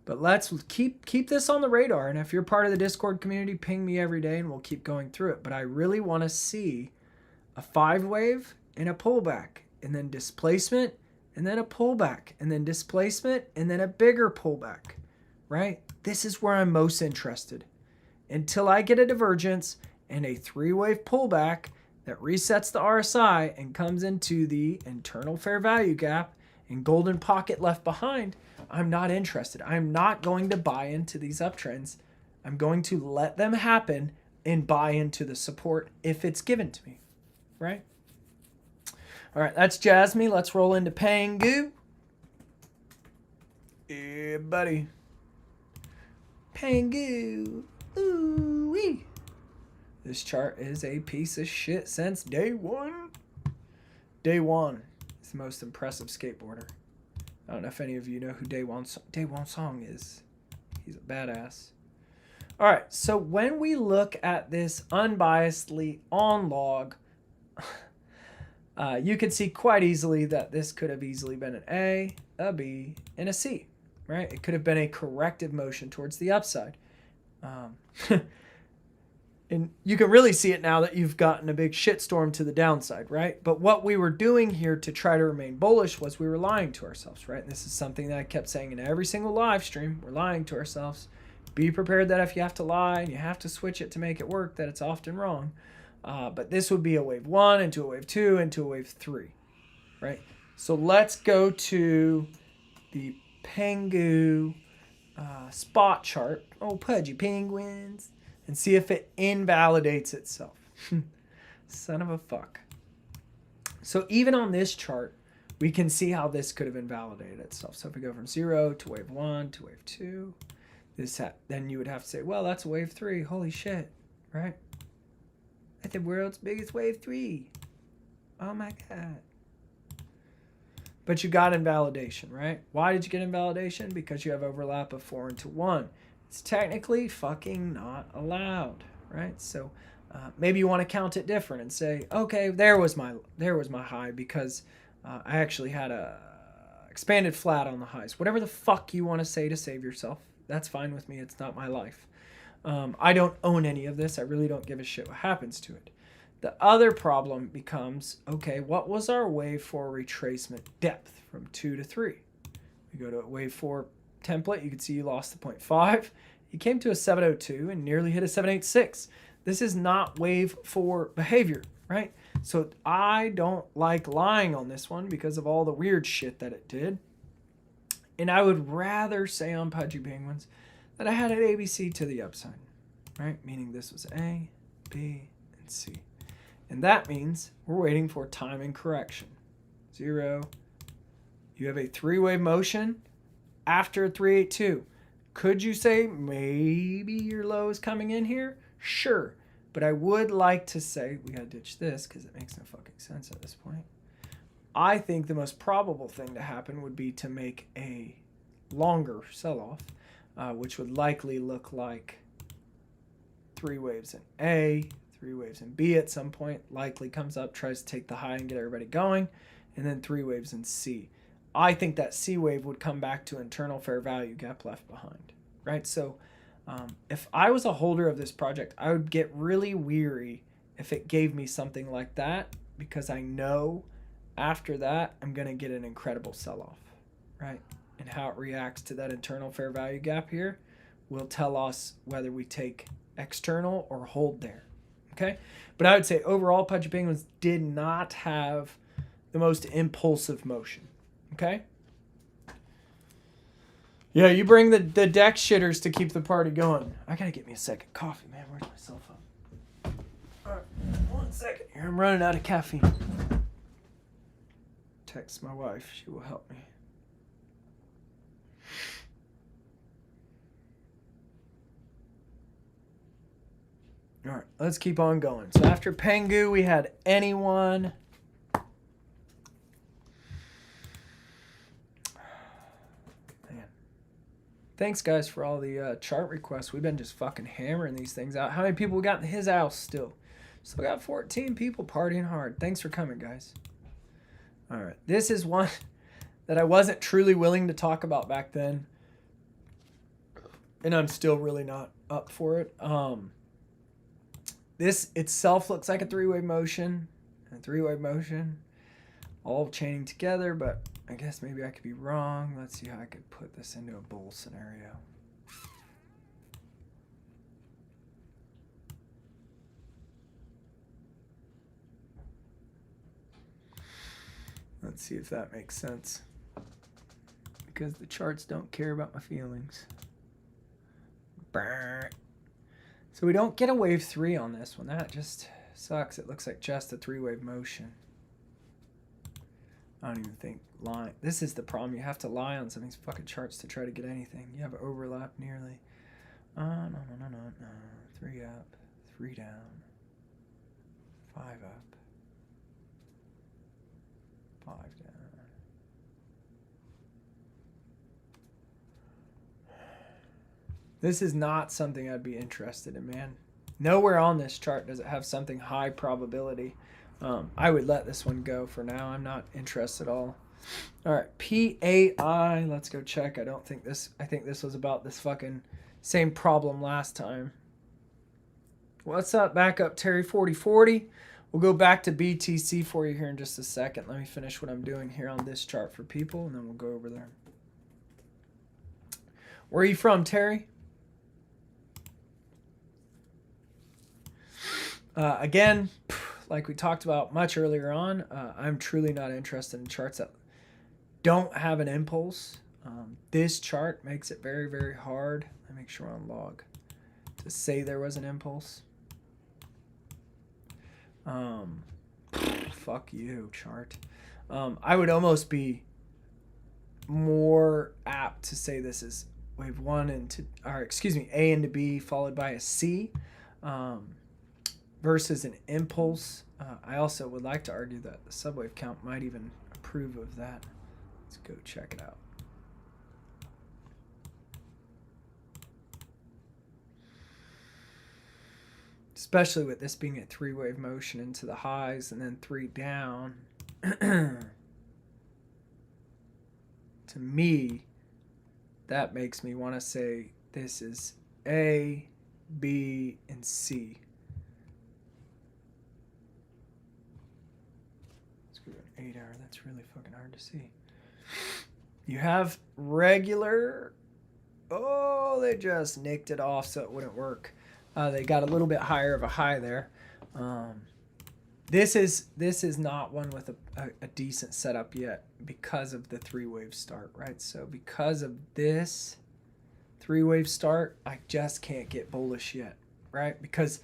Speaker 1: But let's keep this on the radar, and if you're part of the Discord community, ping me every day and we'll keep going through it. But I really want to see a 5-wave and a pullback, and then displacement, and then a pullback, and then displacement, and then a bigger pullback, right? This is where I'm most interested. Until I get a divergence and a 3-wave pullback that resets the RSI and comes into the internal fair value gap and golden pocket left behind, I'm not interested. I'm not going to buy into these uptrends. I'm going to let them happen and buy into the support if it's given to me, right? All right, that's JASMY. Let's roll into PENGU. Yeah, buddy. PENGU. Ooh-wee. This chart is a piece of shit since day one. Day one is the most impressive skateboarder. I don't know if any of you know who Day One Song is. He's a badass. All right, so when we look at this unbiasedly on log, you can see quite easily that this could have easily been an A, a B, and a C, right? It could have been a corrective motion towards the upside. And you can really see it now that you've gotten a big shitstorm to the downside, right? But what we were doing here to try to remain bullish was we were lying to ourselves, right? And this is something that I kept saying in every single live stream. We're lying to ourselves. Be prepared that if you have to lie and you have to switch it to make it work, that it's often wrong. But this would be a wave 1 into a wave 2 into a wave 3, right? So let's go to the PENGU spot chart. Oh, pudgy penguins. And see if it invalidates itself. Son of a fuck. So even on this chart, we can see how this could have invalidated itself. So if we go from 0 to wave 1 to wave 2, then you would have to say, well, that's wave 3. Holy shit, right? That's the world's biggest wave 3. Oh my God. But you got invalidation, right? Why did you get invalidation? Because you have overlap of 4 into 1. It's technically fucking not allowed, right? So maybe you want to count it different and say, okay, there was my high because I actually had a expanded flat on the highs. Whatever the fuck you want to say to save yourself, that's fine with me. It's not my life. I don't own any of this. I really don't give a shit what happens to it. The other problem becomes, okay, what was our wave 4 retracement depth from 2 to 3? We go to a wave 4 template. You can see you lost the 0.5. You came to a 702 and nearly hit a 786. This is not wave 4 behavior, right? So I don't like lying on this one because of all the weird shit that it did. And I would rather say on Pudgy Penguins that I had an ABC to the upside, right? Meaning this was A, B, and C. And that means we're waiting for timing correction. 0. You have a three-wave motion after a 382. Could you say maybe your low is coming in here? Sure. But I would like to say, we got to ditch this because it makes no fucking sense at this point. I think the most probable thing to happen would be to make a longer sell-off, which would likely look like 3 waves in A, 3 waves in B at some point, likely comes up, tries to take the high and get everybody going, and then 3 waves in C. I think that C wave would come back to internal fair value gap left behind, right? So if I was a holder of this project, I would get really weary if it gave me something like that, because I know after that I'm going to get an incredible sell-off, right? And how it reacts to that internal fair value gap here will tell us whether we take external or hold there, okay? But I would say overall, Pudgy Penguins did not have the most impulsive motion, okay? Yeah, you bring the deck shitters to keep the party going. I gotta get me a second coffee, man. Where's my cell phone? All right, 1 second here. I'm running out of caffeine. Text my wife. She will help me. All right, let's keep on going. So after Pengu, we had anyone. Thanks, guys, for all the chart requests. We've been just fucking hammering these things out. How many people we got in his house still? Still got 14 people partying hard. Thanks for coming, guys. All right. This is one that I wasn't truly willing to talk about back then. And I'm still really not up for it. This itself looks like a 3-wave motion. A 3-wave motion. All chaining together, but I guess maybe I could be wrong. Let's see how I could put this into a bull scenario. Let's see if that makes sense. Because the charts don't care about my feelings. So we don't get a wave 3 on this one. That just sucks. It looks like just a 3-wave motion. I don't even think lie. This is the problem. You have to lie on some of these fucking charts to try to get anything. You have overlap nearly. No. 3 up, 3 down, 5 up, 5 down. This is not something I'd be interested in, man. Nowhere on this chart does it have something high probability. I would let this one go for now. I'm not interested at all. All right, PAI. Let's go check. I think this was about this fucking same problem last time. What's up? Back up, Terry 4040. We'll go back to BTC for you here in just a second. Let me finish what I'm doing here on this chart for people, and then we'll go over there. Where are you from, Terry? Again, like we talked about much earlier on, I'm truly not interested in charts that don't have an impulse. This chart makes it very, very hard. Let me make sure on log to say there was an impulse. Fuck you, chart. I would almost be more apt to say this is wave 1 into, or excuse me, A into B followed by a C. Versus an impulse. I also would like to argue that the subwave count might even approve of that. Let's go check it out. Especially with this being a 3-wave motion into the highs and then 3 down. To me, that makes me want to say this is A, B, and C. Let's go to an 8-hour. That's really fucking hard to see. You have regular. Oh, they just nicked it off so it wouldn't work. They got a little bit higher of a high there. This is not one with a decent setup yet because of the 3-wave start, right? So because of this 3-wave start, I just can't get bullish yet, right? Because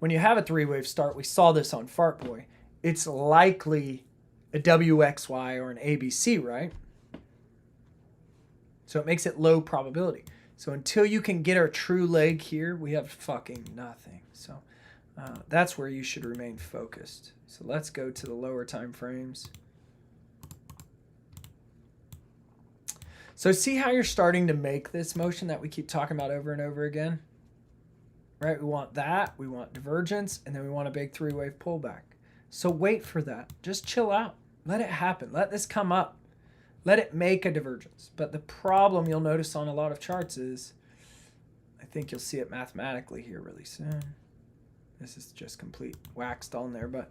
Speaker 1: when you have a 3-wave start, we saw this on FARTBOY, it's likely a WXY or an ABC, right? So it makes it low probability. So until you can get our true leg here, we have fucking nothing. So that's where you should remain focused. So let's go to the lower time frames. So see how you're starting to make this motion that we keep talking about over and over again? Right, we want that, we want divergence, and then we want a big 3-wave pullback. So wait for that. Just chill out. Let it happen. Let this come up. Let it make a divergence. But the problem you'll notice on a lot of charts is, I think you'll see it mathematically here really soon. This is just complete waxed on there, but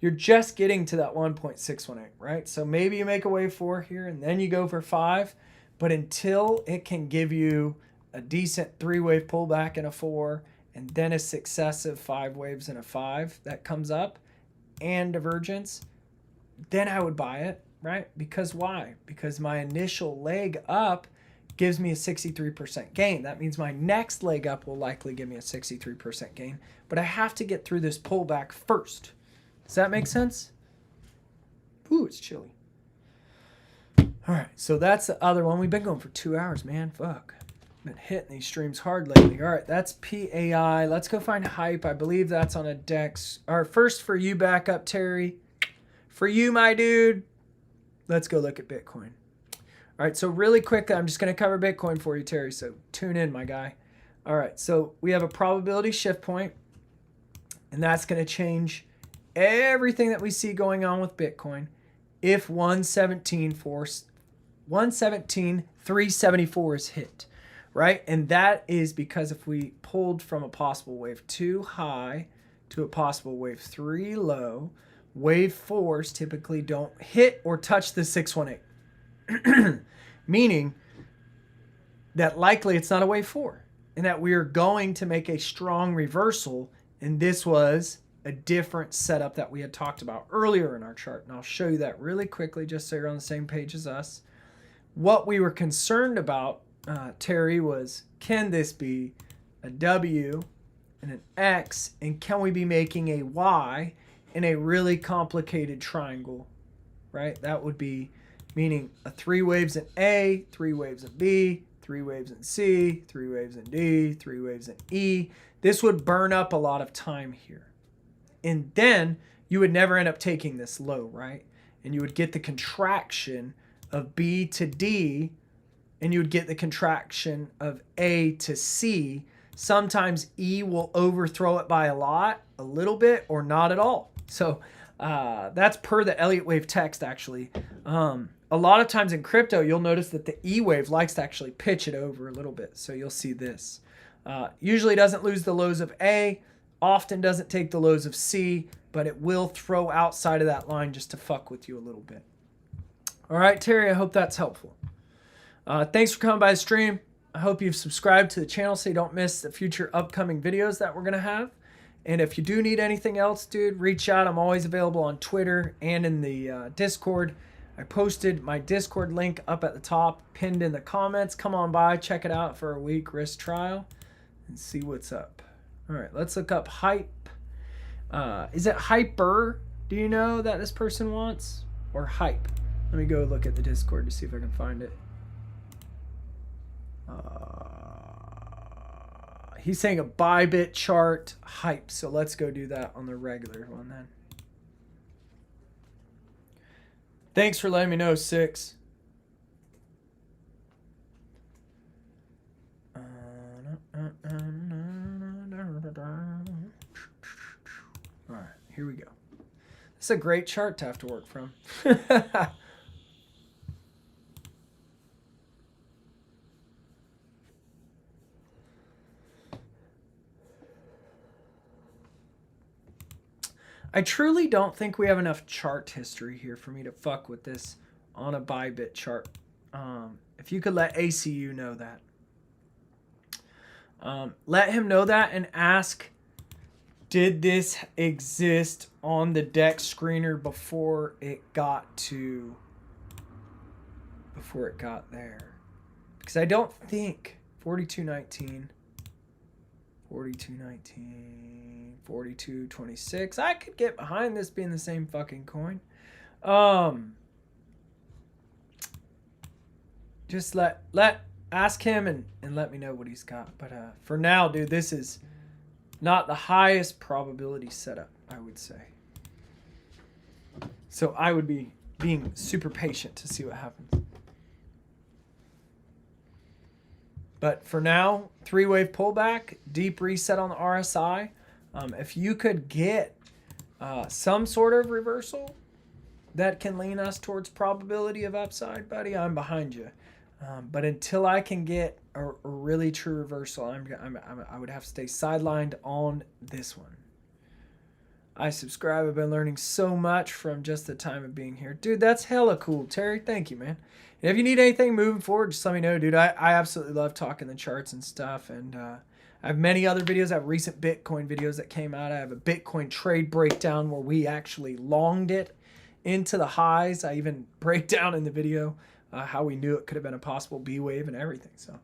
Speaker 1: you're just getting to that 1.618, right? So maybe you make a wave 4 here and then you go for 5, but until it can give you a decent 3-wave pullback and a 4, and then a successive 5 waves and a 5 that comes up and divergence, then I would buy it, right? Because why? Because my initial leg up gives me a 63% gain. That means my next leg up will likely give me a 63% gain, but I have to get through this pullback first. Does that make sense? Ooh, it's chilly. All right, so that's the other one. We've been going for 2 hours, man. Fuck. Been hitting these streams hard lately. All right, that's PAI. Let's go find hype. I believe that's on a DEX. All right, first for you backup, Terry. For you, my dude. Let's go look at Bitcoin. All right, so really quick, I'm just going to cover Bitcoin for you, Terry, so tune in, my guy. All right, so we have a probability shift point, and that's going to change everything that we see going on with Bitcoin if 117,374 is hit, right? And that is because if we pulled from a possible wave 2 high to a possible wave 3 low, wave 4s typically don't hit or touch the 618. Meaning that likely it's not a wave 4 and that we are going to make a strong reversal, and this was a different setup that we had talked about earlier in our chart, and I'll show you that really quickly just so you're on the same page as us. What we were concerned about, Terry, was can this be a W and an X, and can we be making a Y in a really complicated triangle, right? That would be meaning a 3 waves in A, 3 waves in B, 3 waves in C, 3 waves in D, 3 waves in E. This would burn up a lot of time here. And then you would never end up taking this low, right? And you would get the contraction of B to D, and you would get the contraction of A to C. Sometimes E will overthrow it by a little bit, or not at all. So that's per the Elliott wave text, actually. A lot of times in crypto, you'll notice that the E wave likes to actually pitch it over a little bit. So you'll see this. Usually doesn't lose the lows of A, often doesn't take the lows of C, but it will throw outside of that line just to fuck with you a little bit. All right, Terry, I hope that's helpful. Thanks for coming by the stream. I hope you've subscribed to the channel so you don't miss the future upcoming videos that we're going to have. And if you do need anything else, dude, reach out. I'm always available on Twitter and in the Discord. I posted my Discord link up at the top, pinned in the comments. Come on by, check it out for a week risk trial and see what's up. All right, let's look up hype. Is it hyper? Do you know that this person wants? Or hype? Let me go look at the Discord to see if I can find it. He's saying a Bybit chart hype. So let's go do that on the regular one then. Thanks for letting me know, 6. All right, here we go. It's a great chart to have to work from. I truly don't think we have enough chart history here for me to fuck with this on a Bybit chart. If you could let ACU know that. Let him know that and ask, Did this exist on the deck screener before it got there? Because I don't think 4219, 4219, 4226. I could get behind this being the same fucking coin. Just ask him and let me know what he's got. But for now, dude, this is not the highest probability setup, I would say. So I would be being super patient to see what happens. But for now, 3-wave pullback, deep reset on the RSI. If you could get some sort of reversal that can lean us towards probability of upside, buddy, I'm behind you. But until I can get a really true reversal, I would have to stay sidelined on this one. I subscribe. I've been learning so much from just the time of being here. Dude, that's hella cool. Terry, thank you, man. And if you need anything moving forward, just let me know, dude. I absolutely love talking the charts and stuff. And I have many other videos. I have recent Bitcoin videos that came out. I have a Bitcoin trade breakdown where we actually longed it into the highs. I even break down in the video how we knew it could have been a possible B wave and everything. So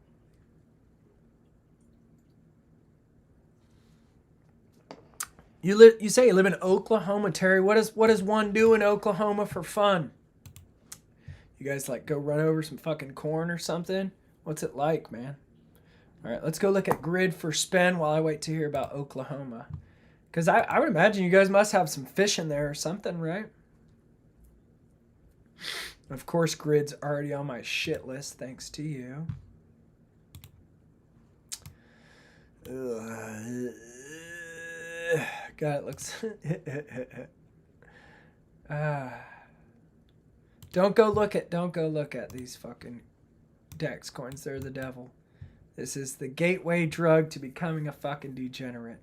Speaker 1: you say you live in Oklahoma, Terry. What does one do in Oklahoma for fun? You guys like go run over some fucking corn or something? What's it like, man? All right, let's go look at grid for spend while I wait to hear about Oklahoma. Because I would imagine you guys must have some fish in there or something, right? Of course, grid's already on my shit list, thanks to you. God, it looks... Don't go look at these fucking DEX coins. They're the devil. This is the gateway drug to becoming a fucking degenerate.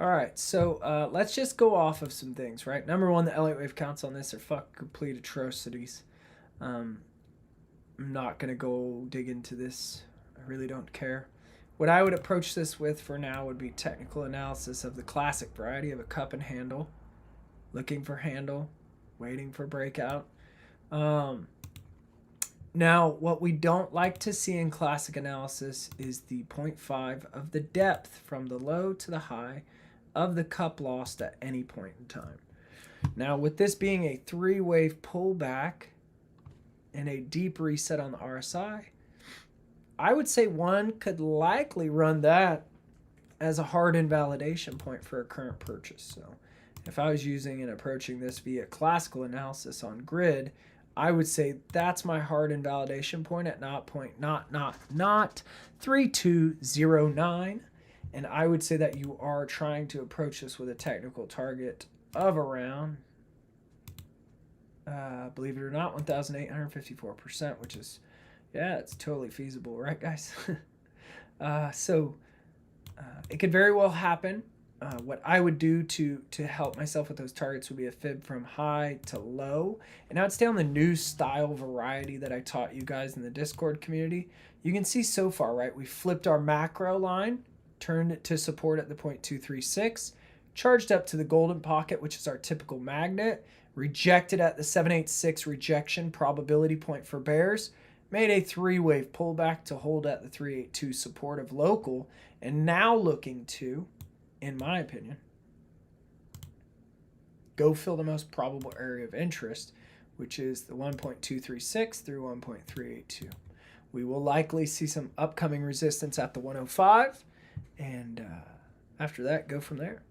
Speaker 1: All right, so let's just go off of some things, right? Number one, the Elliott wave counts on this are fucking complete atrocities. I'm not going to go dig into this. I really don't care. What I would approach this with for now would be technical analysis of the classic variety of a cup and handle. Looking for handle, waiting for breakout. Now, what we don't like to see in classic analysis is the 0.5 of the depth from the low to the high of the cup lost at any point in time. Now, with this being a 3-wave pullback and a deep reset on the RSI, I would say one could likely run that as a hard invalidation point for a current purchase. So if I was using and approaching this via classical analysis on grid, I would say that's my hard invalidation point at not 3209. And I would say that you are trying to approach this with a technical target of around, believe it or not, 1,854%, which is, yeah, it's totally feasible, right, guys? It could very well happen. What I would do to help myself with those targets would be a fib from high to low. And I would stay on the new style variety that I taught you guys in the Discord community. You can see so far, right? We flipped our macro line, turned it to support at the 0.236, charged up to the golden pocket, which is our typical magnet, rejected at the 786 rejection probability point for bears, made a 3-wave pullback to hold at the 382 support of local, and now looking to, in my opinion, go fill the most probable area of interest, which is the 1.236 through 1.382. We will likely see some upcoming resistance at the 105, and after that, go from there.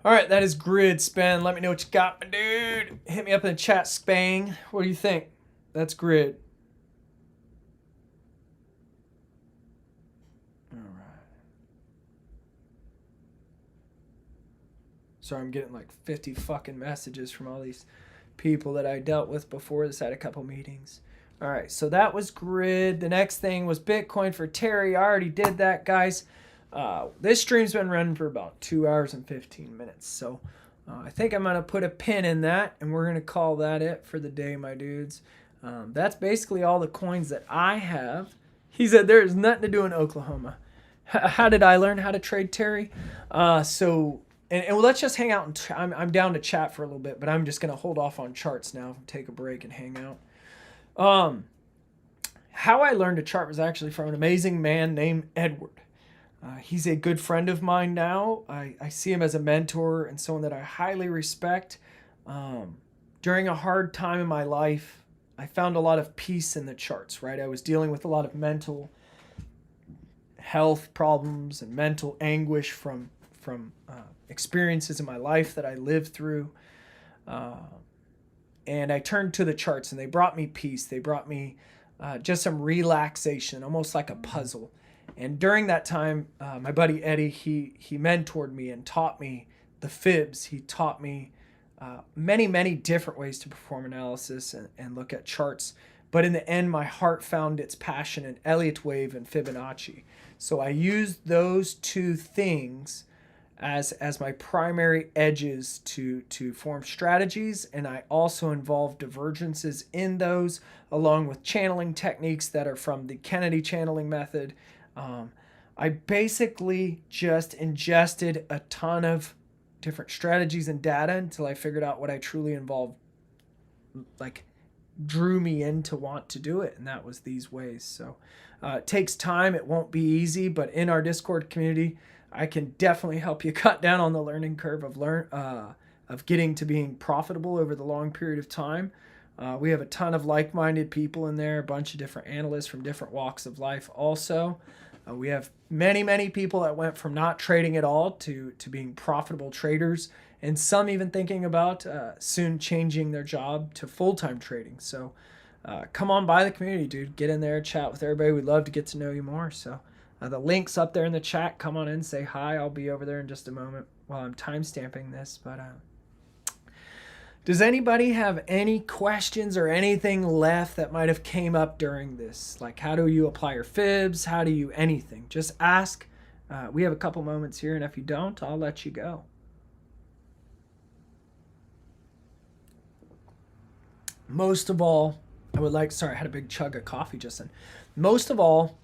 Speaker 1: All right, that is grid spend. Let me know what you got, my dude. Hit me up in the chat, Spang. What do you think? That's grid. All right. Sorry, I'm getting like 50 fucking messages from all these people that I dealt with before this. I had a couple meetings. All right, so that was grid. The next thing was Bitcoin for Terry. I already did that, guys. This stream's been running for about 2 hours and 15 minutes. So I think I'm going to put a pin in that, and we're going to call that it for the day, my dudes. That's basically all the coins that I have. He said there is nothing to do in Oklahoma. How did I learn how to trade, Terry? And let's just hang out. I'm down to chat for a little bit, but I'm just going to hold off on charts now, take a break and hang out. How I learned to chart was actually from an amazing man named Edward. He's a good friend of mine now. I see him as a mentor and someone that I highly respect. During a hard time in my life, I found a lot of peace in the charts, right? I was dealing with a lot of mental health problems and mental anguish from experiences in my life that I lived through. And I turned to the charts, and they brought me peace. They brought me just some relaxation, almost like a puzzle. And during that time, my buddy Eddie, he mentored me and taught me the fibs. He taught me many different ways to perform analysis and look at charts. But in the end, my heart found its passion in Elliott wave and Fibonacci. So I used those two things as my primary edges to form strategies, and I also involve divergences in those, along with channeling techniques that are from the Kennedy channeling method. I basically just ingested a ton of different strategies and data until I figured out what I truly involved, like drew me in to want to do it, and that was these ways. So it takes time. It won't be easy, but in our Discord community, I can definitely help you cut down on the learning curve of getting to being profitable over the long period of time. We have a ton of like-minded people in there, a bunch of different analysts from different walks of life also. We have many people that went from not trading at all to being profitable traders, and some even thinking about soon changing their job to full-time trading. So come on by the community, dude. Get in there, chat with everybody. We'd love to get to know you more. So the link's up there in the chat. Come on in, say hi. I'll be over there in just a moment while I'm time-stamping this. But does anybody have any questions or anything left that might have came up during this? Like, how do you apply your fibs? How do you anything? Just ask. We have a couple moments here, and if you don't, I'll let you go. Most of all, I would like, sorry, I had a big chug of coffee just then. Most of all,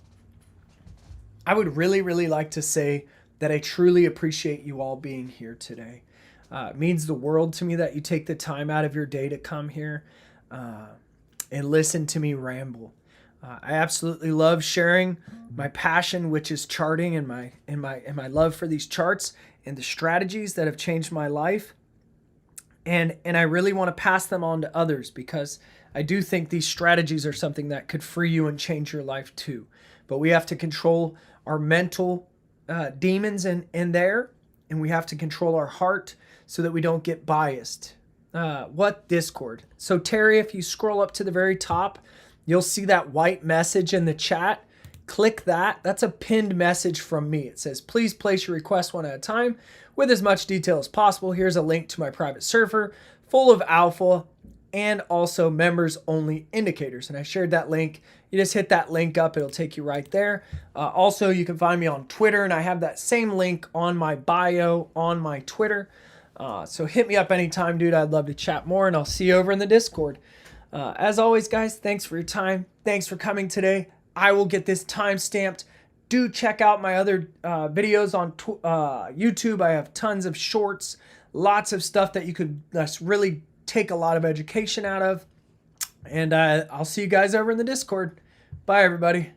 Speaker 1: I would really like to say that I truly appreciate you all being here today. It means the world to me that you take the time out of your day to come here and listen to me ramble. I absolutely love sharing my passion, which is charting, and my love for these charts and the strategies that have changed my life. And I really want to pass them on to others, because I do think these strategies are something that could free you and change your life too. But we have to control our mental demons in there, and we have to control our heart so that we don't get biased. What Discord? So Terry, if you scroll up to the very top, you'll see that white message in the chat. Click that. That's a pinned message from me. It says, please place your request one at a time with as much detail as possible. Here's a link to my private server full of alpha and also members only indicators. And I shared that link. You just hit that link up. It'll take you right there. Also, you can find me on Twitter, and I have that same link on my bio on my Twitter. So hit me up anytime, dude. I'd love to chat more, and I'll see you over in the Discord. As always, guys, thanks for your time. Thanks for coming today. I will get this time stamped. Do check out my other videos on YouTube. I have tons of shorts, lots of stuff that you could really take a lot of education out of. And I'll see you guys over in the Discord. Bye, everybody.